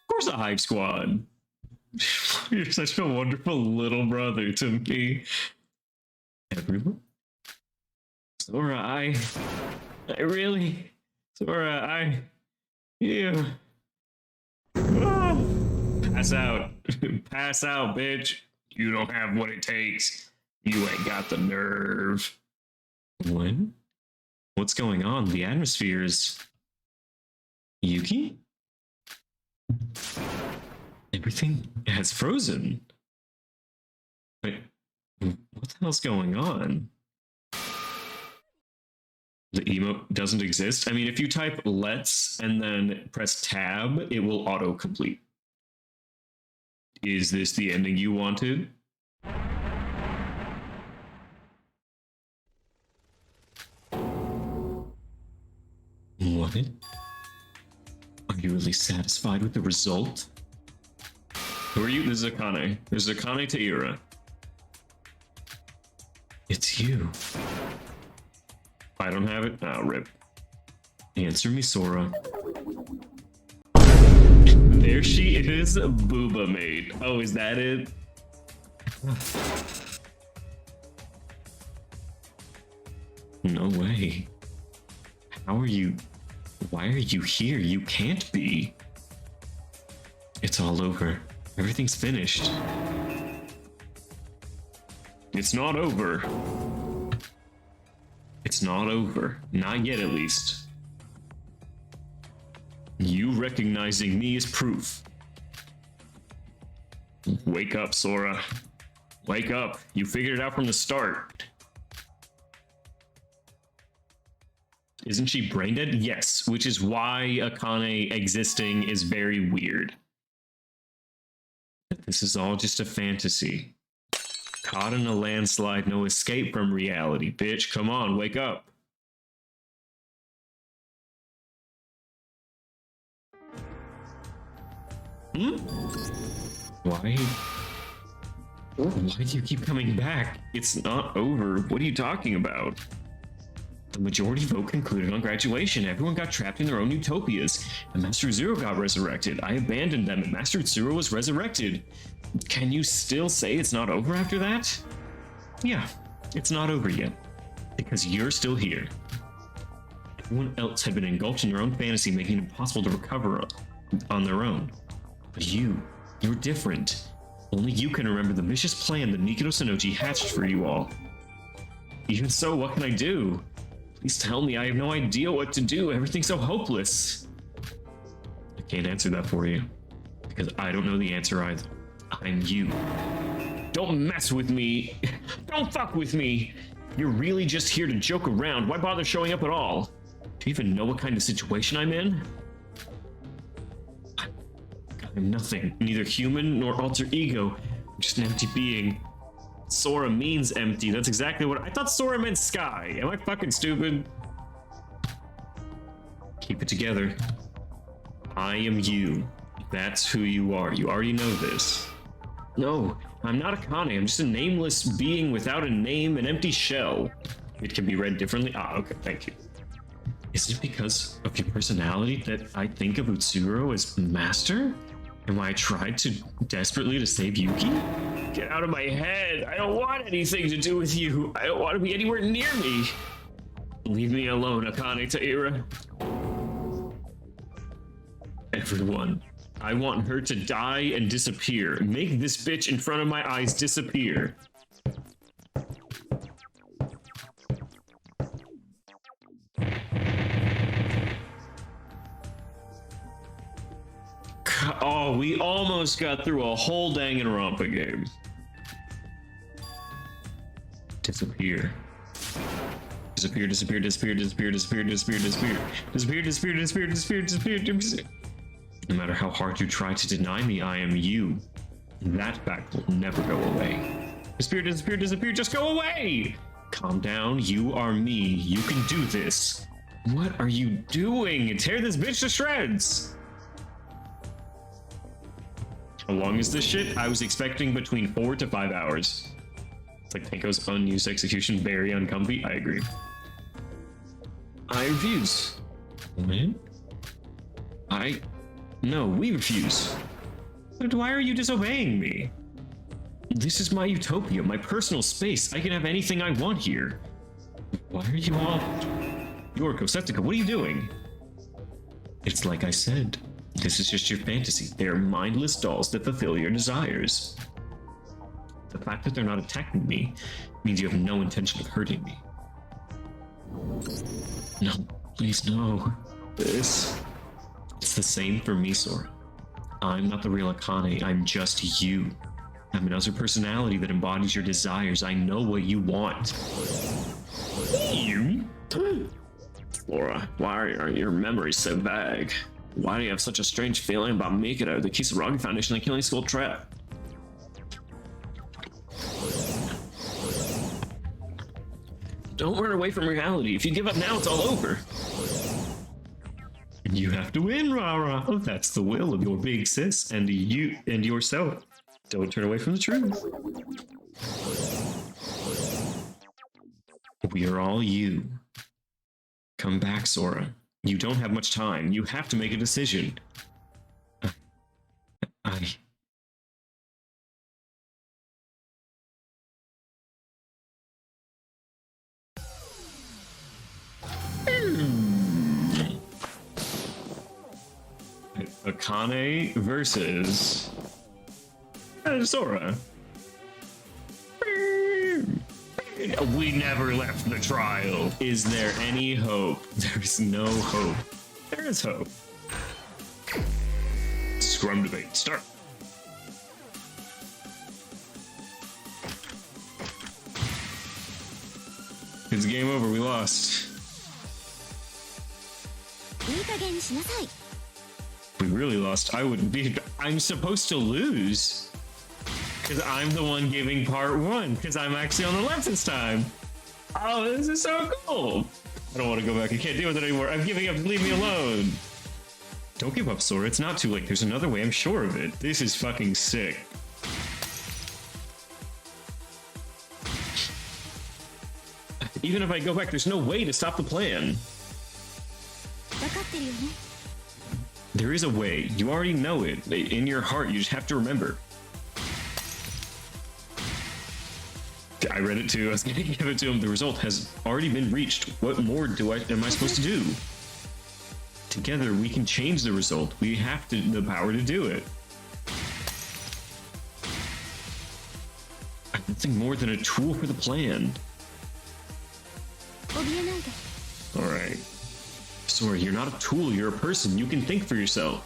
course, a Hive Squad. You're such a wonderful little brother to me. Everyone? Sora, you. Pass out. Pass out, bitch. You don't have what it takes. You ain't got the nerve. What? What's going on? The atmosphere is... Yuki? Everything has frozen. Wait, what the hell's going on? The emote doesn't exist? I mean, if you type let's and then press tab, it will autocomplete. Is this the ending you wanted? What? Are you really satisfied with the result? Who are you? This is Akane. This is Akane to Ira. It's you. I don't have it? Ah, rip. Answer me, Sora. There she is, Booba Mate. Oh, is that it? No way. How are you? Why are you here? You can't be. It's all over. Everything's finished. It's not over. It's not over. Not yet, at least. You recognizing me is proof. Wake up, Sora. Wake up. You figured it out from the start. Isn't she brain dead? Yes, which is why Akane existing is very weird. This is all just a fantasy. Caught in a landslide, no escape from reality. Bitch, come on, wake up. Why? Why do you keep coming back? It's not over. What are you talking about? The majority vote concluded on graduation. Everyone got trapped in their own utopias, and Master Zero got resurrected. I abandoned them, and Master Zero was resurrected. Can you still say it's not over after that? Yeah, it's not over yet, because you're still here. Everyone else had been engulfed in their own fantasy, making it impossible to recover on their own. But you're different. Only you can remember the vicious plan that Nikito Sanoji hatched for you all. Even so, what can I do? Please tell me, I have no idea what to do. Everything's so hopeless. I can't answer that for you, because I don't know the answer either. I'm you. Don't mess with me. Don't fuck with me. You're really just here to joke around. Why bother showing up at all? Do you even know what kind of situation I'm in? I'm nothing. Neither human nor alter ego. I'm just an empty being. Sora means empty. That's exactly what I thought. Sora meant sky. Am I fucking stupid? Keep it together. I am you. That's who you are. You already know this. No, I'm not Akane. I'm just a nameless being without a name, an empty shell. It can be read differently. Ah, okay, thank you. Is it because of your personality that I think of Utsuro as master? And why I tried to desperately to save Yuki? Get out of my head. I don't want anything to do with you. I don't want to be anywhere near me. Leave me alone, Akane Taira. Everyone, I want her to die and disappear. Make this bitch in front of my eyes disappear. Oh, we almost got through a whole Danganronpa game. Disappear. Disappear, disappear, disappear, disappear, disappear, disappear, disappear. Disappear, disappear, disappear, disappear, disappear, disappear. No matter how hard you try to deny me, I am you. That fact will never go away. Disappear, disappear, disappear, just go away! Calm down, you are me. You can do this. What are you doing? Tear this bitch to shreds! How long is this shit? I was expecting between 4 to 5 hours. It's like Tenko's unused execution, very uncomfy. I agree. I refuse. What? No, we refuse. But why are you disobeying me? This is my utopia, my personal space. I can have anything I want here. Why are you all... Yorko, Septica, what are you doing? It's like I said. This is just your fantasy. They are mindless dolls that fulfill your desires. The fact that they're not attacking me means you have no intention of hurting me. No, please no. It's the same for me, Sora. I'm not the real Akane, I'm just you. I'm another personality that embodies your desires. I know what you want. You? Laura, why are your memories so vague? Why do you have such a strange feeling about Mikado, the Kisaragi Foundation, and Killing School Trap? Don't run away from reality. If you give up now, it's all over. You have to win, Rara. Oh, that's the will of your big sis and you and yourself. Don't turn away from the truth. We are all you. Come back, Sora. You don't have much time. You have to make a decision. Akane versus Sora. We never left the trial. Is there any hope? There is no hope. There is hope. Scrum debate, start. It's game over, we lost. We really lost. I'm supposed to lose. Because I'm the one giving part 1. Because I'm actually on the left this time. Oh, this is so cool. I don't want to go back. I can't deal with it anymore. I'm giving up. Leave me alone. Don't give up, Sora. It's not too late. There's another way. I'm sure of it. This is fucking sick. Even if I go back, there's no way to stop the plan. There is a way. You already know it. In your heart, you just have to remember. I read it too. I was going to give it to him. The result has already been reached. What more am I supposed to do? Together, we can change the result. We have the power to do it. I'm nothing more than a tool for the plan. Alright. Sora, you're not a tool. You're a person. You can think for yourself.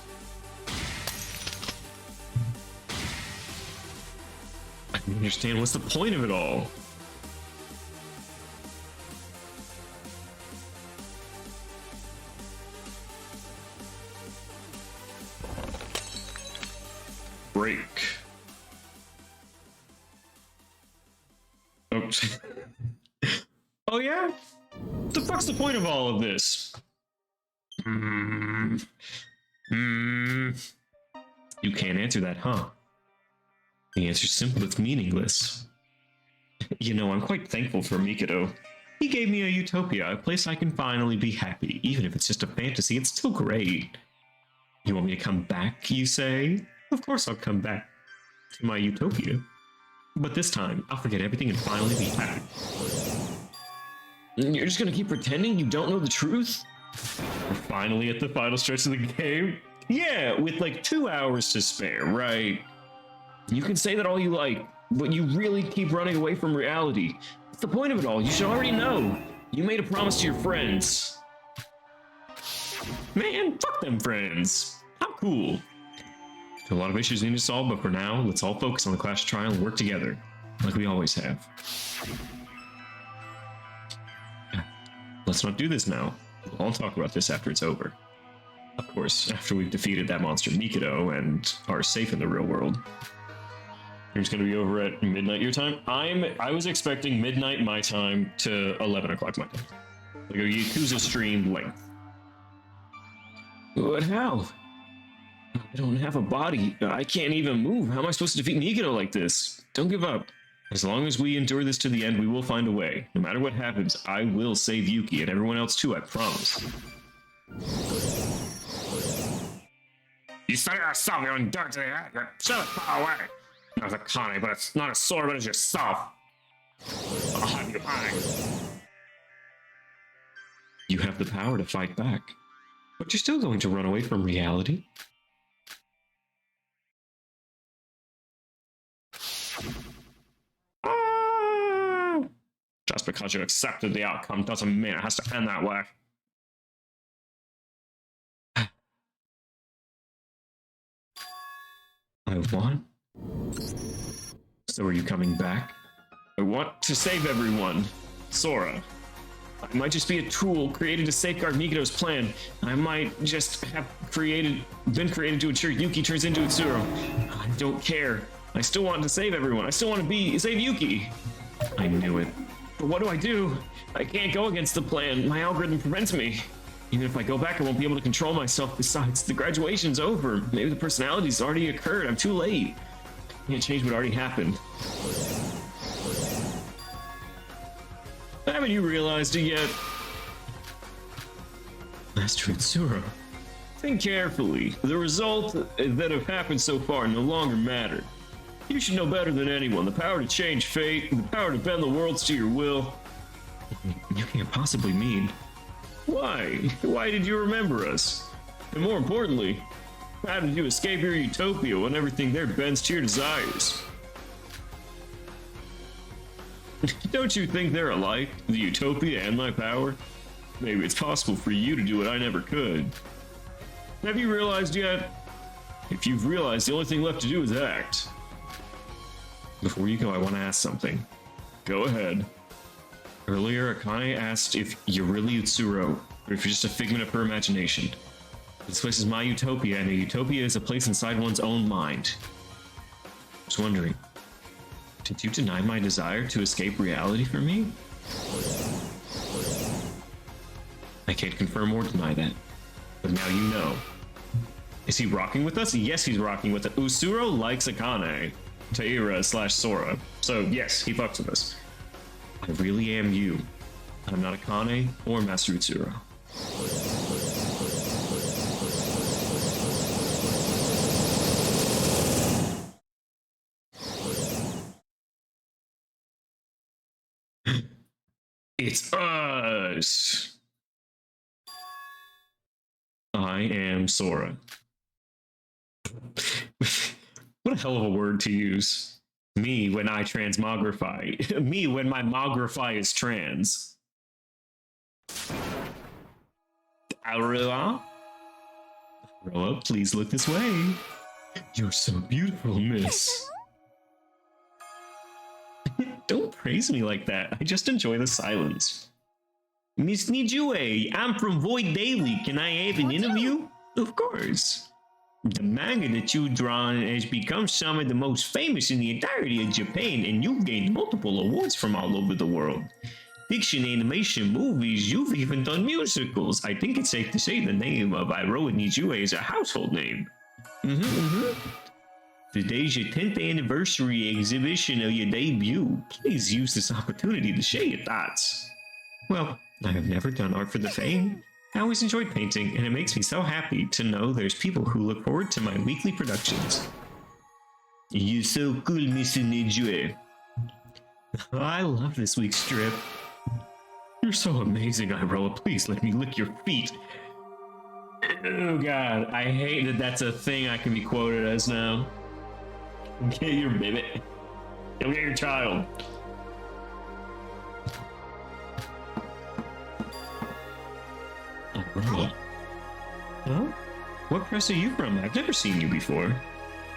I don't understand. What's the point of it all? Break. Oh. Oh yeah? What the fuck's the point of all of this? You can't answer that, huh? The answer's simple, it's meaningless. You know, I'm quite thankful for Mikado. He gave me a utopia, a place I can finally be happy. Even if it's just a fantasy, it's still great. You want me to come back, you say? Of course I'll come back to my utopia. But this time, I'll forget everything and finally be happy. You're just gonna keep pretending you don't know the truth? We're finally at the final stretch of the game? Yeah, with like 2 hours to spare, right? You can say that all you like, but you really keep running away from reality. What's the point of it all? You should already know. You made a promise to your friends. Man, fuck them friends. How cool. A lot of issues need to solve, but for now, let's all focus on the Clash trial and work together, like we always have. Let's not do this now. I'll talk about this after it's over. Of course, after we've defeated that monster Mikado and are safe in the real world. It's gonna be over at midnight your time. I was expecting midnight my time to 11 o'clock my time. Like a Yakuza stream length. But how? I don't have a body. I can't even move. How am I supposed to defeat Nikito like this? Don't give up. As long as we endure this to the end, we will find a way. No matter what happens, I will save Yuki and everyone else too, I promise. You say yourself, you're dirty. Shut the far away. Not a Connie, but it's not a sword, but it's yourself. I'll have you hang. You have the power to fight back, but you're still going to run away from reality. Just because you accepted the outcome doesn't mean it has to end that way. I won? So are you coming back? I want to save everyone. Sora. I might just be a tool created to safeguard Mikito's plan. I might just have been created to ensure Yuki turns into Utsuro. I don't care. I still want to save everyone. I still want to save Yuki. I knew it. But what do? I can't go against the plan. My algorithm prevents me. Even if I go back, I won't be able to control myself. Besides, the graduation's over. Maybe the personality's already occurred. I'm too late. I can't change what already happened. Haven't you realized it yet? Master Utsuro. Think carefully. The results that have happened so far no longer matter. You should know better than anyone. The power to change fate, the power to bend the worlds to your will. You can't possibly mean. Why? Why did you remember us? And more importantly, how did you escape your utopia when everything there bends to your desires? Don't you think they're alike, the utopia and my power? Maybe it's possible for you to do what I never could. Have you realized yet? If you've realized, the only thing left to do is act. Before you go, I want to ask something. Go ahead. Earlier, Akane asked if you're really Utsuro, or if you're just a figment of her imagination. This place is my utopia, and a utopia is a place inside one's own mind. I was wondering, did you deny my desire to escape reality from me? I can't confirm or deny that, but now you know. Is he rocking with us? Yes, he's rocking with us. Utsuro likes Akane, Taira/Sora, so yes, he fucks with us. I really am you. I'm not Akane or Master Utsuro. It's us! I am Sora. What a hell of a word to use. Me when I transmogrify. Me when my mogrify is trans. Aurora? Aurora, please look this way. You're so beautiful, miss. Don't praise me like that. I just enjoy the silence. Miss Nijue, I'm from Void Daily. Can I have an interview? Of course. The manga that you've drawn has become some of the most famous in the entirety of Japan, and you've gained multiple awards from all over the world. Fiction, animation, movies, you've even done musicals. I think it's safe to say the name of Iroha Nijue is a household name. Today's your 10th anniversary exhibition of your debut. Please use this opportunity to share your thoughts. Well, I have never done art for the fame. I always enjoyed painting, and it makes me so happy to know there's people who look forward to my weekly productions. You're so cool, Mr. Nijue. I love this week's strip. You're so amazing, Iroha. Please let me lick your feet. Oh god, I hate that that's a thing I can be quoted as now. Get your baby. Go get your child. Iroha. Huh? What press are you from? I've never seen you before.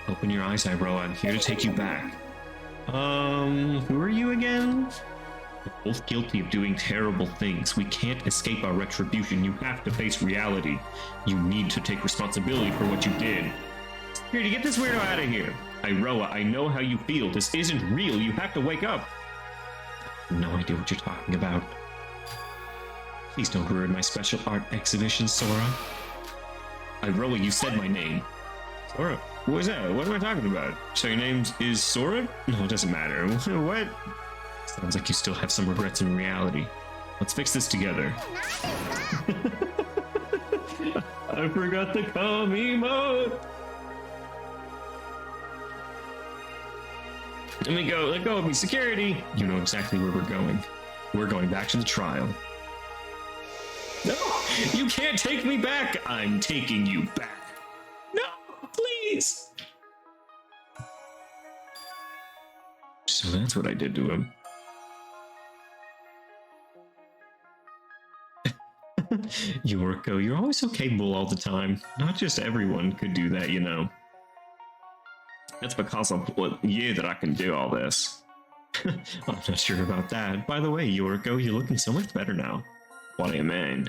Open your eyes, Iroha. I'm here to take you back. Who are you again? We're both guilty of doing terrible things. We can't escape our retribution. You have to face reality. You need to take responsibility for what you did. Security, get this weirdo out of here. Iroha, I know how you feel. This isn't real. You have to wake up. No idea what you're talking about. Please don't ruin my special art exhibition, Sora. Iroha, you said my name. Sora? What is that? What am I talking about? So your name is Sora? No, it doesn't matter. What? Sounds like you still have some regrets in reality. Let's fix this together. I forgot the calm emote. Let go of me, security. You know exactly where we're going. We're going back to the trial. No, you can't take me back. I'm taking you back. No, please. So that's what I did to him. Yorko, you're always so capable all the time. Not just everyone could do that, you know. That's because of you that I can do all this. I'm not sure about that. By the way, Yorko, you're looking so much better now. What do you mean?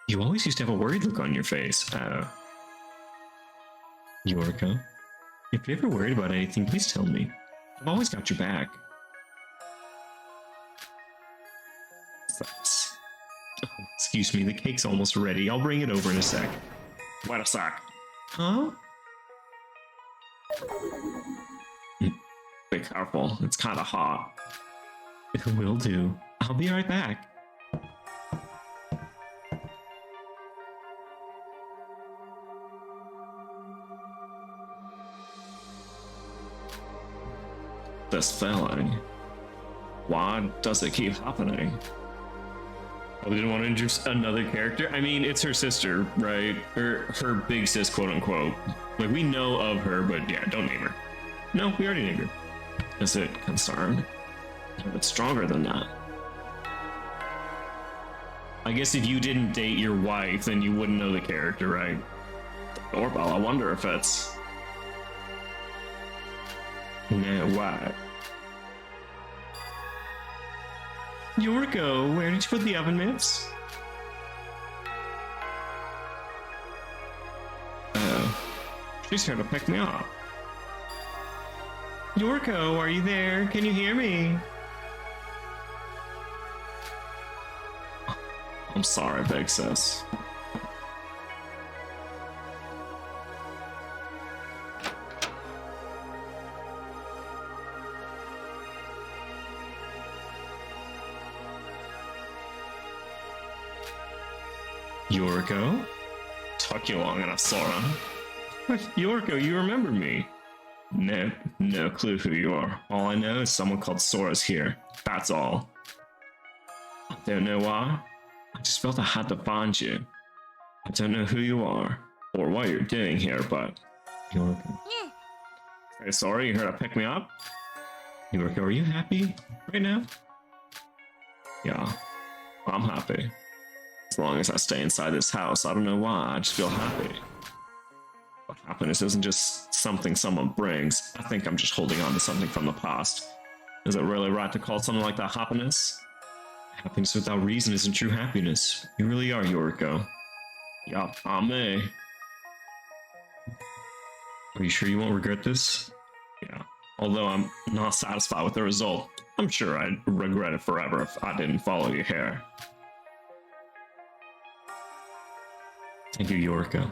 You always used to have a worried look on your face. Yorko, if you're ever worried about anything, please tell me. I've always got your back. Thanks. Oh, excuse me, the cake's almost ready. I'll bring it over in a sec. Wait a sec. Huh? Be careful, it's kind of hot. It will do. I'll be right back. This feeling. Why does it keep happening? Oh, we didn't want to introduce another character? I mean, it's her sister, right? Or her big sis, quote unquote. Like, we know of her, but yeah, don't name her. No, we already named her. Is it concerned? No, it's stronger than that. I guess if you didn't date your wife, then you wouldn't know the character, right? Doorbell, I wonder if it's... No, what? Yorko, where did you put the oven mitts? Oh. She's here to pick me up. Yorko, are you there? Can you hear me? I'm sorry, big sis. Yorko? Took you long enough, Sora. Yorko, you remember me? No clue who you are. All I know is someone called Sora's here. That's all. I don't know why. I just felt I had to find you. I don't know who you are or what you're doing here, but Yorko. Hey, Sora, you here to pick me up? Yorko, are you happy right now? Yeah, I'm happy. As long as I stay inside this house, I don't know why, I just feel happy. But happiness isn't just something someone brings. I think I'm just holding on to something from the past. Is it really right to call something like that happiness? Happiness without reason isn't true happiness. You really are, Yoriko. Yup, I'm me. Are you sure you won't regret this? Yeah. Although I'm not satisfied with the result, I'm sure I'd regret it forever if I didn't follow you here. Thank you, Yoriko.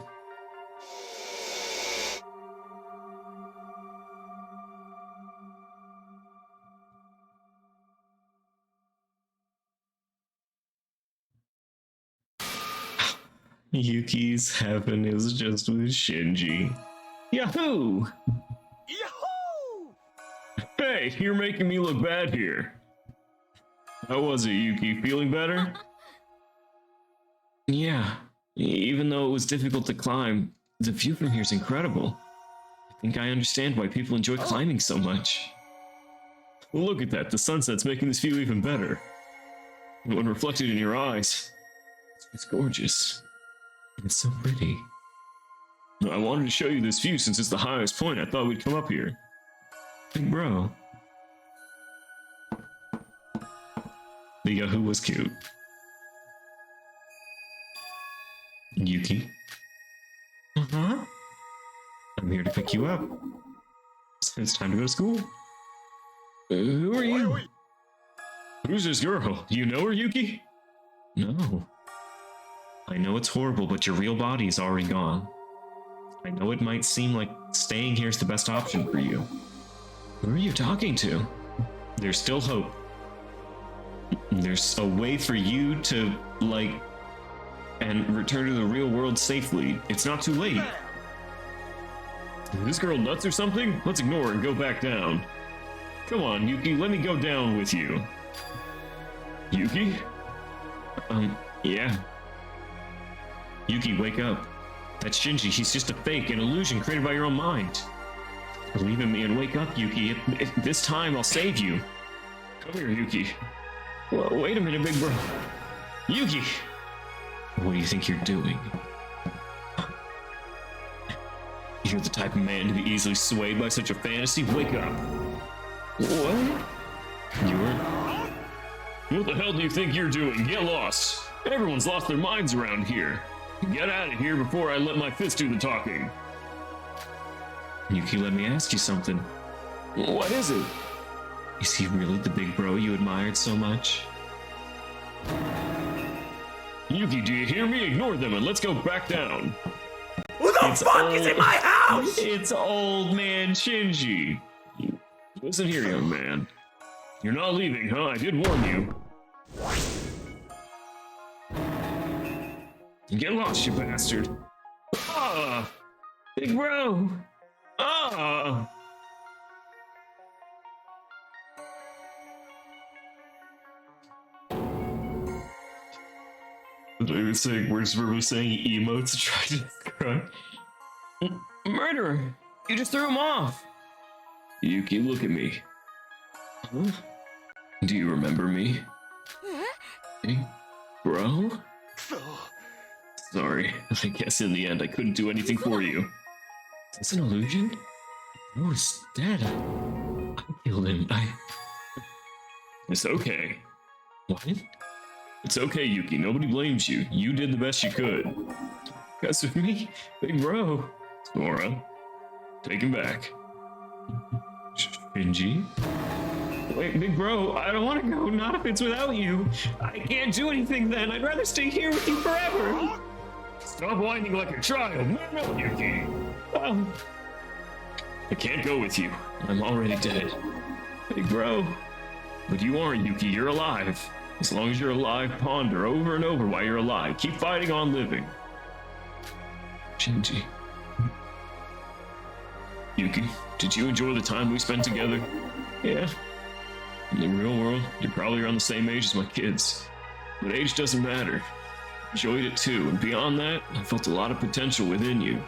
Yuki's heaven is just with Shinji. Yahoo! Yahoo! Hey, you're making me look bad here. How was it, Yuki? Feeling better? Yeah. Even though it was difficult to climb, the view from here is incredible. I think I understand why people enjoy climbing so much. Look at that, the sunset's making this view even better. When reflected in your eyes, it's gorgeous. It's so pretty. I wanted to show you this view since it's the highest point. I thought we'd come up here. Big bro. The Yahoo was cute. Yuki. Uh-huh. I'm here to pick you up. It's time to go to school. Who are you? Who's this girl? Do you know her, Yuki? No. I know it's horrible, but your real body is already gone. I know it might seem like staying here is the best option for you. Who are you talking to? There's still hope. There's a way for you to, and return to the real world safely. It's not too late. Is this girl nuts or something? Let's ignore her and go back down. Come on, Yuki, let me go down with you. Yuki? Yeah. Yuki, wake up. That's Shinji. He's just a fake, an illusion created by your own mind. Believe in me and wake up, Yuki. This time, I'll save you. Come here, Yuki. Well, wait a minute, big bro. Yuki! What do you think you're doing? You're the type of man to be easily swayed by such a fantasy? Wake up. What? What the hell do you think you're doing? Get lost. Everyone's lost their minds around here. Get out of here before I let my fist do the talking. Yuki, let me ask you something. What is it? Is he really the big bro you admired so much? Yuki, do you hear me? Ignore them and let's go back down. Who the fuck is in my house? It's old man Shinji. Listen here, young man. You're not leaving, huh? I did warn you. Get lost, you bastard. Ah! Big bro! Ah! We're verbally saying emotes to try to describe. Murderer! You just threw him off! Yuki, look at me. Huh? Do you remember me? Hey, bro? Sorry, I guess in the end I couldn't do anything for you. Is this an illusion? Bro is dead. I killed him. It's okay. What? It's okay, Yuki. Nobody blames you. You did the best you could. Because of me? Big bro. Sora. Take him back. Shinji? Wait, big bro, I don't want to go. Not if it's without you. I can't do anything then. I'd rather stay here with you forever. Stop whining like a child. No, Yuki. I can't go with you. I'm already dead. Big bro. But you aren't, Yuki. You're alive. As long as you're alive, ponder over and over why you're alive. Keep fighting on living. Shinji. Yuki, did you enjoy the time we spent together? Yeah. In the real world, you're probably around the same age as my kids. But age doesn't matter. Enjoyed it too, and beyond that, I felt a lot of potential within you.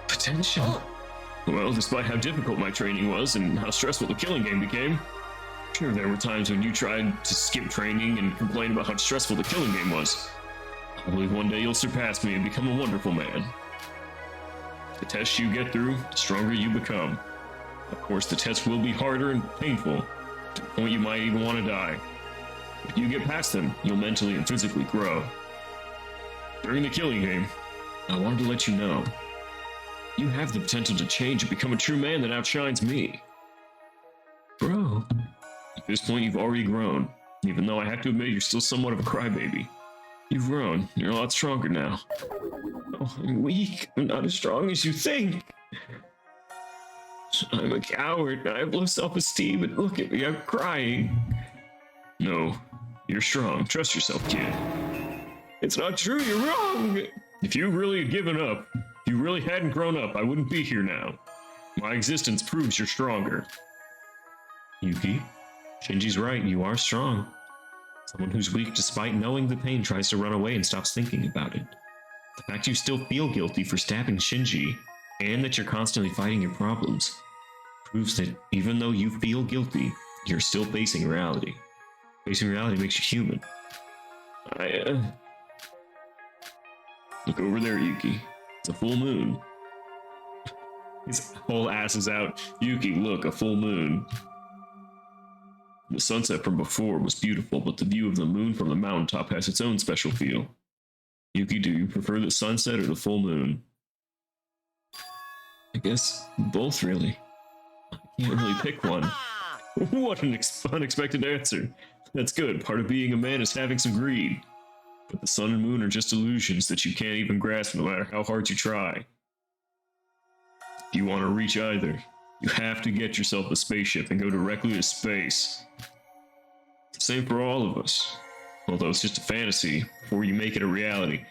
Potential? Well, despite how difficult my training was and how stressful the killing game became, sure, there were times when you tried to skip training and complain about how stressful the killing game was. I believe one day you'll surpass me and become a wonderful man. The tests you get through, the stronger you become. Of course, the test will be harder and painful, to the point you might even want to die. If you get past them, you'll mentally and physically grow. During the killing game, I wanted to let you know, you have the potential to change and become a true man that outshines me. Bro. At this point, you've already grown. Even though I have to admit you're still somewhat of a crybaby. You've grown. You're a lot stronger now. Oh, I'm weak. I'm not as strong as you think. I'm a coward. I have low self-esteem, and look at me, I'm crying. No, you're strong. Trust yourself, kid. It's not true. You're wrong. If you really had given up, if you really hadn't grown up, I wouldn't be here now. My existence proves you're stronger. Yuki, Shinji's right. You are strong. Someone who's weak despite knowing the pain tries to run away and stops thinking about it. The fact you still feel guilty for stabbing Shinji, and that you're constantly fighting your problems, proves that even though you feel guilty, you're still facing reality. Facing reality makes you human. Look over there, Yuki. It's a full moon. His whole ass is out. Yuki, look, a full moon. The sunset from before was beautiful, but the view of the moon from the mountaintop has its own special feel. Yuki, do you prefer the sunset or the full moon? I guess both, really. I can't really pick one. What an unexpected answer. That's good. Part of being a man is having some greed. But the sun and moon are just illusions that you can't even grasp no matter how hard you try. If you want to reach either, you have to get yourself a spaceship and go directly to space. It's the same for all of us. Although it's just a fantasy before you make it a reality.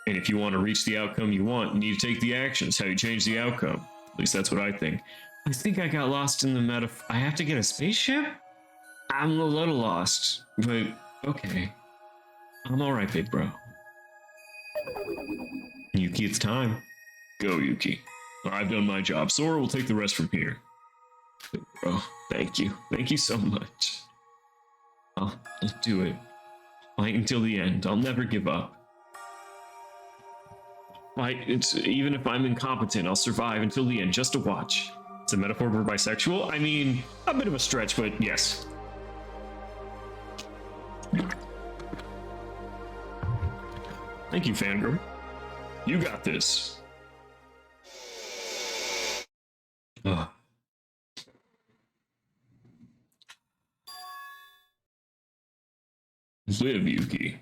And if you want to reach the outcome you want, you need to take the actions, how you change the outcome. At least that's what I think. I think I got lost in the metaphor. I have to get a spaceship? I'm a little lost, but okay. I'm alright, big bro. Yuki, it's time. Go, Yuki. I've done my job. Sora will take the rest from here. Big bro, thank you. Thank you so much. I'll do it. Fight until the end. I'll never give up. Even if I'm incompetent, I'll survive until the end just to watch. It's a metaphor for bisexual? I mean, a bit of a stretch, but yes. Thank you, fangirl. You got this. Ugh. Live, Yuki.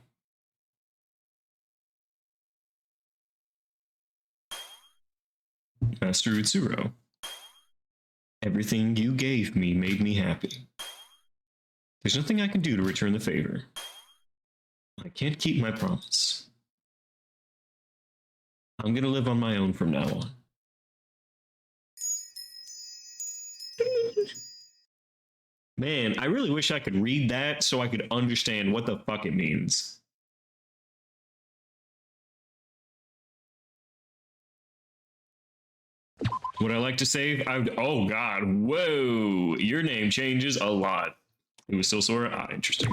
Master Utsuro. Everything you gave me made me happy. There's nothing I can do to return the favor. I can't keep my promise. I'm gonna live on my own from now on. Man, I really wish I could read that so I could understand what the fuck it means. Would I like to save? Oh god, whoa! Your name changes a lot. It was still Sora? Ah, interesting.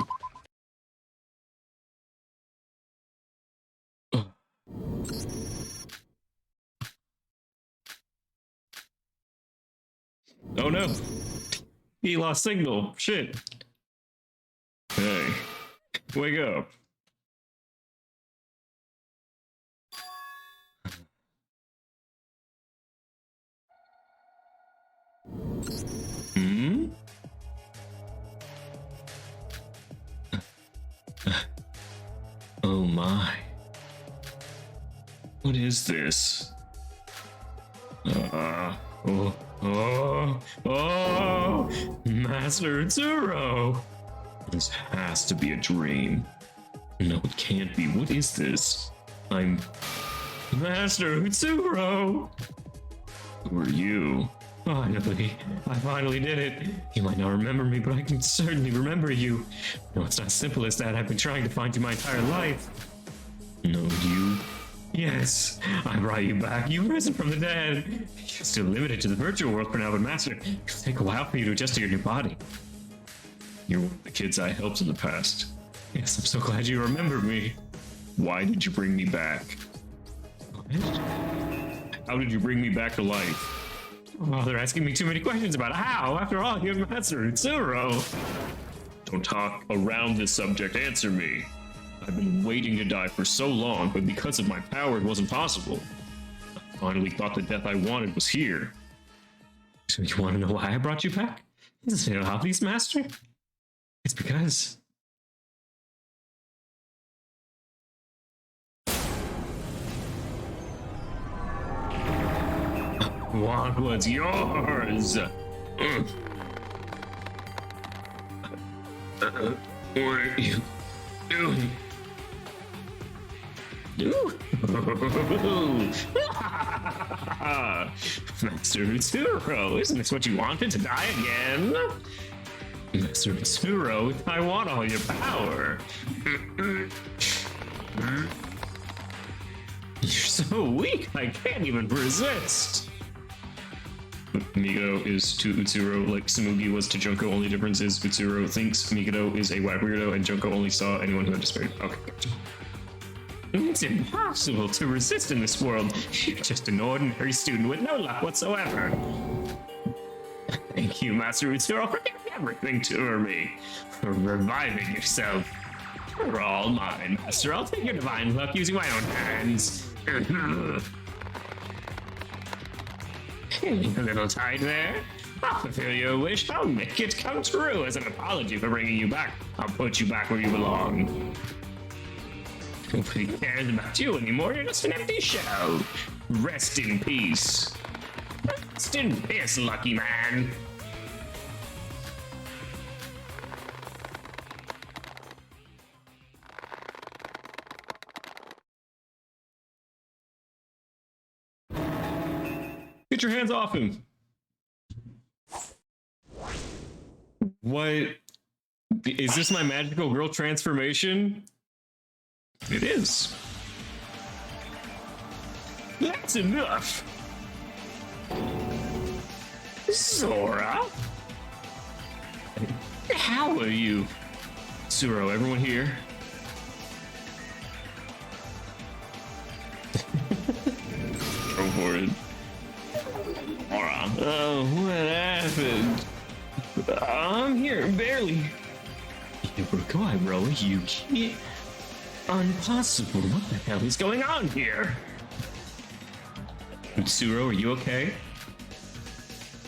Oh no! He lost signal. Shit. Hey, wake up. Hmm? Oh my. What is this? Master Utsuro! This has to be a dream. No, it can't be. What is this? I'm Master Utsuro! Who are you? Finally, I finally did it. You might not remember me, but I can certainly remember you. No, it's not as simple as that. I've been trying to find you my entire life. No, you. Yes, I brought you back. You've risen from the dead. You're still limited to the virtual world for now, but Master, it'll take a while for you to adjust to your new body. You're one of the kids I helped in the past. Yes, I'm so glad you remember me. Why did you bring me back? What? How did you bring me back to life? Oh, they're asking me too many questions about how. After all, you're Master Utsuro. Don't talk around this subject. Answer me. I've been waiting to die for so long, but because of my power, it wasn't possible. I finally thought the death I wanted was here. So you want to know why I brought you back? Is it obvious, Master? It's because... want what's yours. What are you doing? Master Utsuro, isn't this what you wanted, to die again? Master Utsuro, I want all your power. You're so weak, I can't even resist. Mikado is to Utsuro like Tsumugi was to Junko. Only difference is Utsuro thinks Mikado is a whack weirdo and Junko only saw anyone who had despaired. Okay, gotcha. It's impossible to resist in this world. You're just an ordinary student with no luck whatsoever. Thank you, Master Utsuro, for doing everything to me. For reviving yourself. You're all mine, Master. I'll take your divine luck using my own hands. A little tight there. I'll fulfill your wish. I'll make it come true as an apology for bringing you back. I'll put you back where you belong. Nobody cares about you anymore. You're just an empty shell. Rest in peace. Rest in peace, lucky man. Get your hands off him. What? Is this my magical girl transformation? It is. That's enough. Zora? How are you? Suro, everyone here? Go for it. Zora. Oh, what happened? I'm here, barely. You can't. Impossible. What the hell is going on here? Suro, are you okay?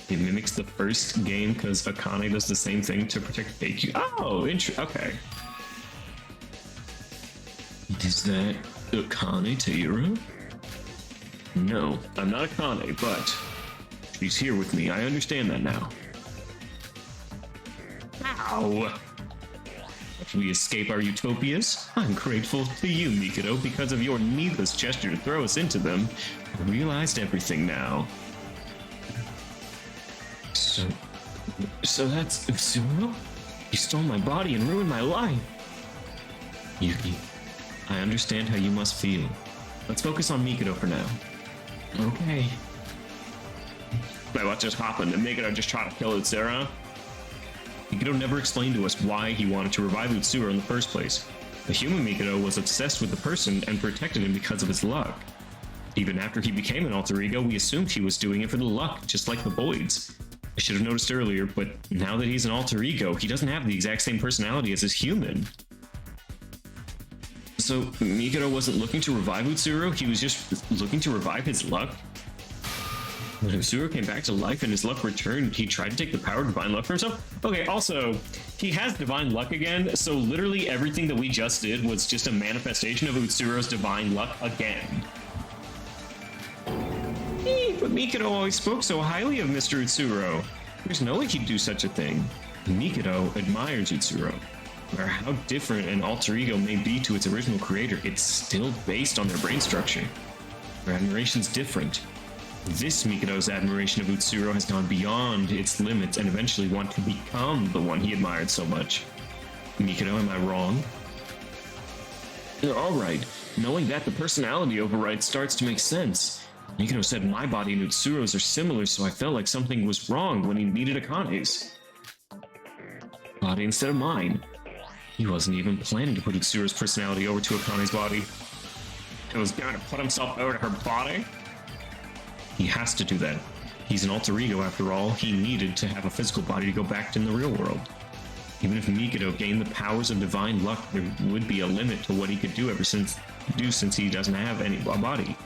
It mimics the first game because Akane does the same thing to protect Baku. Oh, okay. Is that Akane Taira? No, I'm not Akane, but she's here with me. I understand that now. Ow! If we escape our utopias, I'm grateful to you, Mikado, because of your needless gesture to throw us into them. I realized everything now. So that's Utsuro? You stole my body and ruined my life. Yuki, I understand how you must feel. Let's focus on Mikado for now. Okay. Wait, what just happened? Did Mikado just try to kill Utsuro? Mikado never explained to us why he wanted to revive Utsuro in the first place. The human Mikado was obsessed with the person and protected him because of his luck. Even after he became an alter ego, we assumed he was doing it for the luck, just like the Voids. I should have noticed earlier, but now that he's an alter ego, he doesn't have the exact same personality as his human. So, Mikado wasn't looking to revive Utsuro, he was just looking to revive his luck? When Utsuro came back to life and his luck returned, he tried to take the power of divine luck for himself? Okay, also, he has divine luck again, so literally everything that we just did was just a manifestation of Utsuro's divine luck again. But Mikado always spoke so highly of Mr. Utsuro. There's no way he'd do such a thing. Mikado admires Utsuro. No matter how different an alter ego may be to its original creator, it's still based on their brain structure. Their admiration's different. This Mikado's admiration of Utsuro has gone beyond its limits and eventually wanted to become the one he admired so much. Mikado, am I wrong? You're alright. Knowing that, the personality override starts to make sense. Mikado said my body and Utsuro's are similar, so I felt like something was wrong when he needed Akane's body instead of mine. He wasn't even planning to put Utsuro's personality over to Akane's body. He was going to put himself over to her body? He has to do that. He's an alter ego after all. He needed to have a physical body to go back in the real world. Even if Mikado gained the powers of divine luck, there would be a limit to what he could do since he doesn't have a body.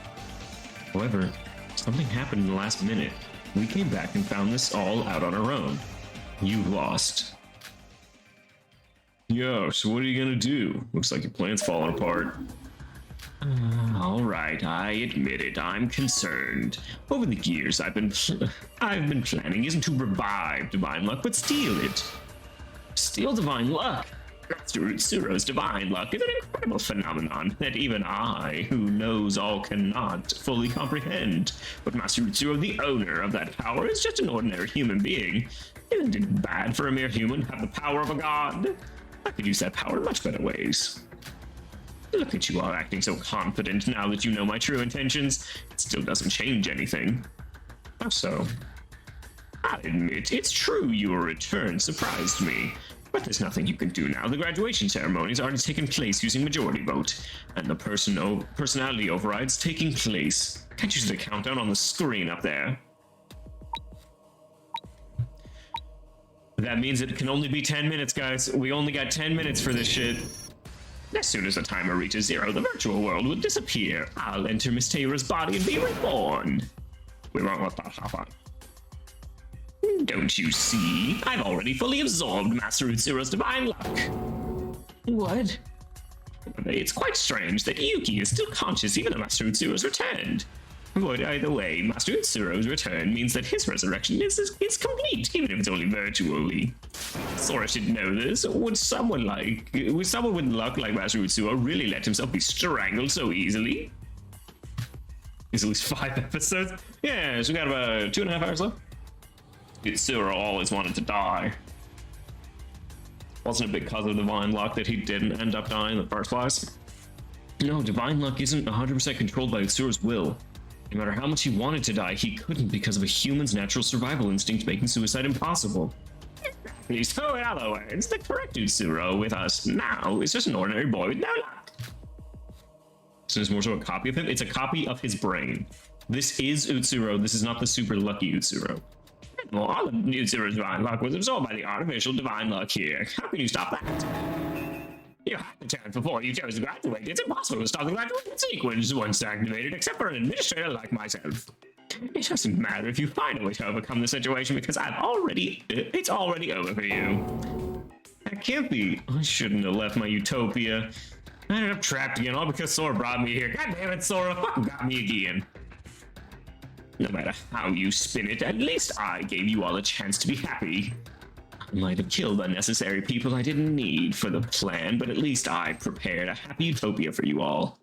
However, something happened in the last minute. We came back and found this all out on our own. You lost. Yo, so what are you gonna do? Looks like your plan's falling apart. Alright, I admit it, I'm concerned. Over the years, I've been planning isn't to revive divine luck, but steal it. Steal divine luck? Master Utsuro's divine luck is an incredible phenomenon that even I, who knows all, cannot fully comprehend. But Master Utsuro, the owner of that power, is just an ordinary human being. Isn't it bad for a mere human to have the power of a god? I could use that power in much better ways. Look at you all acting so confident now that you know my true intentions. It still doesn't change anything. How so? I admit, it's true your return surprised me. But there's nothing you can do now. The graduation ceremony's already taken place using majority vote, and the personality override's taking place. Can't you see the countdown on the screen up there? That means it can only be 10 minutes, guys. We only got 10 minutes for this shit. As soon as the timer reaches 0, the virtual world will disappear. I'll enter Miss Taylor's body and be reborn. We won't let that happen. Don't you see? I've already fully absorbed Master Utsuro's divine luck. What? It's quite strange that Yuki is still conscious even though Master Utsuro's returned. But either way, Master Utsuro's return means that his resurrection is complete, even if it's only virtually. Sora should know this. Would someone with luck like Master Utsuro really let himself be strangled so easily? There's at least 5 episodes. Yeah, so we got about 2.5 hours left. Utsuro always wanted to die. Wasn't it because of divine luck that he didn't end up dying in the first place? No, divine luck isn't 100% controlled by Utsuro's will. No matter how much he wanted to die, he couldn't because of a human's natural survival instinct making suicide impossible. So in other words, the correct Utsuro with us now is just an ordinary boy with no luck. So it's more so a copy of him? It's a copy of his brain. This is Utsuro, this is not the super lucky Utsuro. Well, all of Utsuro's divine luck was absorbed by the artificial divine luck here. How can you stop that? You had the chance before you chose to graduate. It's impossible to stop the graduation sequence once activated, except for an administrator like myself. It doesn't matter if you find a way to overcome the situation because it's already over for you. That can't be. I shouldn't have left my utopia. I ended up trapped again, all because Sora brought me here. God damn it, Sora, fucking got me again. No matter how you spin it, at least I gave you all a chance to be happy. I might have killed unnecessary people I didn't need for the plan, but at least I prepared a happy utopia for you all.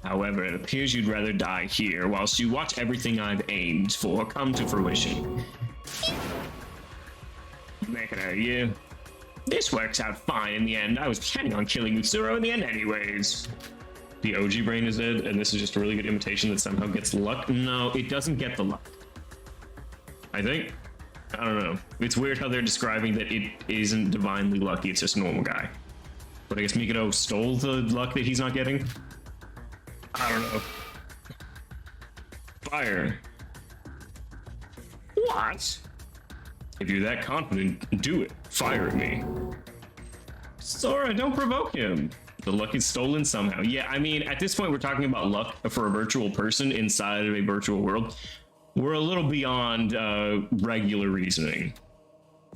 However, it appears you'd rather die here whilst you watch everything I've aimed for come to fruition. Make it out of you. This works out fine in the end. I was planning on killing Utsuro in the end anyways. The OG brain is dead, and this is just a really good imitation that somehow gets luck. No, it doesn't get the luck. I think. I don't know. It's weird how they're describing that it isn't divinely lucky, it's just a normal guy. But I guess Mikado stole the luck that he's not getting? I don't know. Fire. What? If you're that confident, do it. Fire at me. Sora, don't provoke him. The luck is stolen somehow. Yeah, I mean, at this point, we're talking about luck for a virtual person inside of a virtual world. We're a little beyond regular reasoning.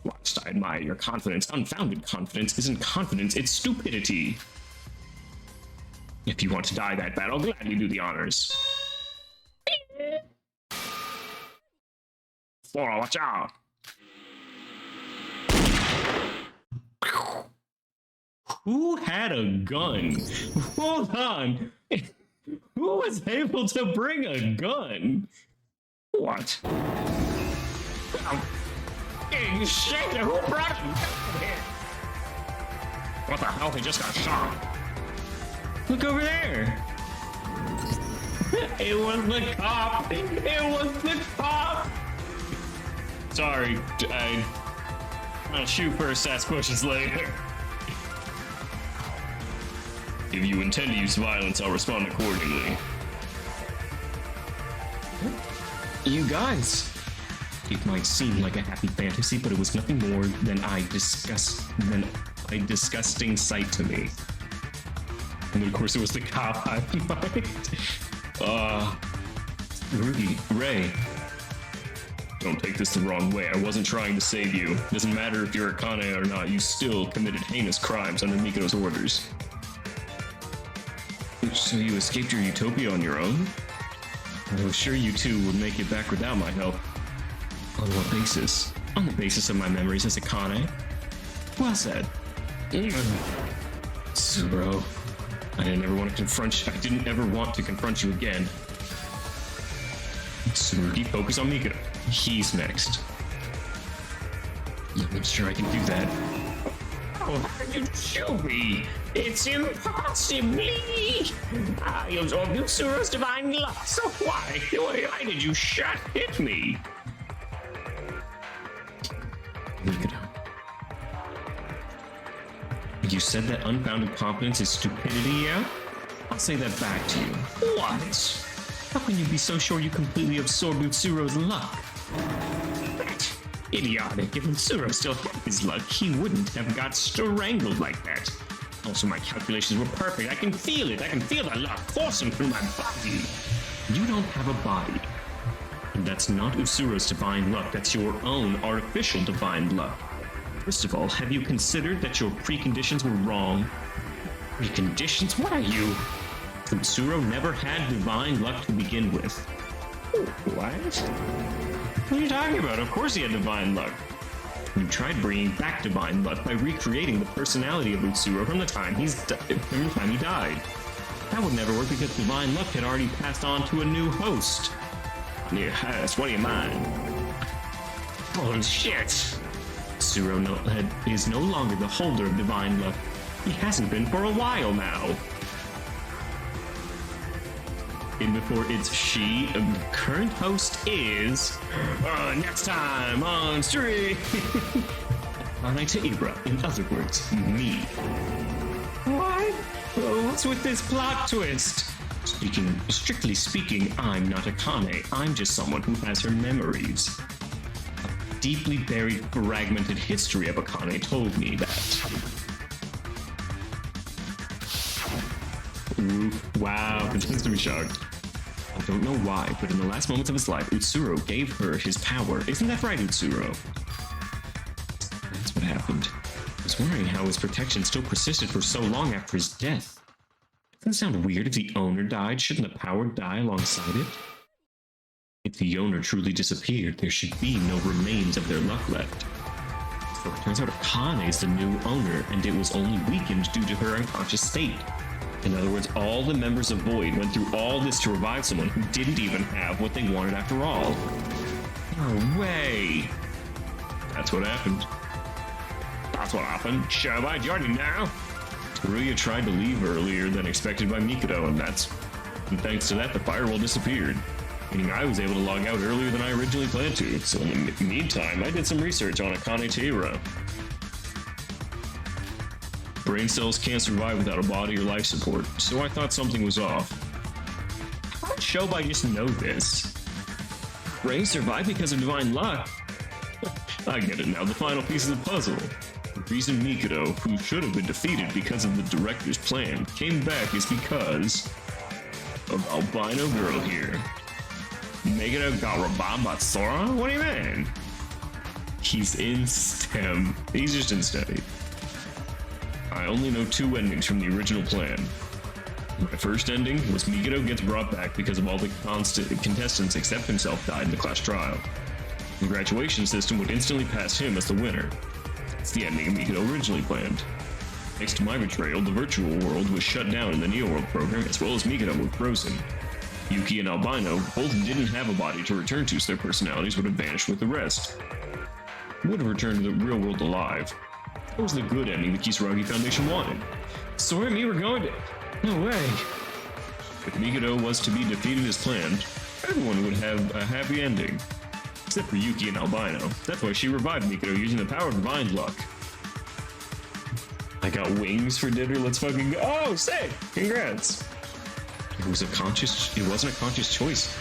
Whilst I admire your confidence, unfounded confidence isn't confidence, it's stupidity. If you want to die that bad, I'll gladly do the honors. Sora, watch out! Who had a gun? Hold on. Who was able to bring a gun? What? Oh, shit, who brought a gun here? What the hell? He just got shot. Look over there. It was the cop. It was the cop. Sorry, I'll shoot first, ask questions later. If you intend to use violence, I'll respond accordingly. You guys. It might seem like a happy fantasy, but it was nothing more than a disgusting sight to me. And then, of course, it was the cop I mind. Rudy, Ray. Don't take this the wrong way. I wasn't trying to save you. Doesn't matter if you're a Kane or not, you still committed heinous crimes under Mikoto's orders. So you escaped your utopia on your own? I was sure you two would make it back without my help. On what basis? On the basis of my memories as a Kane? Well said. Tsuro, I didn't ever want to confront you again. Tsurugi, focus on Mikoto. He's next. I'm not sure I can do that. Oh, how did you shoot me? It's impossibly. I absorbed Utsuro's divine luck, so why did you hit me? Mikoto. You said that unfounded confidence is stupidity, yeah? I'll say that back to you. What? How can you be so sure you completely absorbed Utsuro's luck? That's idiotic. If Utsuro still had his luck, he wouldn't have got strangled like that. Also, my calculations were perfect. I can feel it. I can feel the luck coursing through my body. You don't have a body. And that's not Utsuro's divine luck. That's your own artificial divine luck. First of all, have you considered that your preconditions were wrong? Preconditions? What are you? Utsuro never had divine luck to begin with. What? What are you talking about? Of course he had divine luck. You tried bringing back divine luck by recreating the personality of Utsuro from the time he died. That would never work because divine luck had already passed on to a new host. Yes, what do you mind? Oh shit! Utsuro is no longer the holder of divine luck. He hasn't been for a while now. And before it's she, the current host is... next time on Street! Akane Teibra, in other words, me. What? What's with this plot twist? Strictly speaking, I'm not Akane. I'm just someone who has her memories. A deeply buried, fragmented history of Akane told me that. Ooh, wow, pretends to be shocked. I don't know why, but in the last moments of his life, Utsuro gave her his power. Isn't that right, Utsuro? That's what happened. I was wondering how his protection still persisted for so long after his death. Doesn't it sound weird if the owner died? Shouldn't the power die alongside it? If the owner truly disappeared, there should be no remains of their luck left. So it turns out Akane is the new owner, and it was only weakened due to her unconscious state. In other words, all the members of Void went through all this to revive someone who didn't even have what they wanted after all. No way! That's what happened. That's what happened. Shabbat Jordan now! Teruya tried to leave earlier than expected by Mikado, and thanks to that, the firewall disappeared. Meaning I was able to log out earlier than I originally planned to, so in the meantime, I did some research on Akane Teibra. Brain cells can't survive without a body or life support, so I thought something was off. How did Shobai just know this? Brains survive because of divine luck? I get it now, the final piece of the puzzle. The reason Mikado, who should have been defeated because of the director's plan, came back is because of albino girl here. Mikado got revived by Sora? What do you mean? He's in STEM. He's just in study. I only know two endings from the original plan. My first ending was Mikado gets brought back because of all the contestants except himself died in the class trial. The graduation system would instantly pass him as the winner. It's the ending Mikado originally planned. Thanks to my betrayal, the virtual world was shut down in the Neo World program, as well as Mikado were frozen. Yuki and Albino both didn't have a body to return to, so their personalities would have vanished with the rest. Would have returned to the real world alive. That was the good ending the Kisaragi Foundation wanted. Sora and me were going to... No way. If Mikado was to be defeated as planned, everyone would have a happy ending. Except for Yuki and Albino. That's why she revived Mikado using the power of divine luck. I got wings for dinner, let's fucking go. Oh, sick! Congrats! It wasn't a conscious choice.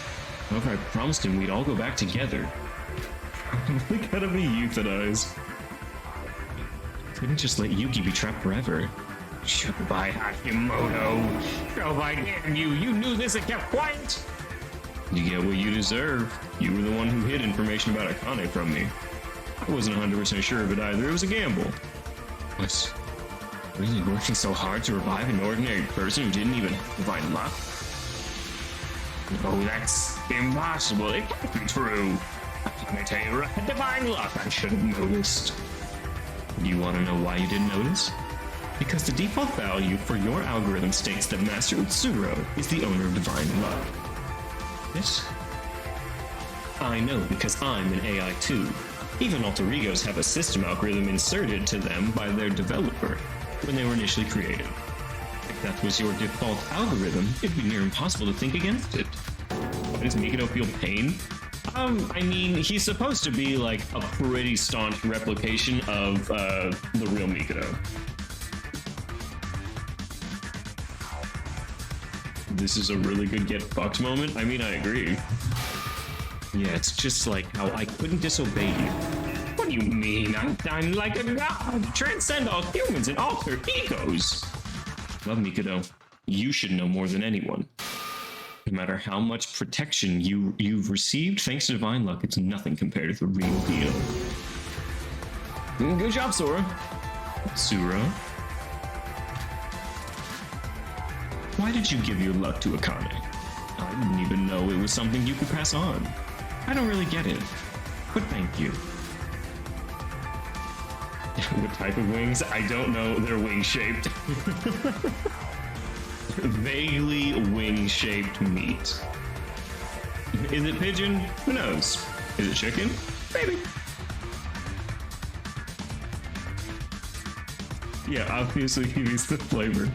However, I promised him we'd all go back together. We gotta be euthanized. Couldn't just let Yuki be trapped forever. Shobai Hashimoto! Shobai damn you! You knew this and kept quiet! You get what you deserve. You were the one who hid information about Akane from me. I wasn't 100% sure of it either. It was a gamble. Was really working so hard to revive an ordinary person who didn't even have divine luck? No, that's impossible. It can't be true. Akane Teibra had divine luck. I should have noticed. Do you want to know why you didn't notice? Because the default value for your algorithm states that Master Utsuro is the owner of divine luck. This? I know because I'm an AI too. Even alter egos have a system algorithm inserted to them by their developer when they were initially created. If that was your default algorithm, it'd be near impossible to think against it. Why does Mikado feel pain? I mean, he's supposed to be like a pretty staunch replication of the real Mikado. This is a really good get fucked moment. I mean, I agree. Yeah, it's just like how I couldn't disobey you. What do you mean? I'm like a god, transcend all humans and alter egos. Love Mikado, you should know more than anyone. No matter how much protection you've received, thanks to divine luck, it's nothing compared to the real deal. Good job, Sora. Sura? Why did you give your luck to Akane? I didn't even know it was something you could pass on. I don't really get it, but thank you. What type of wings? I don't know. They're wing-shaped. Vaguely wing-shaped meat. Is it pigeon? Who knows? Is it chicken? Maybe. Yeah, obviously he needs the flavor.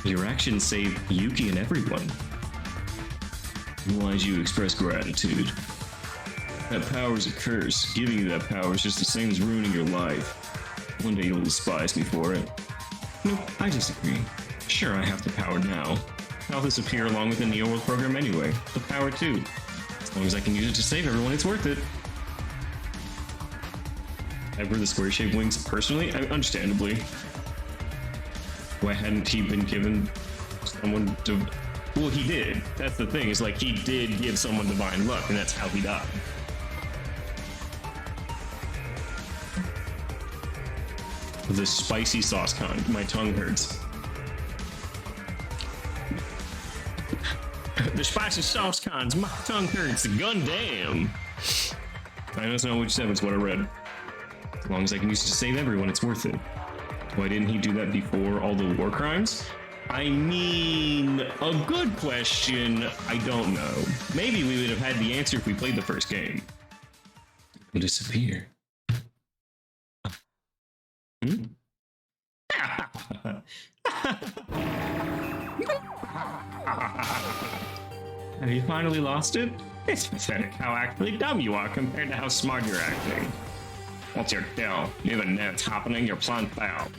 Your actions save Yuki and everyone. Why'd you express gratitude? That power is a curse. Giving you that power is just the same as ruining your life. One day you'll despise me for it. Nope, I disagree. Sure, I have the power now. I'll disappear along with the Neo World program anyway. The power too. As long as I can use it to save everyone, it's worth it. I prefer the square-shaped wings personally, understandably. Why hadn't he been given someone to... Well, he did. That's the thing, is like he did give someone divine luck, and that's how he died. The spicy sauce kind. My tongue hurts. The spicy sauce cons. My tongue hurts. Gun damn. I know it's not what you said, it's what I read. As long as I can use it to save everyone, it's worth it. Why didn't he do that before all the war crimes? I mean, a good question. I don't know. Maybe we would have had the answer if we played the first game. It'll disappear. Hmm? Have you finally lost it? It's pathetic how actually dumb you are compared to how smart you're acting. What's your deal? You even know it's happening, your plan failed.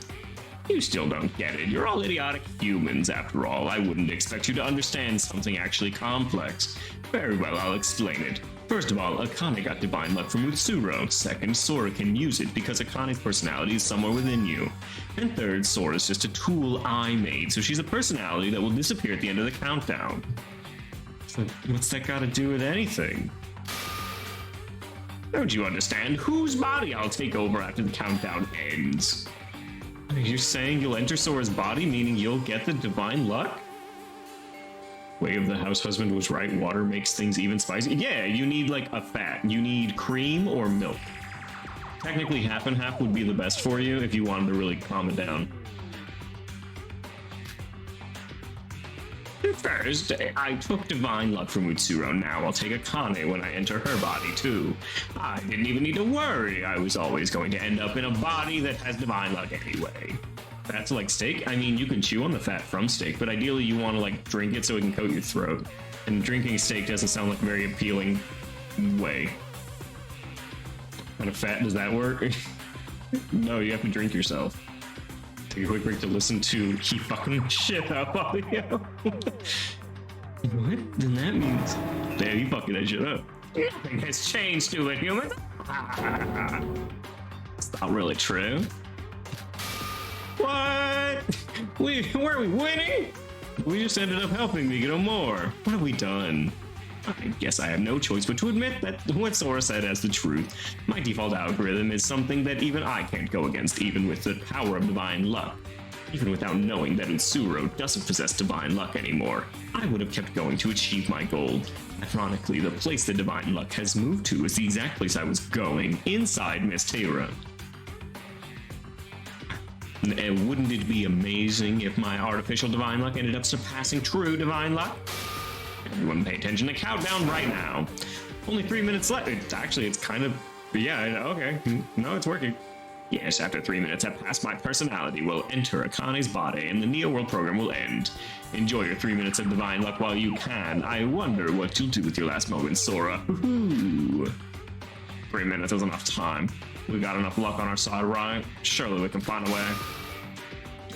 You still don't get it. You're all idiotic humans, after all. I wouldn't expect you to understand something actually complex. Very well, I'll explain it. First of all, Akane got divine luck from Utsuro. Second, Sora can use it because Akane's personality is somewhere within you. And third, Sora's just a tool I made, so she's a personality that will disappear at the end of the countdown. So what's that got to do with anything? Don't you understand? Whose body I'll take over after the countdown ends? You're saying you'll enter Sora's body, meaning you'll get the divine luck? Way of the house husband was right. Water makes things even spicy. Yeah, you need like a fat. You need cream or milk. Technically, half and half would be the best for you if you wanted to really calm it down. First, I took divine luck from Utsuro. Now I'll take Akane when I enter her body too. I didn't even need to worry. I was always going to end up in a body that has divine luck anyway. That's like steak. I mean, you can chew on the fat from steak, but ideally you want to like drink it so it can coat your throat. And drinking steak doesn't sound like a very appealing way. What kind of fat does that work? No, you have to drink yourself. Take a quick break to listen to keep fucking shit up audio. What? Then that means... Damn, you fucking that shit up. Nothing has changed, stupid humans. It's not really true. What? Were we winning? We just ended up helping Mikado more. What have we done? I guess I have no choice but to admit that what Sora said as the truth. My default algorithm is something that even I can't go against, even with the power of divine luck. Even without knowing that Utsuro doesn't possess divine luck anymore, I would have kept going to achieve my goal. Ironically, the place that divine luck has moved to is the exact place I was going, inside Miss Teira. And wouldn't it be amazing if my artificial divine luck ended up surpassing true divine luck? Everyone pay attention to countdown right now. Only 3 minutes left. It's kind of... Yeah, okay. No, it's working. Yes, after 3 minutes have passed, my personality will enter Akane's body and the Neo World program will end. Enjoy your 3 minutes of divine luck while you can. I wonder what you'll do with your last moments, Sora. Woohoo! 3 minutes is enough time. We got enough luck on our side, right? Surely we can find a way.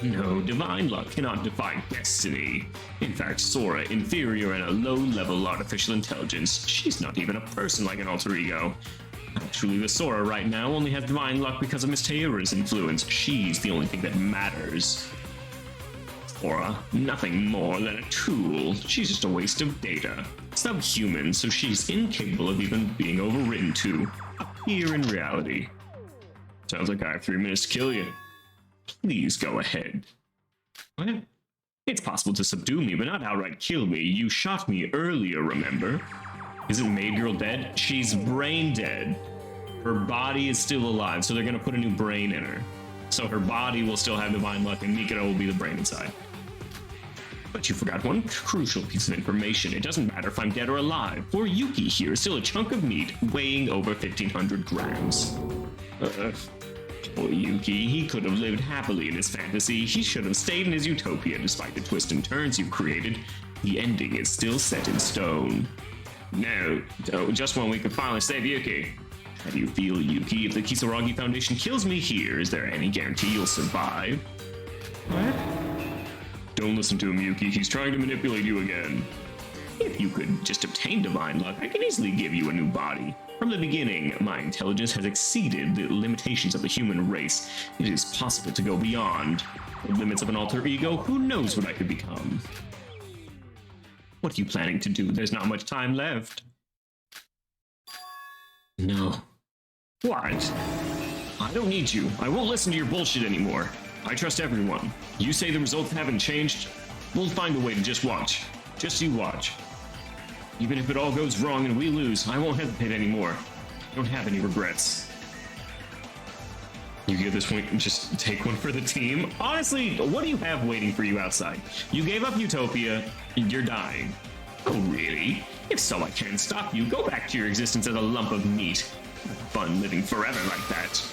No, divine luck cannot defy destiny. In fact, Sora, inferior and a low-level artificial intelligence, she's not even a person like an alter ego. Actually, the Sora right now only has divine luck because of Miss Teora's influence. She's the only thing that matters. Sora, nothing more than a tool. She's just a waste of data. Subhuman, so she's incapable of even being overwritten to appear in reality. Sounds like I have 3 minutes to kill you. Please go ahead. What? It's possible to subdue me, but not outright kill me. You shot me earlier, remember? Isn't Maid Girl dead? She's brain dead. Her body is still alive, so they're gonna put a new brain in her. So her body will still have divine luck, and Mikado will be the brain inside. But you forgot one crucial piece of information. It doesn't matter if I'm dead or alive. Poor Yuki here is still a chunk of meat weighing over 1,500 grams. Poor Yuki, he could have lived happily in his fantasy. He should have stayed in his utopia despite the twists and turns you created. The ending is still set in stone. No, just when we can finally save Yuki. How do you feel, Yuki? If the Kisaragi Foundation kills me here, is there any guarantee you'll survive? What? Don't listen to him, Yuki. He's trying to manipulate you again. If you could just obtain divine luck, I can easily give you a new body. From the beginning, my intelligence has exceeded the limitations of the human race. It is possible to go beyond the limits of an alter ego. Who knows what I could become? What are you planning to do? There's not much time left. No. What? I don't need you. I won't listen to your bullshit anymore. I trust everyone. You say the results haven't changed? We'll find a way to just watch. Just you watch. Even if it all goes wrong and we lose, I won't hesitate anymore. I don't have any regrets. You at this point just take one for the team? Honestly, what do you have waiting for you outside? You gave up Utopia, you're dying. Oh really? If so, I can't stop you. Go back to your existence as a lump of meat. Fun living forever like that.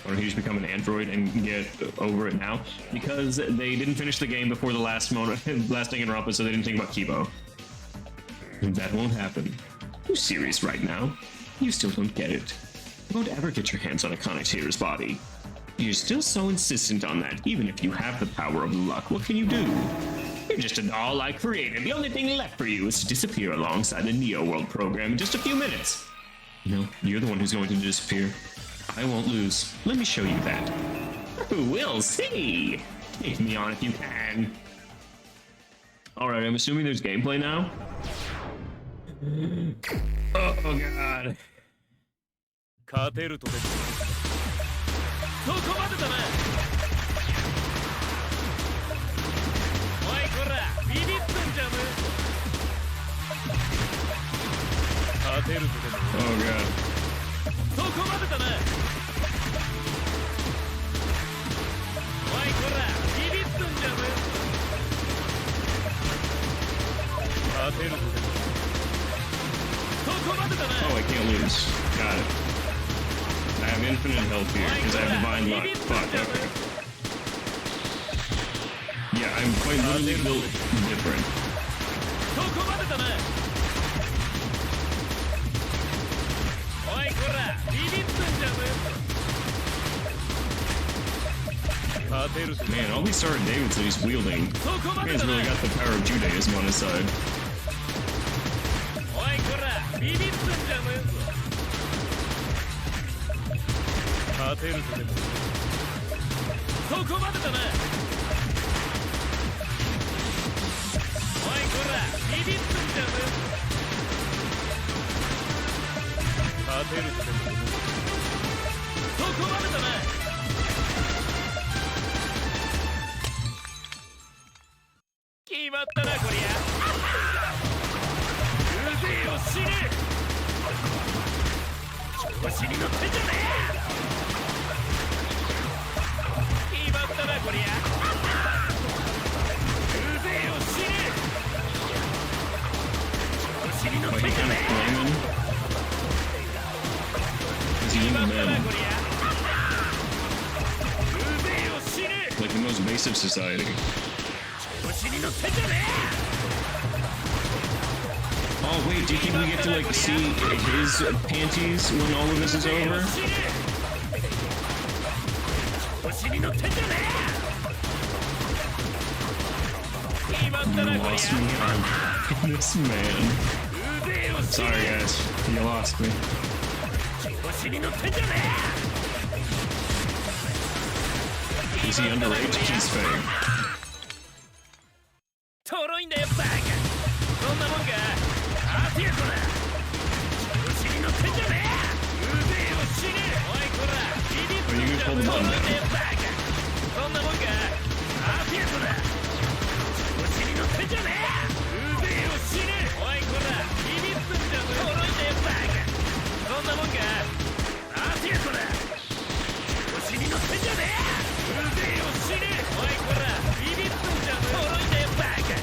Why don't you just become an android and get over it now? Because they didn't finish the game before the last Danganronpa, so they didn't think about Kibo. That won't happen. You serious right now? You still don't get it. You won't ever get your hands on a Kanetator's body. You're still so insistent on that, even if you have the power of luck. What can you do? You're just a doll I created. The only thing left for you is to disappear alongside the Neo World program in just a few minutes. No, you're the one who's going to disappear. I won't lose. Let me show you that. We'll see. Take me on if you can. Alright, I'm assuming there's gameplay now. Oh god. 勝てるとでもそこまでだなおいこらビビってんじゃね勝てるとでも Oh god. そこまでだなおいこらビビってんじゃね勝てるとでもそこまでだな Oh, I can't lose. Got it. I have infinite health here because I have divine luck. Fuck, okay. Yeah, I'm quite literally built different. そこまでだなおいこらビビってんじゃね勝てる Man, all these Sergeant Davids that he's wielding, man's really got the power of Judaism on his side. おいこらビビってんじゃねえぞ勝てるとでもそこまでだなおいこらビビってんじゃねえぞ勝てるとでもそこまでだな決まったなこりゃうぜえよ死ね調子に乗ってんじゃねえ決まったなこりゃうぜえよ死ね調子に乗ってんじゃねえ Is he even 決まったな man? こりゃうぜえよ死ね Like the most base of society. 調子に乗ってんじゃね Oh wait, do you think we get to like see his panties when all of this is over? 調子に乗ってんじゃねえ決まった You なこり lost me. ゃ I'm this man. うぜえよ死 Sorry ね guys, you lost me. Is he underage? He's fake. とろいんだよバカそんなもんかアティアコだ調子に乗ってんじゃねえうぜえよ死ねおいこらビビッとんじゃとろいんだよバカそんなもんかアティアコだ調子に乗ってんじゃねえうぜえよ死ねおいこらビビッとんじゃとろいんだよバカそんなもんかアティアコだ調子に乗ってんじゃねえうぜえよ死ねおいこらビビッとんじゃとろいんだよバカ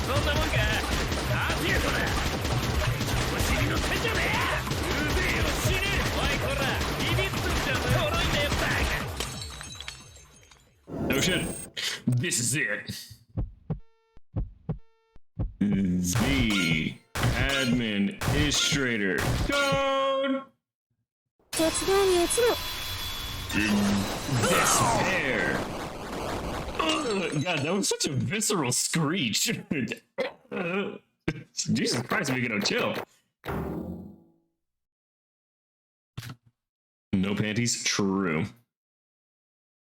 そんなもんかアティアコだ調子に乗ってんじゃねえうぜえよ死ねおいこらビビッとんじゃとろいんだよバカ No shit. This is it. The administrator code. 手伝いに移ろう Despair. God, that was such a visceral screech. Jesus Christ, Mikado, chill. No panties? True.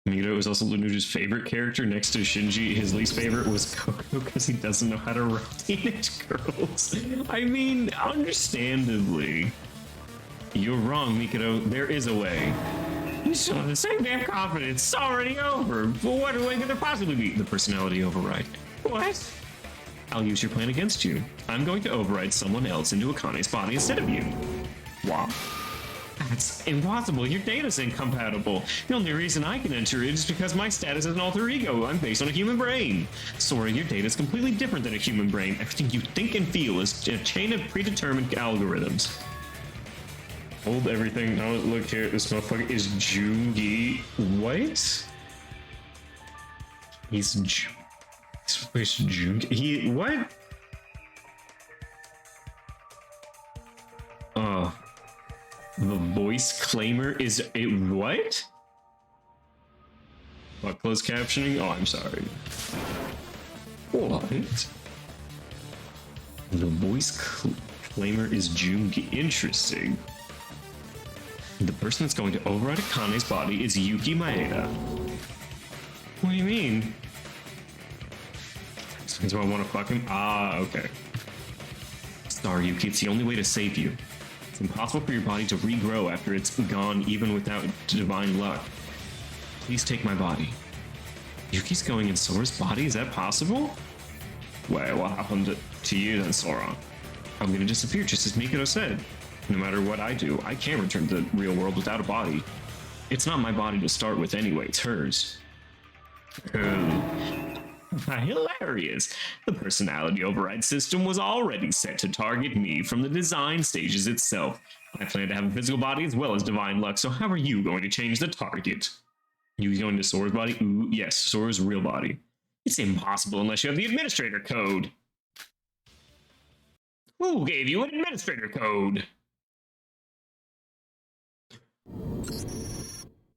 Mikado was also Lunuja's favorite character next to Shinji. His least favorite was Koko because he doesn't know how to rock teenage girls. I mean, understandably. You're wrong, Mikado. There is a way. You still have the same damn confidence. It's already over. But what way could there possibly be? The personality override. What? I'll use your plan against you. I'm going to override someone else into Akane's body instead of you. Wow. That's impossible. Your data's incompatible. The only reason I can enter it is because my status as an alter ego. I'm based on a human brain. Sora, your data is completely different than a human brain. Everything you think and feel is a chain of predetermined algorithms. Hold everything. Now look here. This motherfucker is Jungi. What? He's Jungi. He what? The voice claimer is a what? What, closed captioning? Oh, I'm sorry. What? The voice claimer is Jungi. Interesting. The person that's going to override Akane's body is Yuki Maeda. What do you mean? That's why I want to fuck him? Ah, okay. Sorry, Yuki, it's the only way to save you. It's impossible for your body to regrow after it's gone, even without divine luck. Please take my body. Yuki's going in Sora's body? Is that possible? Wait, what happened to you then, Sora? I'm gonna disappear just as Mikado said. No matter what I do, I can't return to the real world without a body. It's not my body to start with anyway, it's hers. Hilarious. The personality override system was already set to target me from the design stages itself. I plan to have a physical body as well as divine luck, so how are you going to change the target? You going to Sora's body? Ooh, yes, Sora's real body. It's impossible unless you have the administrator code. Who gave you an administrator code?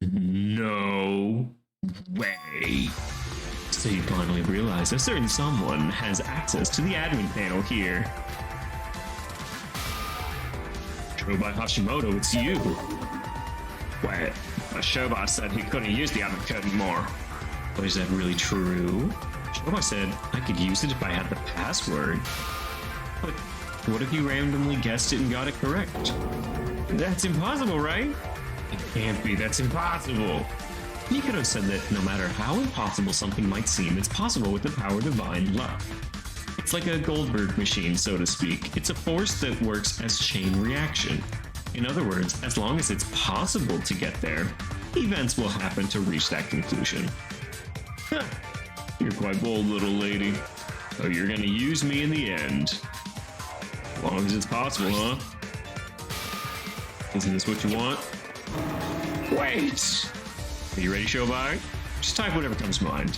No way. So you finally realize a certain someone has access to the admin panel here. Shobai Hashimoto, it's you. Wait, Shobai said he couldn't use the admin code anymore. But is that really true? Shobai said I could use it if I had the password. But what if you randomly guessed it and got it correct? That's impossible, right? It can't be, that's impossible. Mikado said that no matter how impossible something might seem, it's possible with the power of divine luck. It's like a Goldberg machine, so to speak. It's a force that works as chain reaction. In other words, as long as it's possible to get there, events will happen to reach that conclusion. Huh. You're quite bold, little lady. So you're gonna use me in the end. As long as it's possible, huh? Isn't this what you want? Wait! Are you ready, Shobai? Just type whatever comes to mind.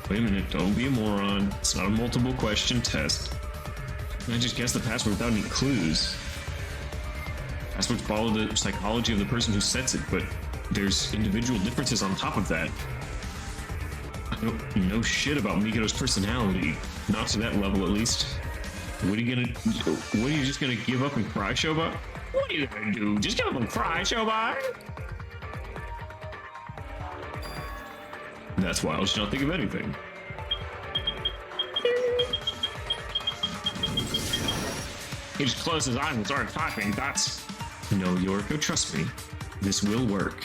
Wait a minute, don't be a moron. It's not a multiple question test. I just guessed the password without any clues. Passwords follow the psychology of the person who sets it, but there's individual differences on top of that. I don't know shit about Mikado's personality. Not to that level, at least. What are you just gonna give up and cry, Showbot? What are you gonna do? Just give up and cry, Showbot? That's wild. She don't think of anything. He just closed his eyes and started typing. That's... No, Yoriko, trust me. This will work.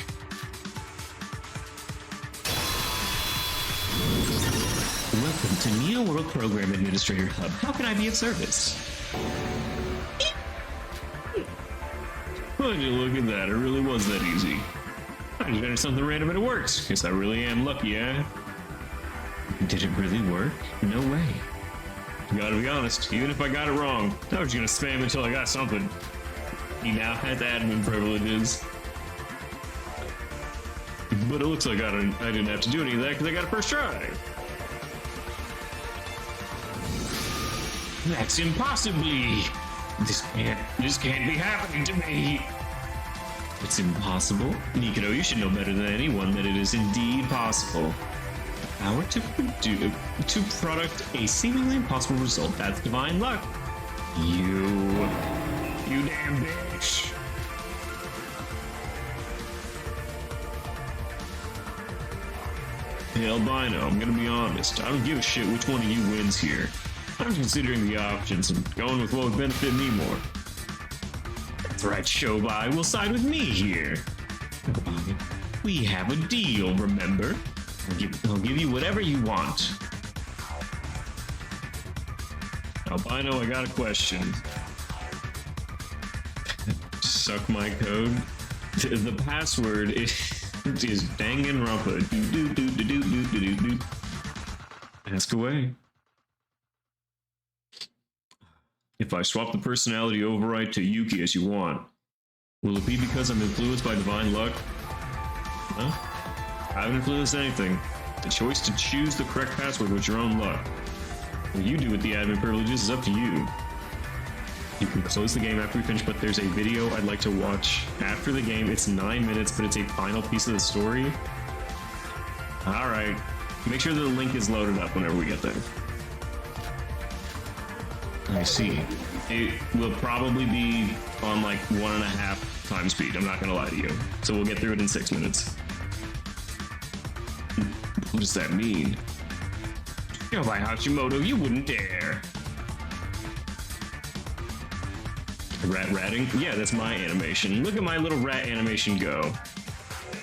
Welcome to Neo World Program Administrator Hub. How can I be of service? Would you look at that? It really was that easy. I just entered something random and it works. Guess I really am lucky, eh? Did it really work? No way. Gotta be honest, even if I got it wrong, I was gonna spam until I got something. He now has admin privileges. But it looks like I didn't have to do any of that because I got it first try. That's impossibly. This can't be happening to me. It's impossible? Nikito, you should know better than anyone that it is indeed possible. The power to product a seemingly impossible result. That's divine luck. You damn bitch. Hey, Albino, I'm gonna be honest. I don't give a shit which one of you wins here. I'm considering the options and going with what would benefit me more. That's right, Shobai. Will side with me here. We have a deal, remember? I'll give you whatever you want. Albino, I got a question. Suck my code. The password is Danganronpa. Ask away. If I swap the personality override to Yuki as you want, will it be because I'm influenced by divine luck? Huh? I haven't influenced anything. The choice to choose the correct password was your own luck. What you do with the admin privileges is up to you. You can close the game after we finish, but there's a video I'd like to watch after the game. It's 9 minutes, but it's a final piece of the story. Alright. Make sure the link is loaded up whenever we get there. I see. It will probably be on like 1.5 times speed. I'm not gonna lie to you. So we'll get through it in 6 minutes. What does that mean? By Hashimoto, you wouldn't dare. Ratting? Yeah, that's my animation. Look at my little rat animation go.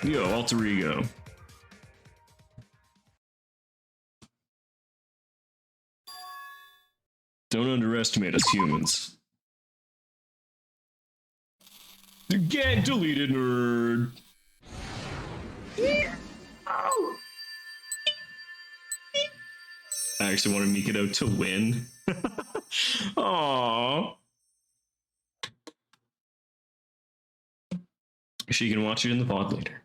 Yo, alter ego. Don't underestimate us humans. Get deleted, nerd. I actually wanted Mikado to win. Aww. She can watch it in the VOD later.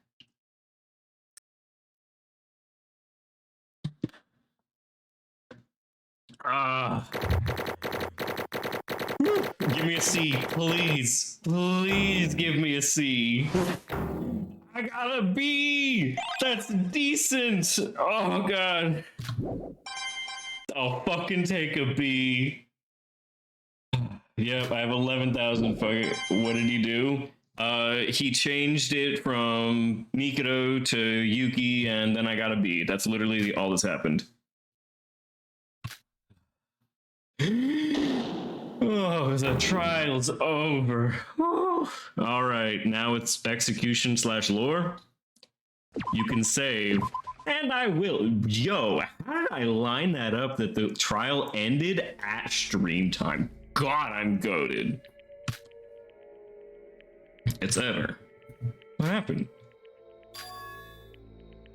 Give me a C, please. Please give me a C. I got a B. That's decent. Oh, God. I'll fucking take a B. Yep, I have 11,000 fucking... What did he do? He changed it from Mikado to Yuki, and then I got a B. That's literally all that's happened. Oh, the trial's over. Oh. All right, now it's execution/lore. You can save, and I will. Yo, how did I line that up that the trial ended at stream time? God, I'm goated. It's over. What happened?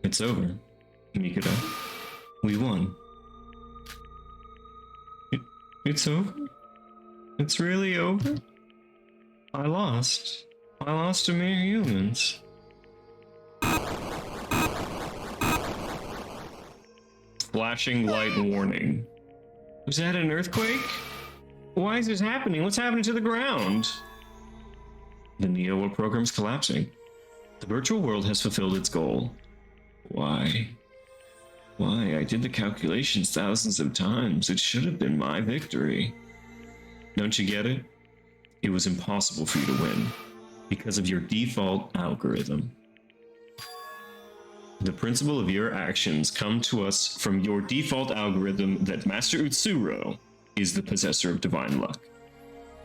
It's over, Mikado. We won. It's over? It's really over? I lost. I lost to mere humans. Flashing light warning. Was that an earthquake? Why is this happening? What's happening to the ground? The Neo World program's collapsing. The virtual world has fulfilled its goal. Why? Why? I did the calculations thousands of times. It should have been my victory. Don't you get it? It was impossible for you to win because of your default algorithm. The principle of your actions come to us from your default algorithm that Master Utsuro is the possessor of divine luck.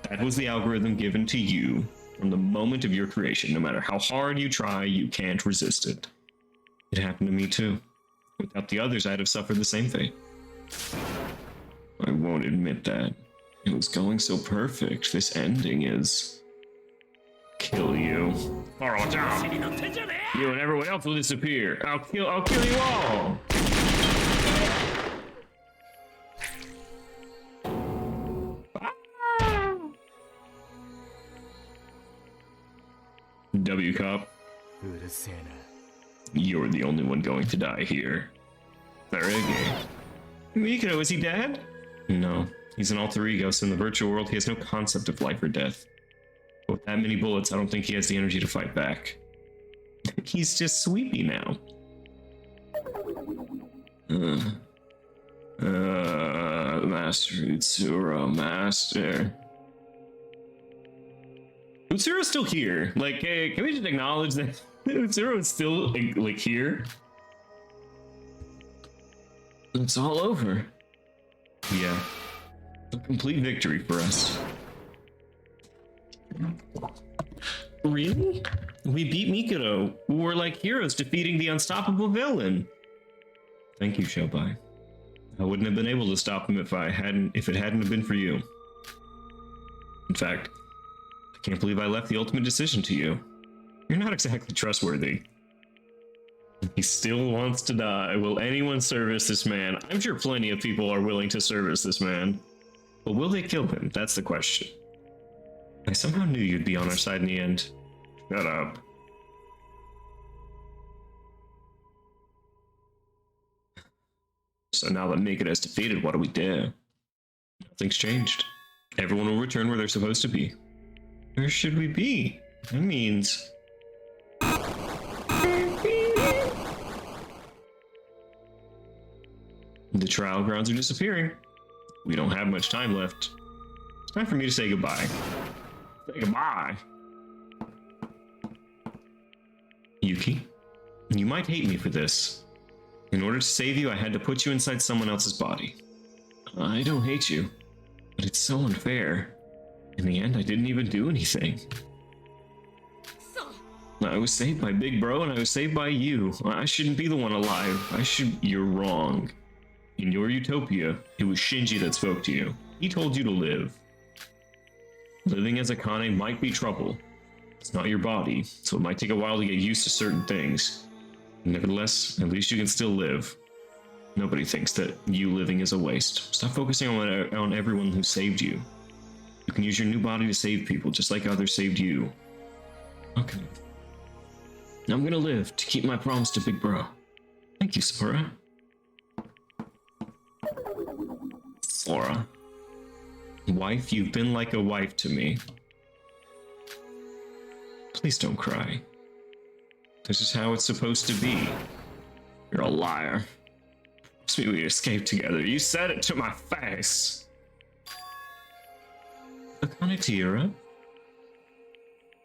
That was the algorithm given to you from the moment of your creation. No matter how hard you try, you can't resist it. It happened to me too. Without the others, I'd have suffered the same fate. I won't admit that. It was going so perfect. This ending is... kill you. Alright, down. You and everyone else will disappear. I'll kill you all. W Cop. You're the only one going to die here. Farege. Mikado, is he dead? No, he's an alter ego, so in the virtual world he has no concept of life or death. But with that many bullets, I don't think he has the energy to fight back. He's just sweepy now. Master Utsuro, Master. Utsuro's still here. Like, hey, can we just acknowledge that Utsuro is still, like, here? It's all over. Yeah. A complete victory for us. Really? We beat Mikado. We're like heroes defeating the unstoppable villain. Thank you, Shobai. I wouldn't have been able to stop him if it hadn't have been for you. In fact, I can't believe I left the ultimate decision to you. You're not exactly trustworthy. He still wants to die. Will anyone service this man? I'm sure plenty of people are willing to service this man. But will they kill him? That's the question. I somehow knew you'd be on our side in the end. Shut up. So now that Mikado is defeated, what do we do? Nothing's changed. Everyone will return where they're supposed to be. Where should we be? That means... the trial grounds are disappearing. We don't have much time left. It's time for me to say goodbye. Say goodbye. Yuki, you might hate me for this. In order to save you, I had to put you inside someone else's body. I don't hate you, but it's so unfair. In the end, I didn't even do anything. I was saved by Big Bro, and I was saved by you. I shouldn't be the one alive. You're wrong. In your utopia, it was Shinji that spoke to you. He told you to live. Living as Akane might be trouble. It's not your body, so it might take a while to get used to certain things. Nevertheless, at least you can still live. Nobody thinks that you living is a waste. Stop focusing on everyone who saved you. You can use your new body to save people, just like others saved you. Okay. I'm gonna live to keep my promise to Big Bro. Thank you, Sora. Sora. Wife, you've been like a wife to me. Please don't cry. This is how it's supposed to be. You're a liar. Promise me we escape together. You said it to my face. Akane Tiara?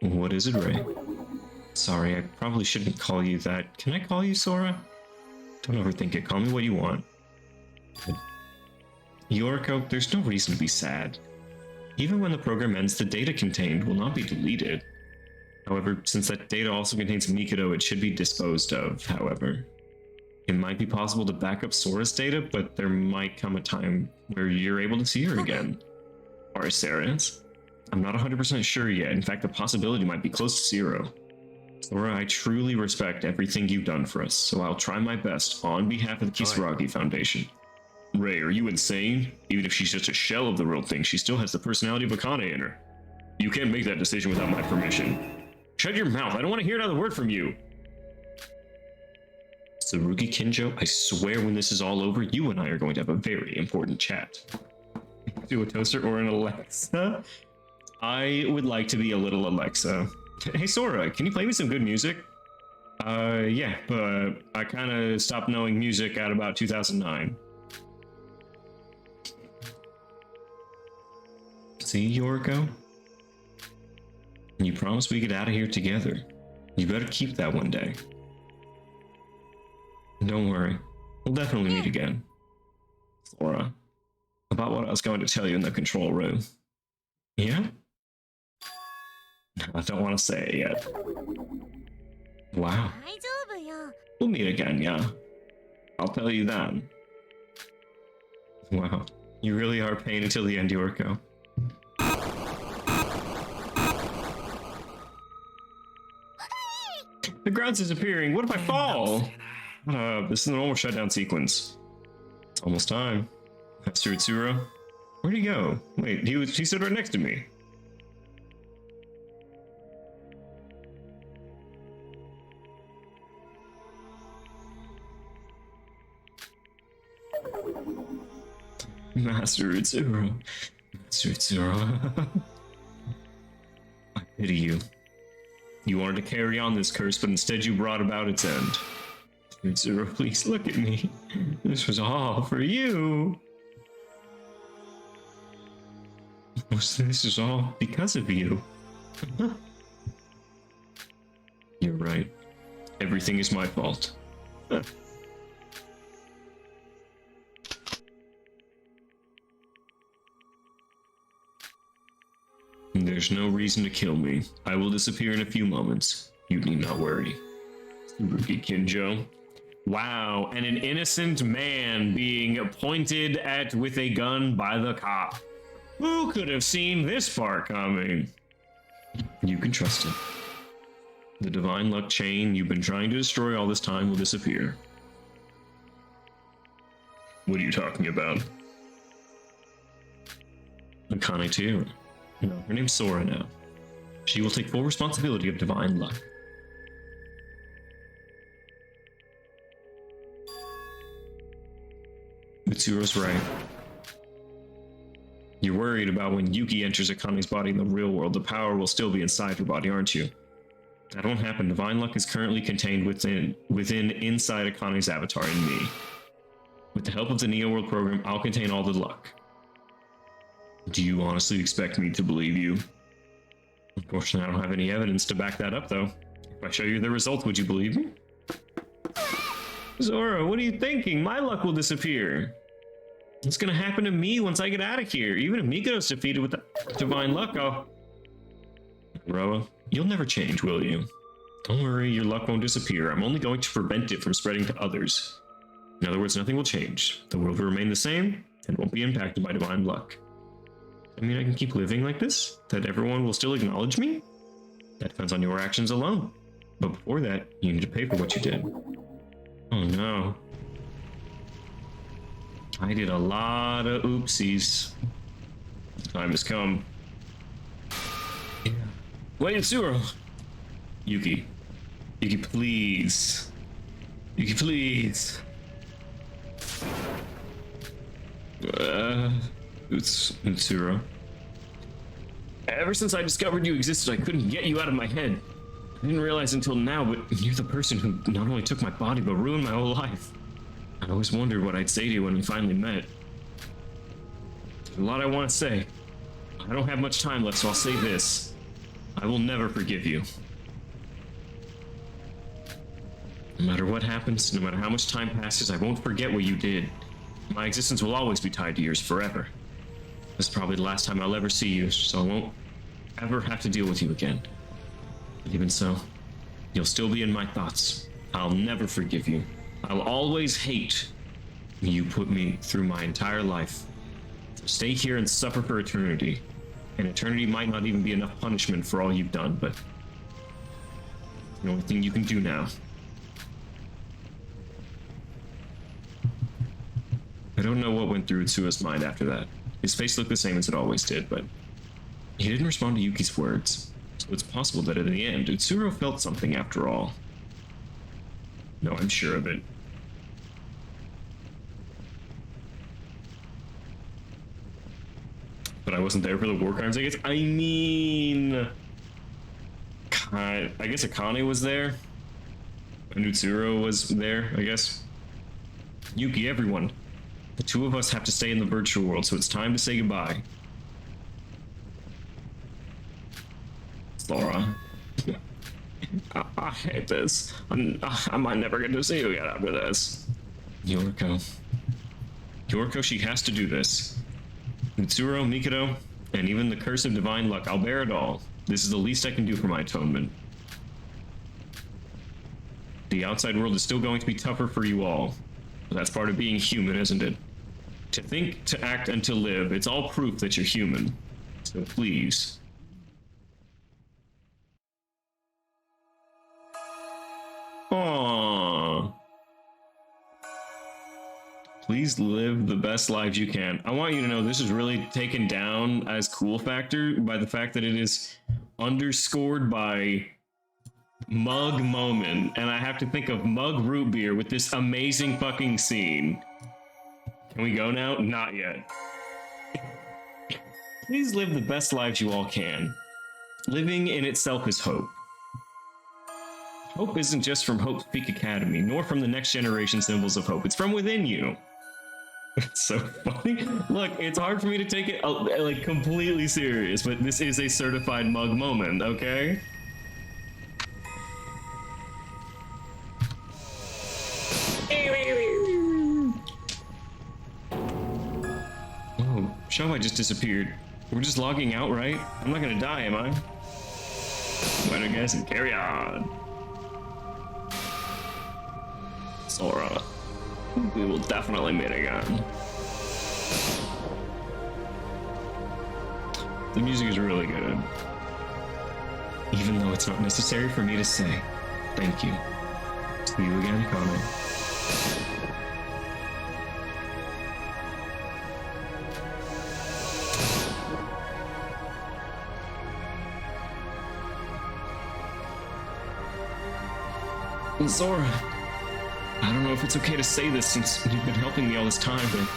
What is it, Ray? Sorry, I probably shouldn't call you that. Can I call you Sora? Don't overthink it. Call me what you want. Yoriko, there's no reason to be sad. Even when the program ends, the data contained will not be deleted. However, since that data also contains Mikado, it should be disposed of, however. It might be possible to back up Sora's data, but there might come a time where you're able to see her again. Or Sarah's? I'm not 100% sure yet. In fact, the possibility might be close to zero. Sora, I truly respect everything you've done for us, so I'll try my best on behalf of the Kisaragi Foundation. Ray, are you insane? Even if she's just a shell of the real thing, she still has the personality of Akane in her. You can't make that decision without my permission. Shut your mouth, I don't want to hear another word from you. Tsurugi Kinjo, I swear when this is all over, you and I are going to have a very important chat. Do a toaster or an Alexa? I would like to be a little Alexa. Hey Sora, can you play me some good music? Yeah, but I kind of stopped knowing music at about 2009. See, Yoriko? You promised we get out of here together. You better keep that one day. Don't worry. We'll definitely meet again. Sora, about what I was going to tell you in the control room. Yeah? I don't want to say it yet. Wow. 大丈夫よ。 We'll meet again, yeah. I'll tell you then. Wow. You really are paying until the end, Yoriko. The ground's disappearing. What if I fall? This is a normal shutdown sequence. It's almost time. Master Utsuro? Where'd he go? Wait, he stood right next to me. Master Utsuro. Master Utsuro. I pity you. You wanted to carry on this curse, but instead you brought about its end. Utsuro, please look at me. This was all for you. This is all because of you. You're right. Everything is my fault. There's no reason to kill me. I will disappear in a few moments. You need not worry. Tsurugi Kinjo. Wow, and an innocent man being pointed at with a gun by the cop. Who could have seen this part coming? You can trust it. The divine luck chain you've been trying to destroy all this time will disappear. What are you talking about? Akane Teira. No, her name's Sora now. She will take full responsibility of divine luck. Mitsuro's right. You're worried about when Yuki enters Akane's body in the real world, the power will still be inside her body, aren't you? That won't happen. Divine luck is currently contained within inside Akane's avatar in me. With the help of the Neo World program, I'll contain all the luck. Do you honestly expect me to believe you? Unfortunately, I don't have any evidence to back that up, though. If I show you the results, would you believe me? Zora, what are you thinking? My luck will disappear. What's gonna happen to me once I get out of here? Even if Miko's defeated with the divine luck, I'll... Roa, you'll never change, will you? Don't worry, your luck won't disappear. I'm only going to prevent it from spreading to others. In other words, nothing will change. The world will remain the same, and won't be impacted by divine luck. I mean, I can keep living like this? That everyone will still acknowledge me? That depends on your actions alone. But before that, you need to pay for what you did. Oh no. I did a lot of oopsies. Time has come. Yeah. Wait, Utsuro! Yuki. Yuki, please. Yuki, please. Utsuro. Ever since I discovered you existed, I couldn't get you out of my head. I didn't realize until now, but you're the person who not only took my body, but ruined my whole life. I always wondered what I'd say to you when we finally met. There's a lot I want to say. I don't have much time left, so I'll say this. I will never forgive you. No matter what happens, no matter how much time passes, I won't forget what you did. My existence will always be tied to yours forever. This is probably the last time I'll ever see you, so I won't ever have to deal with you again. But even so, you'll still be in my thoughts. I'll never forgive you. I'll always hate you put me through my entire life. So stay here and suffer for eternity. And eternity might not even be enough punishment for all you've done, but the only thing you can do now. I don't know what went through Utsuro's mind after that. His face looked the same as it always did, but he didn't respond to Yuki's words. So it's possible that in the end, Utsuro felt something after all. No, I'm sure of it. But I wasn't there for the war crimes, I guess. I mean... I guess Akane was there. And Utsuro was there, I guess. Yuki, everyone. The two of us have to stay in the virtual world, so it's time to say goodbye. Sora. I hate this. I might never get to see you again after this. Yoriko. Yoriko, she has to do this. Mitsuru, Mikado, and even the curse of divine luck, I'll bear it all. This is the least I can do for my atonement. The outside world is still going to be tougher for you all. That's part of being human, isn't it? To think, to act, and to live, it's all proof that you're human. So please. Aww. Please live the best lives you can. I want you to know this is really taken down as cool factor by the fact that it is underscored by mug moment, and I have to think of mug root beer with this amazing fucking scene. Can we go now? Not yet. Please live the best lives you all can. Living in itself is hope. Hope isn't just from Hope's Peak Academy, nor from the next generation symbols of hope. It's from within you. It's so funny. Look, it's hard for me to take it like completely serious, but this is a certified mug moment, okay? Oh, Show just disappeared. We're just logging out, right? I'm not gonna die, am I? Better guess and carry on. Sora, we will definitely meet again. The music is really good. Even though it's not necessary for me to say thank you. See you again, Connor. Sora, I don't know if it's okay to say this since you've been helping me all this time, but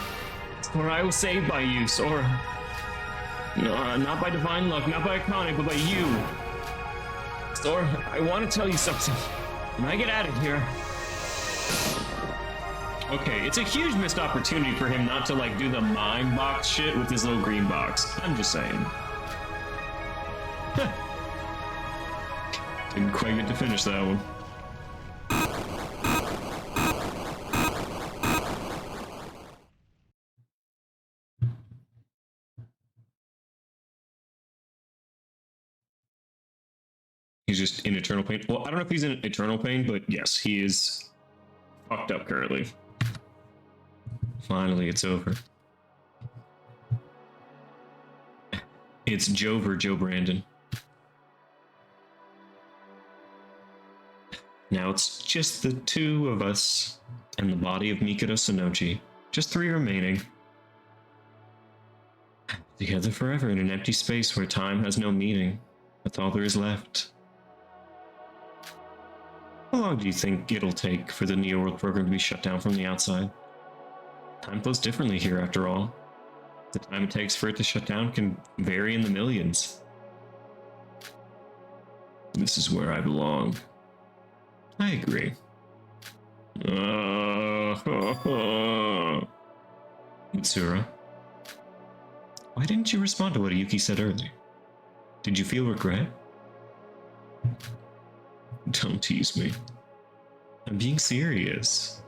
Sora, I was saved by you, Sora. No, not by divine luck, not by Akane, but by you. Sora, I want to tell you something. When I get out of here... Okay, it's a huge missed opportunity for him not to, like, do the mime box shit with his little green box. I'm just saying. Didn't quite get to finish that one. He's just in eternal pain. Well, I don't know if he's in eternal pain, but yes, he is fucked up currently. Finally, it's over. It's Jover, Joe Brandon. Now it's just the two of us and the body of Mikado Sonochi. Just three remaining. Together forever in an empty space where time has no meaning. That's all there is left. How long do you think it'll take for the Neo World program to be shut down from the outside? Time flows differently here, after all. The time it takes for it to shut down can vary in the millions. This is where I belong. I agree. Mitsuru, why didn't you respond to what Yuki said earlier? Did you feel regret? Don't tease me. I'm being serious.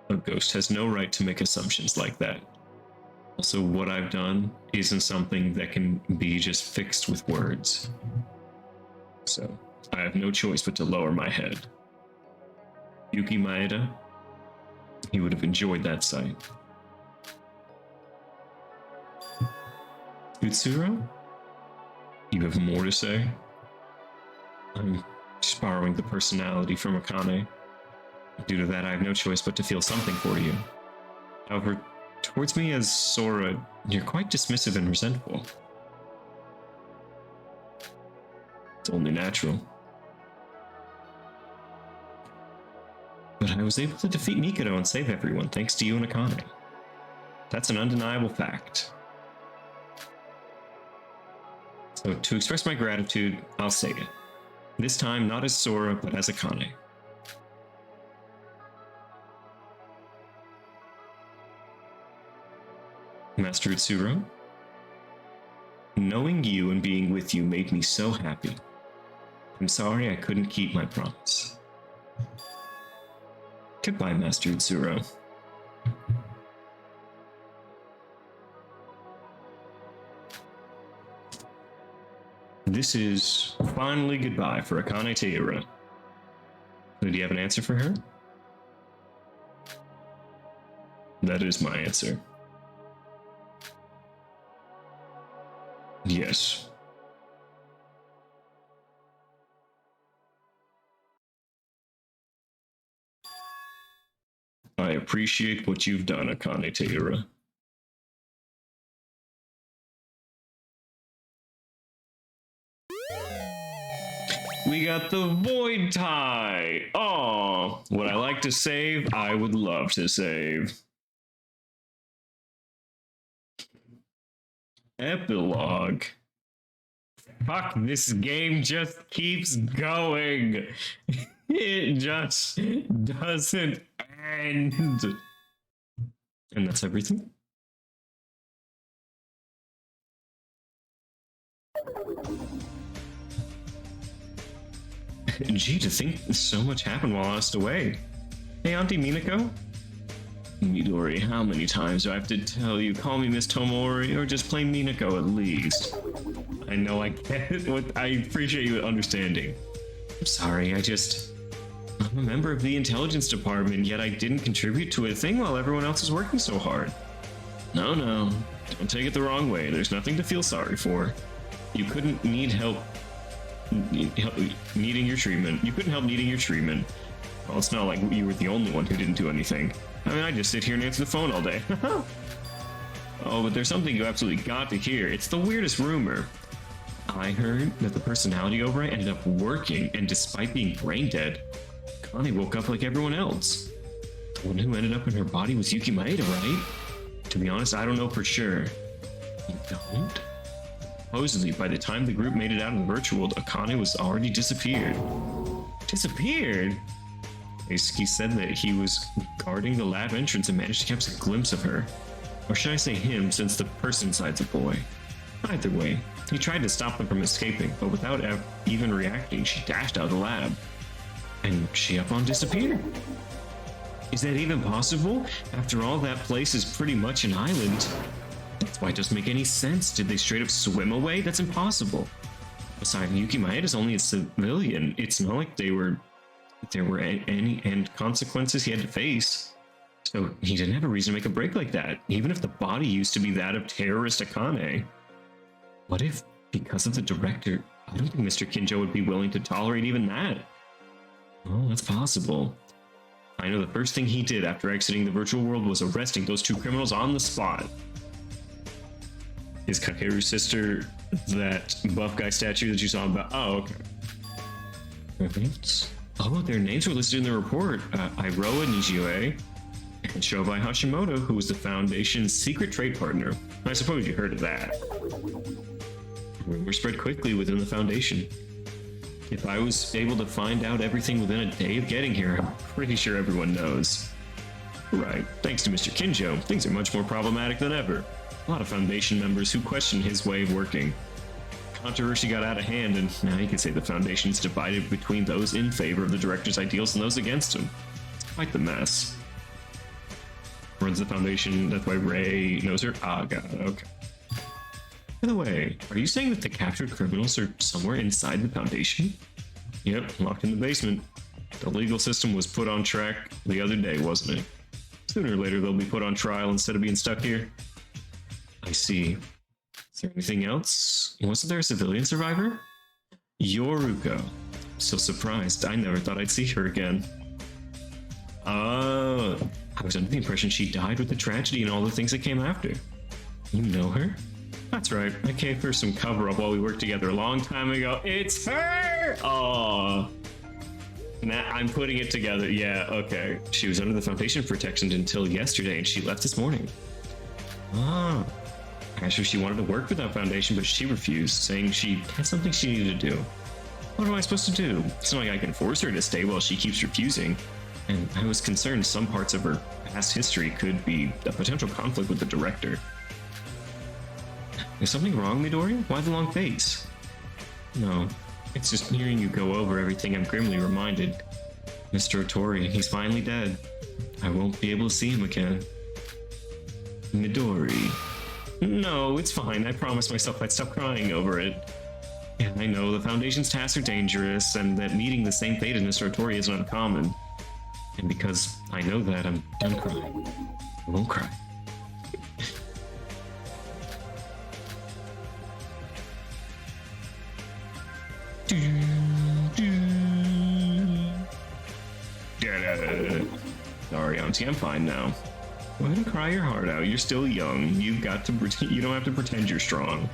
A ghost has no right to make assumptions like that. Also, what I've done isn't something that can be just fixed with words. So, I have no choice but to lower my head. Yuki Maeda, he would have enjoyed that sight. Utsuro, you have more to say? I'm just borrowing the personality from Akane. Due to that, I have no choice but to feel something for you. However, towards me as Sora, you're quite dismissive and resentful. It's only natural. But I was able to defeat Mikado and save everyone thanks to you and Akane. That's an undeniable fact. So to express my gratitude, I'll say it. This time not as Sora, but as Akane. Master Utsuro? knowing you and being with you made me so happy. I'm sorry I couldn't keep my promise. Goodbye, Master Utsuro. This is finally goodbye for Akane Taira. Do you have an answer for her? That is my answer. Yes. I appreciate what you've done, Akane Taira. We got the void tie. Oh, would I like to save? I would love to save. Epilogue. Fuck, this game just keeps going. It just doesn't end. And that's everything. Gee, to think so much happened while I was away. Hey, Auntie Minako? Midori, how many times do I have to tell you, call me Miss Tomori, or just plain Minako at least? I know I get it, I appreciate you understanding. I'm sorry, I'm a member of the intelligence department, yet I didn't contribute to a thing while everyone else was working so hard. No, don't take it the wrong way, there's nothing to feel sorry for. You couldn't need help needing your treatment. You couldn't help needing your treatment. Well, it's not like you were the only one who didn't do anything. I mean, I just sit here and answer the phone all day. Oh, but there's something you absolutely got to hear. It's the weirdest rumor. I heard that the personality override ended up working, and despite being brain dead, Connie woke up like everyone else. The one who ended up in her body was Yuki Maeda, right? To be honest, I don't know for sure. You don't? Supposedly, by the time the group made it out in the virtual world, Akane was already disappeared. Disappeared? He said that he was guarding the lab entrance and managed to catch a glimpse of her. Or should I say him, since the person side's a boy. Either way, he tried to stop them from escaping, but without even reacting, she dashed out of the lab. And she up on disappeared. Is that even possible? After all, that place is pretty much an island. That's why it doesn't make any sense. Did they straight up swim away? That's impossible. Besides, Yuki Maeda's only a civilian. It's not like there were any end consequences he had to face. So he didn't have a reason to make a break like that, even if the body used to be that of terrorist Akane. What if, because of the director, I don't think Mr. Kinjo would be willing to tolerate even that? Well, that's possible. I know the first thing he did after exiting the virtual world was arresting those two criminals on the spot. Is Kakeru's sister that buff guy statue that you saw about? Oh, okay. Oh, their names were listed in the report. Iroha Nijioe and Shobai Hashimoto, who was the Foundation's secret trade partner. I suppose you heard of that. Rumors spread quickly within the Foundation. If I was able to find out everything within a day of getting here, I'm pretty sure everyone knows. Right, thanks to Mr. Kinjo, things are much more problematic than ever. A lot of Foundation members who question his way of working. Controversy got out of hand, and now you can say the Foundation is divided between those in favor of the director's ideals and those against him. It's quite the mess. Runs the Foundation, that's why Ray knows her? Ah, got it, okay. By the way, are you saying that the captured criminals are somewhere inside the Foundation? Yep, locked in the basement. The legal system was put on track the other day, wasn't it? Sooner or later they'll be put on trial instead of being stuck here. I see. Is there anything else? Wasn't there a civilian survivor? Yoruko. So surprised. I never thought I'd see her again. I was under the impression she died with the tragedy and all the things that came after. You know her? That's right. I gave her some cover up while we worked together a long time ago. It's her! Aww. Nah, I'm putting it together. Yeah, okay. She was under the Foundation protection until yesterday, and she left this morning. Ah. Actually, she wanted to work for that Foundation, but she refused, saying she had something she needed to do. What am I supposed to do? It's not like I can force her to stay while she keeps refusing. And I was concerned some parts of her past history could be a potential conflict with the director. Is something wrong, Midori? Why the long face? No, it's just hearing you go over everything I'm grimly reminded. Mr. Otori, he's finally dead. I won't be able to see him again. Midori. No, it's fine. I promised myself I'd stop crying over it. Yeah, I know the Foundation's tasks are dangerous, and that meeting the same fate as Mr. Otori isn't uncommon. And because I know that, I'm done crying. I won't cry. Sorry, Auntie, I'm fine now. Go ahead and cry your heart out. You're still young. You don't have to pretend you're strong.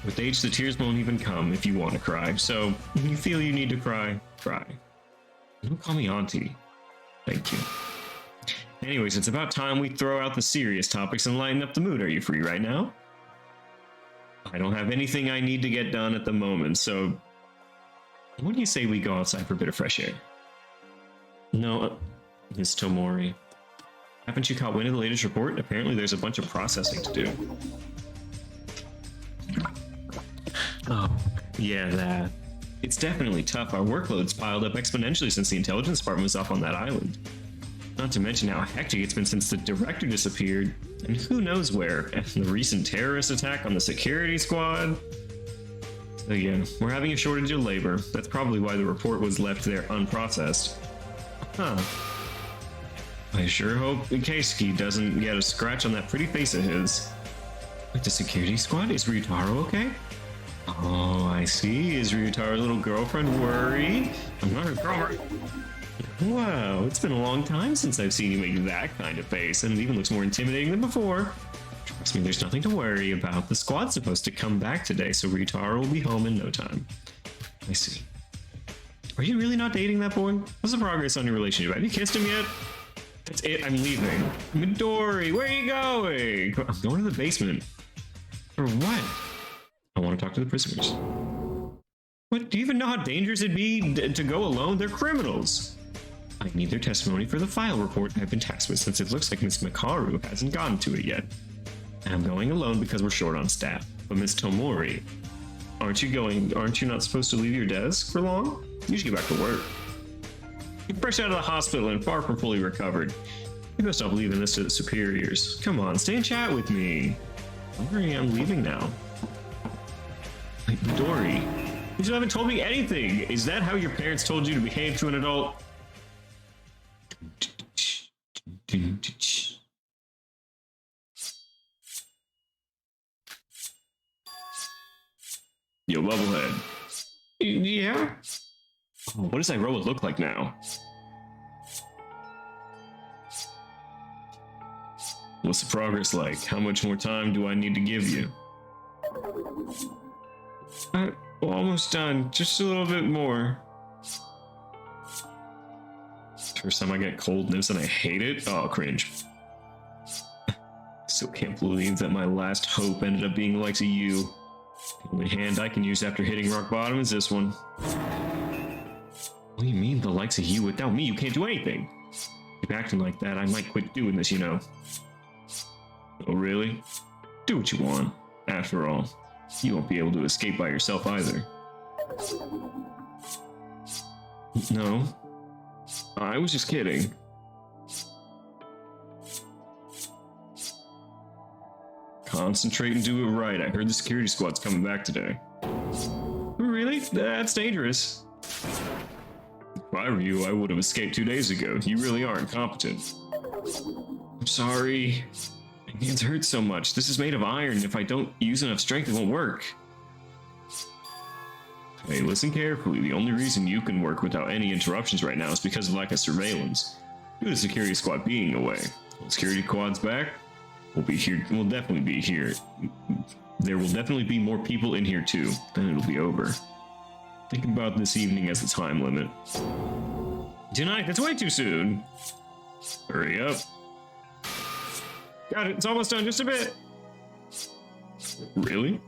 With age, the tears won't even come if you want to cry. So, if you feel you need to cry, cry. Don't call me Auntie. Thank you. Anyways, it's about time we throw out the serious topics and lighten up the mood. Are you free right now? I don't have anything I need to get done at the moment, so what do you say we go outside for a bit of fresh air? No, Miss Tomori. Haven't you caught wind of the latest report? Apparently there's a bunch of processing to do. Oh, yeah, that. It's definitely tough. Our workload's piled up exponentially since the intelligence department was up on that island. Not to mention how hectic it's been since the director disappeared, and who knows where, and the recent terrorist attack on the security squad. So yeah, we're having a shortage of labor. That's probably why the report was left there unprocessed. Huh. I sure hope Keisuke doesn't get a scratch on that pretty face of his. Wait, the security squad? Is Ryutaro okay? Oh, I see. Is Ryutaro's little girlfriend worried? I'm not her girlfriend. Wow, it's been a long time since I've seen you make that kind of face, and it even looks more intimidating than before. Trust me, there's nothing to worry about. The squad's supposed to come back today, so Ryutaro will be home in no time. I see. Are you really not dating that boy? What's the progress on your relationship? Have you kissed him yet? That's it, I'm leaving. Midori, where are you going? I'm going to the basement. For what? I want to talk to the prisoners. What? Do you even know how dangerous it'd be to go alone? They're criminals. I need their testimony for the file report I've been tasked with, since it looks like Miss Makaru hasn't gotten to it yet. And I'm going alone because we're short on staff. But Miss Tomori, aren't you not supposed to leave your desk for long? You should get back to work. You're fresh out of the hospital and far from fully recovered. You better stop leaving this to the superiors. Come on, stay and chat with me. Hurry, I'm leaving now. Like, Midori, you still haven't told me anything. Is that how your parents told you to behave to an adult? Yo, Bubblehead. Yeah? Oh, what does Iroha look like now? What's the progress like? How much more time do I need to give you? Almost done. Just a little bit more. First time I get coldness and I hate it. Oh, cringe. Still can't believe that my last hope ended up being the likes of you. The only hand I can use after hitting rock bottom is this one. What do you mean, the likes of you? Without me, you can't do anything. Keep acting like that, I might quit doing this, you know. Oh, really? Do what you want. After all, you won't be able to escape by yourself either. No. I was just kidding. Concentrate and do it right. I heard the security squad's coming back today. Really? That's dangerous. If I were you, I would have escaped 2 days ago. You really are incompetent. I'm sorry. My hands hurt so much. This is made of iron. If I don't use enough strength, it won't work. Hey, listen carefully. The only reason you can work without any interruptions right now is because of lack of surveillance. Due to the security squad being away. When security squad's back, we'll be here. We'll definitely be here. There will definitely be more people in here too. Then it'll be over. Think about this evening as the time limit. Tonight? That's way too soon. Hurry up. Got it. It's almost done. Just a bit. Really?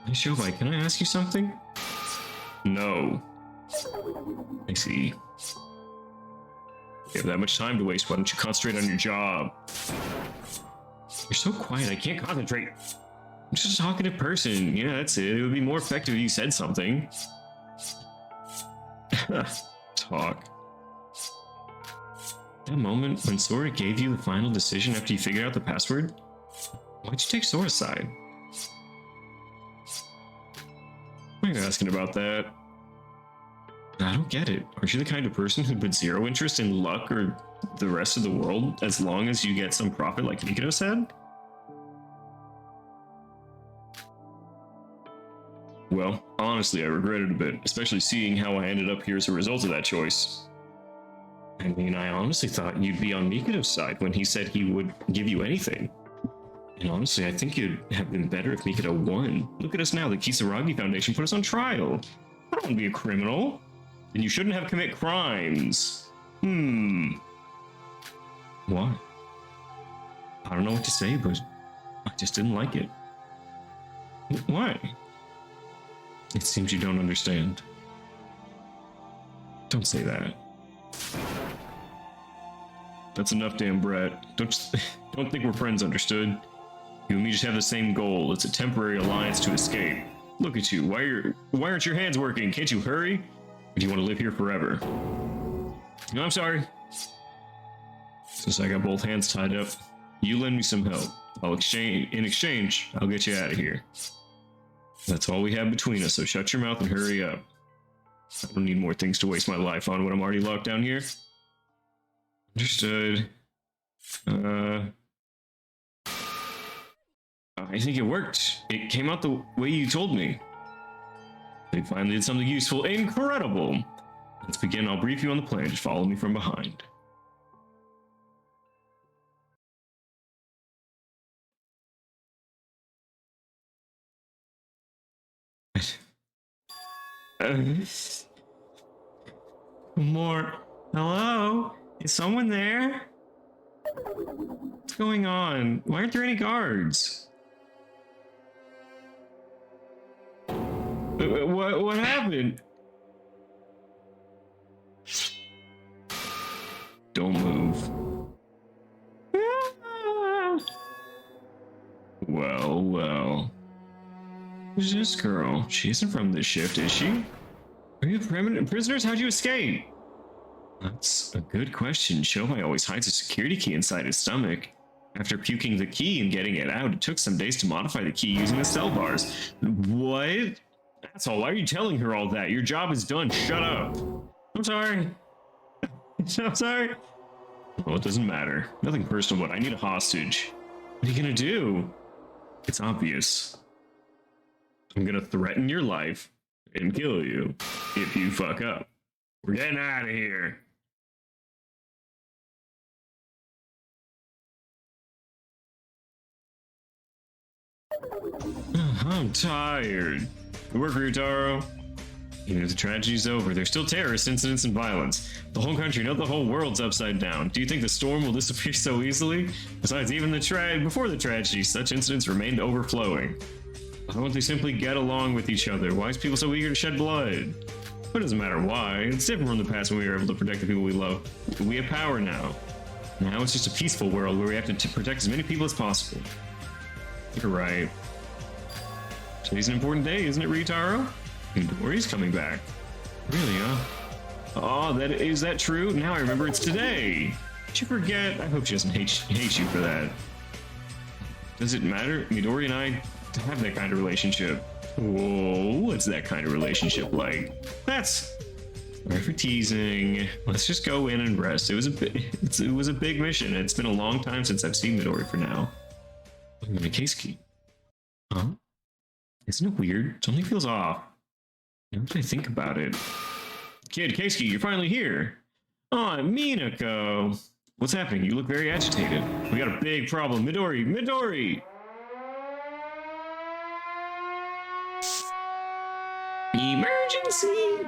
Hey, Shobai, can I ask you something? No. I see. You have that much time to waste. Why don't you concentrate on your job? You're so quiet, I can't concentrate. I'm just a talkative person. Yeah, that's it. It would be more effective if you said something. Talk. That moment when Sora gave you the final decision after you figured out the password? Why'd you take Sora's side? Why are you asking about that? I don't get it. Aren't you the kind of person who'd put zero interest in luck or the rest of the world as long as you get some profit like Mikado said? Well, honestly, I regret it a bit, especially seeing how I ended up here as a result of that choice. I mean, I honestly thought you'd be on Mikado's side when he said he would give you anything. And honestly, I think it'd have been better if Mikado won. Look at us now, the Kisaragi Foundation put us on trial. I don't want to be a criminal. Then you shouldn't have commit crimes. Why? I don't know what to say, but I just didn't like it. Why? It seems you don't understand. Don't say that. That's enough, damn Brett. Don't think we're friends, understood? You and me just have the same goal. It's a temporary alliance to escape. Look at you. Why aren't your hands working? Can't you hurry? Or do you want to live here forever? No, I'm sorry. Since I got both hands tied up, you lend me some help. In exchange, I'll get you out of here. That's all we have between us, so shut your mouth and hurry up. I don't need more things to waste my life on when I'm already locked down here. Understood. I think it worked. It came out the way you told me. They finally did something useful. Incredible! Let's begin. I'll brief you on the plan. Just follow me from behind. More. Hello? Is someone there? What's going on? Why aren't there any guards? What happened? Don't move. Well. Who's this girl? She isn't from this shift, is she? Are you permanent prisoners? How'd you escape? That's a good question. Shohei always hides a security key inside his stomach. After puking the key and getting it out, it took some days to modify the key using the cell bars. What? That's all. Why are you telling her all that? Your job is done. Shut up. I'm sorry. I'm sorry. Well, it doesn't matter. Nothing personal, but I need a hostage. What are you gonna do? It's obvious. I'm gonna threaten your life and kill you if you fuck up. We're getting out of here. I'm tired. Good work, Ryutaro. Even if the tragedy's over, there's still terrorist incidents and violence. The whole country, not the whole world's upside down. Do you think the storm will disappear so easily? Besides, even before the tragedy, such incidents remained overflowing. Why don't they simply get along with each other? Why is people so eager to shed blood? But it doesn't matter why. It's different from the past when we were able to protect the people we love. We have power now. Now it's just a peaceful world where we have to protect as many people as possible. You're right. Today's an important day, isn't it, Ryutaro? Midori's coming back. Really, huh? Oh, is that true? Now I remember it's today. Did you forget? I hope she doesn't hate you for that. Does it matter? Midori and I have that kind of relationship. Whoa, what's that kind of relationship like? Sorry for teasing. Let's just go in and rest. It was a big mission. It's been a long time since I've seen Midori for now. I'm in a case key. Huh? Isn't it weird? Something feels off. Now that I think about it. Kid, Keisuke, you're finally here. Oh, Minako. What's happening? You look very agitated. We got a big problem. Midori!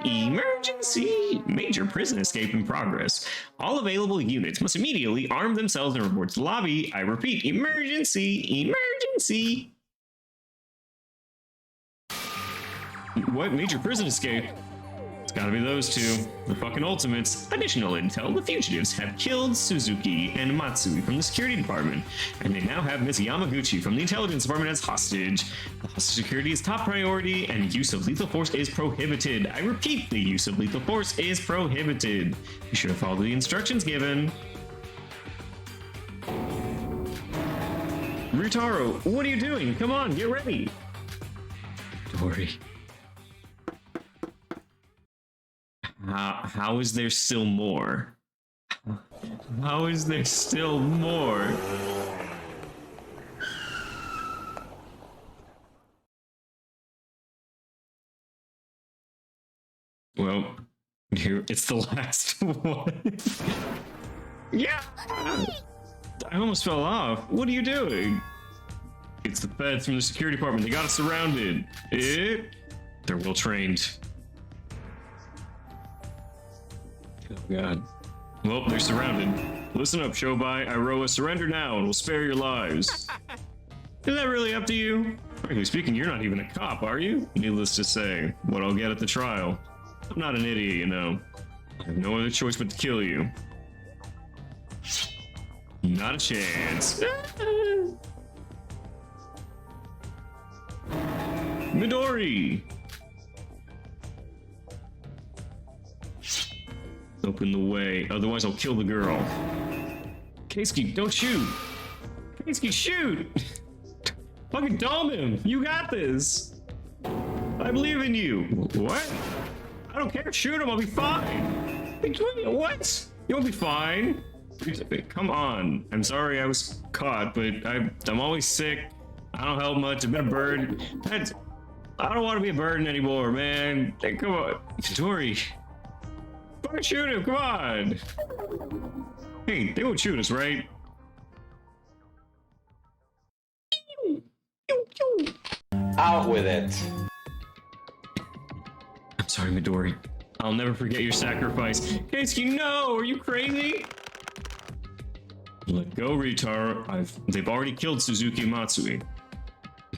Emergency! Major prison escape in progress. All available units must immediately arm themselves and report to the lobby. I repeat, emergency! What? Major prison escape? It's gotta be those two. The fucking ultimates. Additional intel, the fugitives have killed Suzuki and Matsui from the security department, and they now have Miss Yamaguchi from the intelligence department as hostage. The hostage security is top priority, and use of lethal force is prohibited. I repeat, the use of lethal force is prohibited. You should have followed the instructions given. Ryutaro, what are you doing? Come on, get ready. Dory. How is there still more? How is there still more? Well, here it's the last one. Yeah! I almost fell off. What are you doing? It's the feds from the security department. They got us surrounded. They're well trained. Oh god. Well, they're surrounded. Listen up, Shobai. Iroha, surrender now and we'll spare your lives. Is that really up to you? Frankly speaking, you're not even a cop, are you? Needless to say, what I'll get at the trial. I'm not an idiot, you know. I have no other choice but to kill you. Not a chance. Midori! Open the way, otherwise I'll kill the girl. Keisuke, don't shoot! Keisuke, shoot! Fucking dome him! You got this! I believe in you! What? I don't care, shoot him, I'll be fine! What? You'll be fine! Come on. I'm sorry I was caught, but I'm always sick. I don't help much. I've been a burden. I don't want to be a burden anymore, man. Hey, come on. Dory. Fucking shoot him, come on. Hey, they won't shoot us, right? Out with it. I'm sorry, Midori. I'll never forget your sacrifice. Keisuke, no! Are you crazy? Let go, Ryutaro. They've already killed Suzuki and Matsui.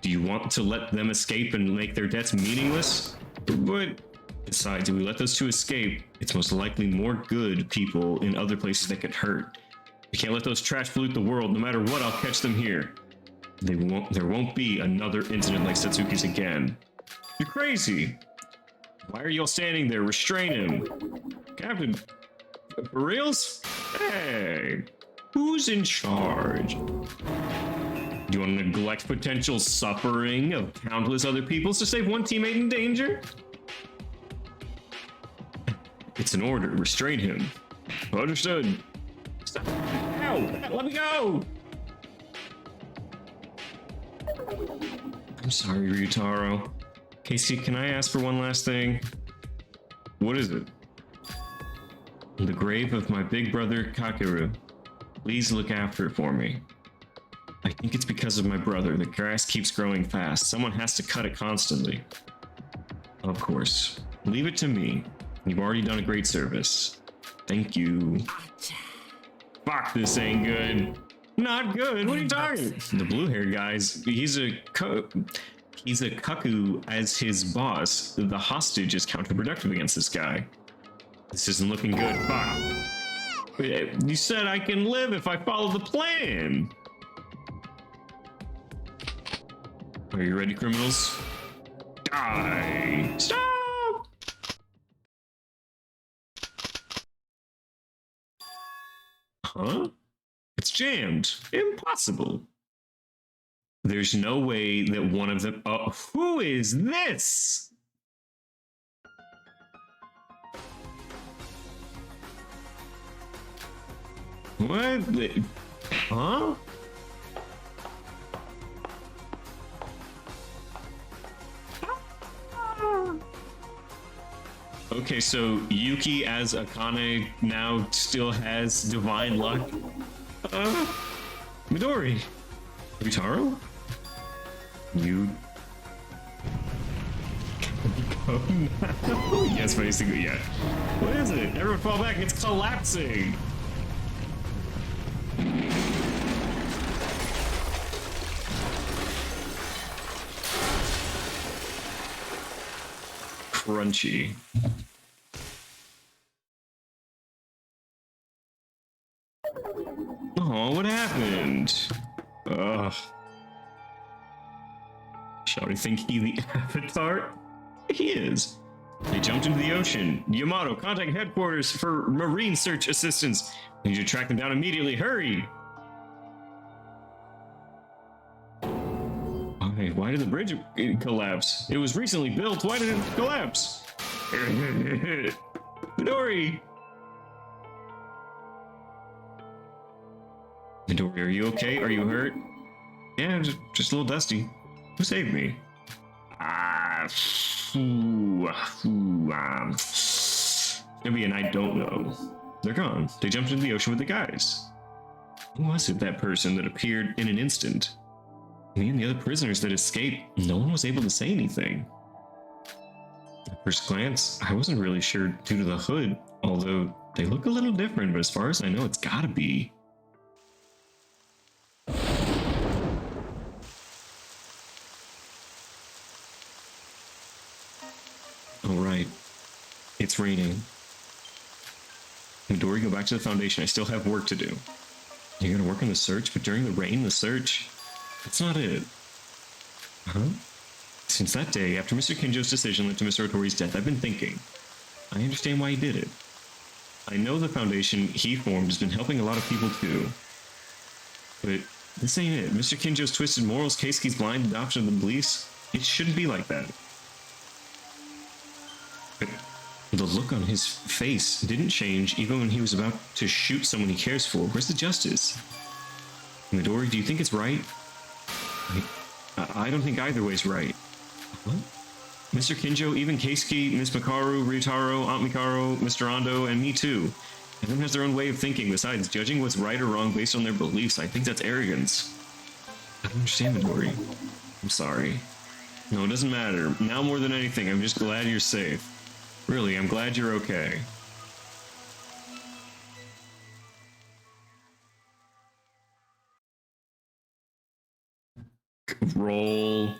Do you want to let them escape and make their deaths meaningless? But besides, if we let those two escape, it's most likely more good people in other places that get hurt. We can't let those trash pollute the world. No matter what, I'll catch them here. There won't be another incident like Satsuki's again. You're crazy. Why are you all standing there? Restrain him. Captain, for reals? Hey, who's in charge? Do you want to neglect potential suffering of countless other peoples to save one teammate in danger? It's an order. Restrain him. Understood. Stop. Ow! Let me go! I'm sorry, Ryutaro. Casey, can I ask for one last thing? What is it? The grave of my big brother, Kakeru. Please look after it for me. I think it's because of my brother. The grass keeps growing fast. Someone has to cut it constantly. Of course. Leave it to me. You've already done a great service. Thank you. Fuck, this ain't good. Not good? What are you talking? The blue-haired guy's, he's a cuckoo as his boss. The hostage is counterproductive against this guy. This isn't looking good. Fuck. You said I can live if I follow the plan. Are you ready, criminals? Die! Stop! Huh? It's jammed. Impossible. There's no way that one of them... who is this? What? Huh? Okay, so Yuki as Akane now still has divine luck. Midori. Ryutaro? You... go now? Yes, basically, yeah. What is it? Everyone fall back, it's collapsing! Crunchy. Oh, what happened? Ugh. Shall we think he the Avatar? He is. They jumped into the ocean. Yamato, contact headquarters for marine search assistance. We need you to track them down immediately. Hurry! Why did the bridge collapse? It was recently built. Why did it collapse? Midori! Midori, are you okay? Are you hurt? Yeah, just a little dusty. Who saved me? Maybe and I don't know. They're gone. They jumped into the ocean with the guys. Who was it, that person that appeared in an instant? Me and the other prisoners that escaped, no one was able to say anything. At first glance, I wasn't really sure due to the hood, although they look a little different, but as far as I know, it's gotta be. Alright. It's raining. Midori, go back to the Foundation. I still have work to do. You're gonna work on the search, but during the rain, the search... That's not it. Huh? Since that day, after Mr. Kinjo's decision led to Mr. Otori's death, I've been thinking. I understand why he did it. I know the Foundation he formed has been helping a lot of people too. But this ain't it. Mr. Kinjo's twisted morals, Keisuke's blind adoption of the beliefs, it shouldn't be like that. But the look on his face didn't change even when he was about to shoot someone he cares for. Where's the justice? Midori, do you think it's right? I don't think either way's right. What? Mr. Kinjo, even Keisuke, Miss Mikaru, Ryutaro, Aunt Mikaro, Mr. Ando, and me too. Everyone has their own way of thinking. Besides, judging what's right or wrong based on their beliefs, I think that's arrogance. I don't understand, Midori. I'm sorry. No, it doesn't matter. Now more than anything, I'm just glad you're safe. Really, I'm glad you're okay. Roll.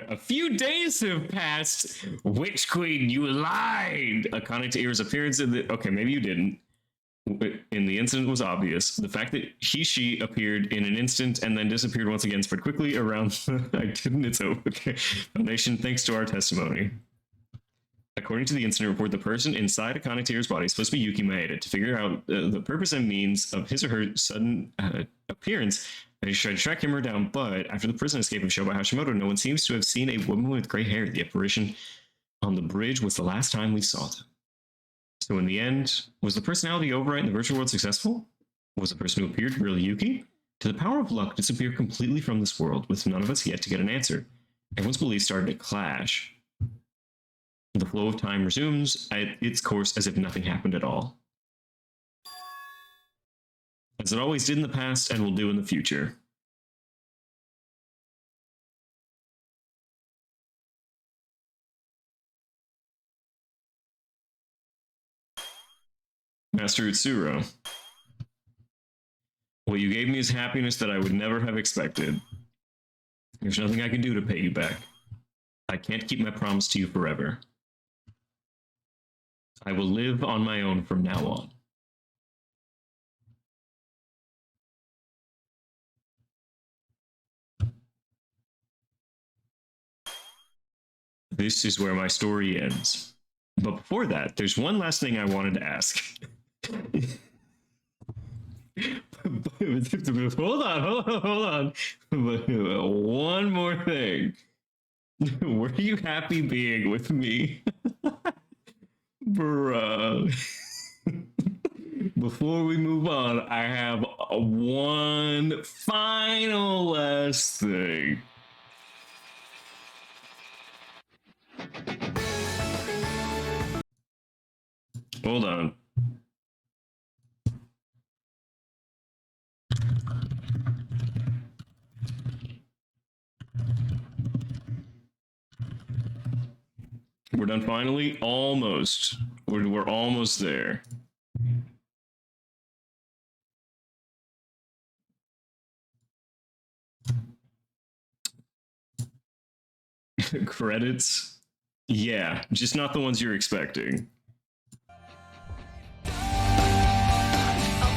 A few days have passed. Witch Queen, you lied. Akane Taira's appearance in the... Okay, maybe you didn't. In the incident was obvious. The fact that she appeared in an instant and then disappeared once again spread quickly around... I didn't, it's okay. Foundation, thanks to our testimony. According to the incident report, the person inside Akane Taira's body is supposed to be Yuki Maeda. To figure out the purpose and means of his or her sudden appearance, I tried to track him or down, but after the prison escape of Shoba Hashimoto, no one seems to have seen a woman with gray hair. The apparition on the bridge was the last time we saw them. So in the end, was the personality override in the virtual world successful? Was the person who appeared really Yuki? Did the power of luck disappear completely from this world, with none of us yet to get an answer? Everyone's beliefs started to clash. The flow of time resumes at its course as if nothing happened at all. As it always did in the past and will do in the future. Master Utsuro. What you gave me is happiness that I would never have expected. There's nothing I can do to pay you back. I can't keep my promise to you forever. I will live on my own from now on. This is where my story ends. But before that, there's one last thing I wanted to ask. Hold on. One more thing. Were you happy being with me? Bruh. Before we move on, I have one final last thing. Hold on. We're done finally? Almost. We're almost there. Credits? Yeah, just not the ones you're expecting. I'll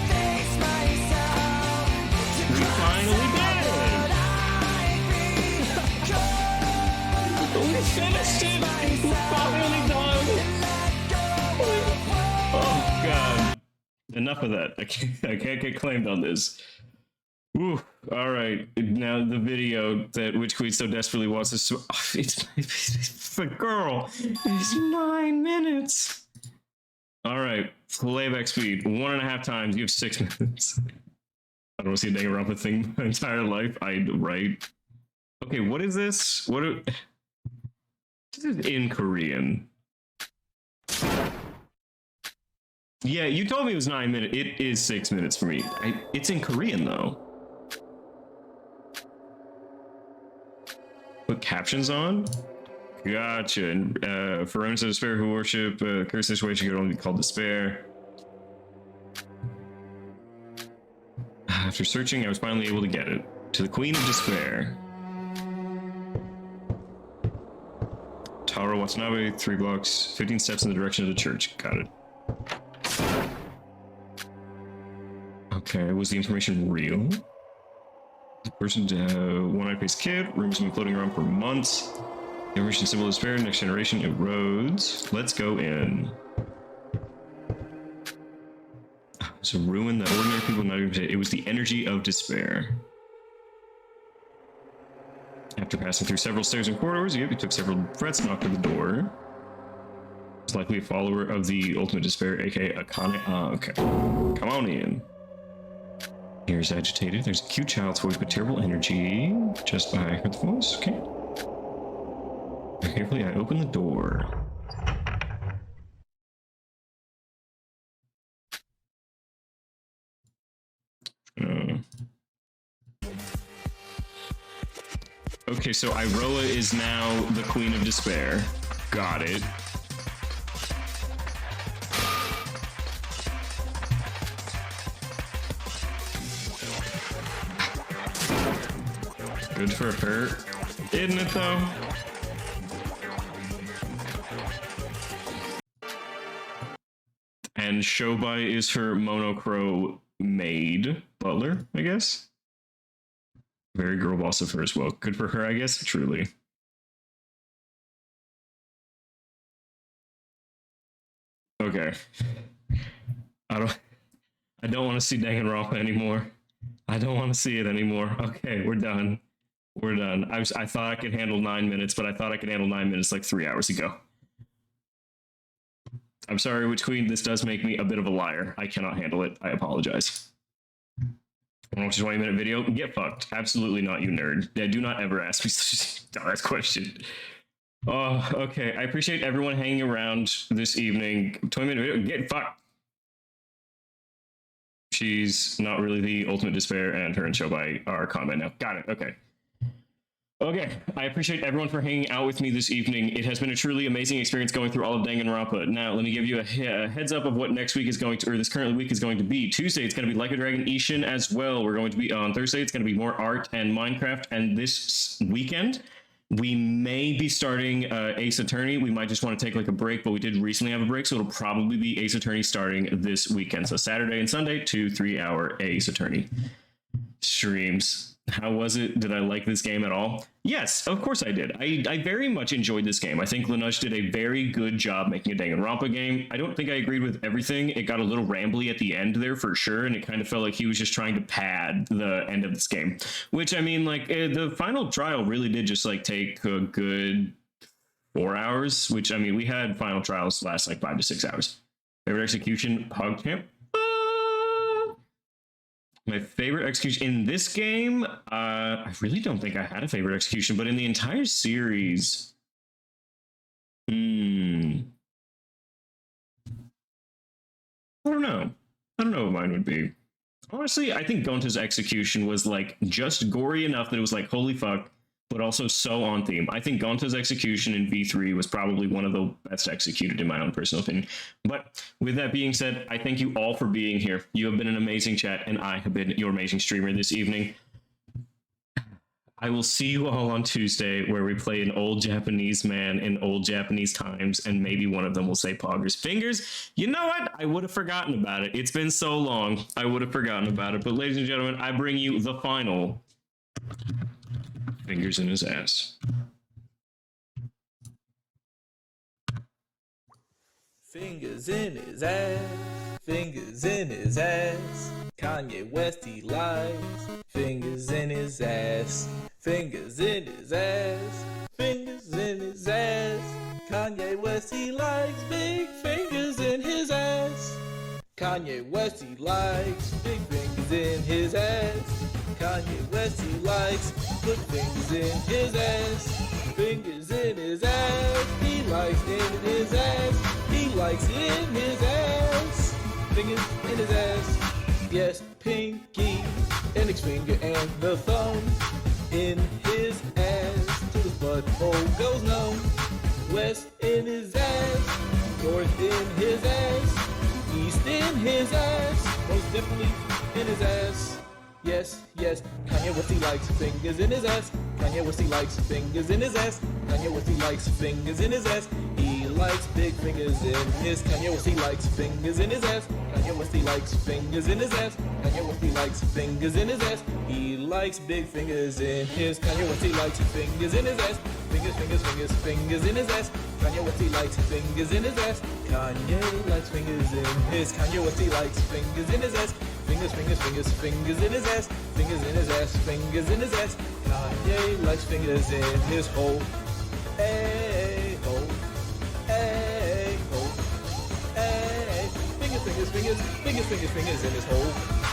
face myself. finished it! We're finally done! Oh god. Enough of that. I can't get claimed on this. Ooh, all right. Now the video that Witch Queen so desperately wants us to. It's the girl. It's 9 minutes. All right. Playback speed 1.5 times. You have 6 minutes. I don't want to see a Danganronpa thing my entire life. Right. Okay, what is this? This is in Korean. Yeah, you told me it was 9 minutes. It is 6 minutes for me. It's in Korean though. Put captions on? Gotcha. And for owners of despair who worship cursed situation could only be called despair. After searching, I was finally able to get it. To the Queen of Despair. Taro Watanabe, 3 blocks, 15 steps in the direction of the church. Got it. Okay, was the information real? The person, one-eyed faced kid, rumors have been floating around for months. The information symbol of despair, next generation erodes. Let's go in. It's a ruin that ordinary people not even say. It was the energy of despair. After passing through several stairs and corridors, you took several breaths and knocked at the door. It's likely a follower of the ultimate despair, aka Akane. Ah, okay. Come on in. Ears agitated. There's a cute child's voice with terrible energy. Just by I heard the voice. Okay. Carefully, I open the door. Okay, so Iroha is now the Queen of Despair. Got it. Good for her, isn't it though? And Shobai is her Monocro maid, butler, I guess. Very girl boss of her as well. Good for her, I guess, truly. Okay. I don't want to see Danganronpa anymore. I don't want to see it anymore. Okay, we're done. We're done. I thought I could handle 9 minutes, but I thought I could handle 9 minutes like 3 hours ago. I'm sorry, Witch Queen, this does make me a bit of a liar. I cannot handle it. I apologize. I watch a 20-minute video? Get fucked. Absolutely not, you nerd. Yeah, do not ever ask me such a dumbass question. Oh, okay. I appreciate everyone hanging around this evening. 20-minute video? Get fucked. She's not really the ultimate despair, and her and Shobai are combat now. Got it. Okay. Okay, I appreciate everyone for hanging out with me this evening. It has been a truly amazing experience going through all of Danganronpa. Now, let me give you a heads up of what next week is going to, or this current week is going to be. Tuesday, it's going to be Like a Dragon Ishin as well. We're going to be on Thursday. It's going to be more art and Minecraft. And this weekend, we may be starting Ace Attorney. We might just want to take like a break, but we did recently have a break, so it'll probably be Ace Attorney starting this weekend. So Saturday and Sunday, 2 3-hour Ace Attorney streams. How was it? Did I like this game at all? Yes, of course I did. I very much enjoyed this game. I think Lanush did a very good job making a Danganronpa game. I don't think I agreed with everything. It got a little rambly at the end there for sure, and it kind of felt like he was just trying to pad the end of this game. Which, I mean, like, the final trial really did just, like, take a good 4 hours, which, I mean, we had final trials last, like, 5 to 6 hours. Favorite execution, Hog Champ. My favorite execution in this game, I really don't think I had a favorite execution, but in the entire series, I don't know. I don't know what mine would be. Honestly, I think Gonta's execution was like just gory enough that it was like, holy fuck, but also so on theme. I think Gonta's execution in V3 was probably one of the best executed in my own personal opinion. But with that being said, I thank you all for being here. You have been an amazing chat, and I have been your amazing streamer this evening. I will see you all on Tuesday, where we play an old Japanese man in old Japanese times, and maybe one of them will say Poggers Fingers. You know what? I would have forgotten about it. It's been so long. I would have forgotten about it. But ladies and gentlemen, I bring you the final Fingers in his ass. Fingers in his ass, fingers in his ass. Kanye West, he likes fingers in his ass, fingers in his ass, fingers in his ass. Kanye West, he likes big fingers in his ass. Kanye West, he likes big fingers in his ass. Kanye West, he likes put fingers in his ass. Fingers in his ass, he likes in his ass. He likes in his ass. Fingers in his ass. Yes, pinky, index finger and the thumb in his ass. To the butthole goes numb. West in his ass, north in his ass, east in his ass, most definitely in his ass. Yes, yes, Kanye West, he likes fingers in his ass. Kanye West, he likes fingers in his ass. Kanye West, he likes fingers in his ass. He likes big fingers in his. Kanye West, he likes fingers in his ass. Kanye West, he likes fingers in his ass. Kanye West, he likes fingers in his ass. He likes big fingers in his. Kanye West, he likes fingers in his ass. Fingers, fingers, fingers, fingers in his ass. Kanye West, he likes fingers in his ass. Kanye likes fingers in his. Kanye West, he likes fingers in his ass. Fingers, fingers, fingers, fingers in his ass. Fingers in his ass, fingers in his ass. Kanye likes fingers in his hole. Hey, ho. Hey, ho. Hey. Fingers, fingers, fingers, fingers, fingers, fingers in his hole.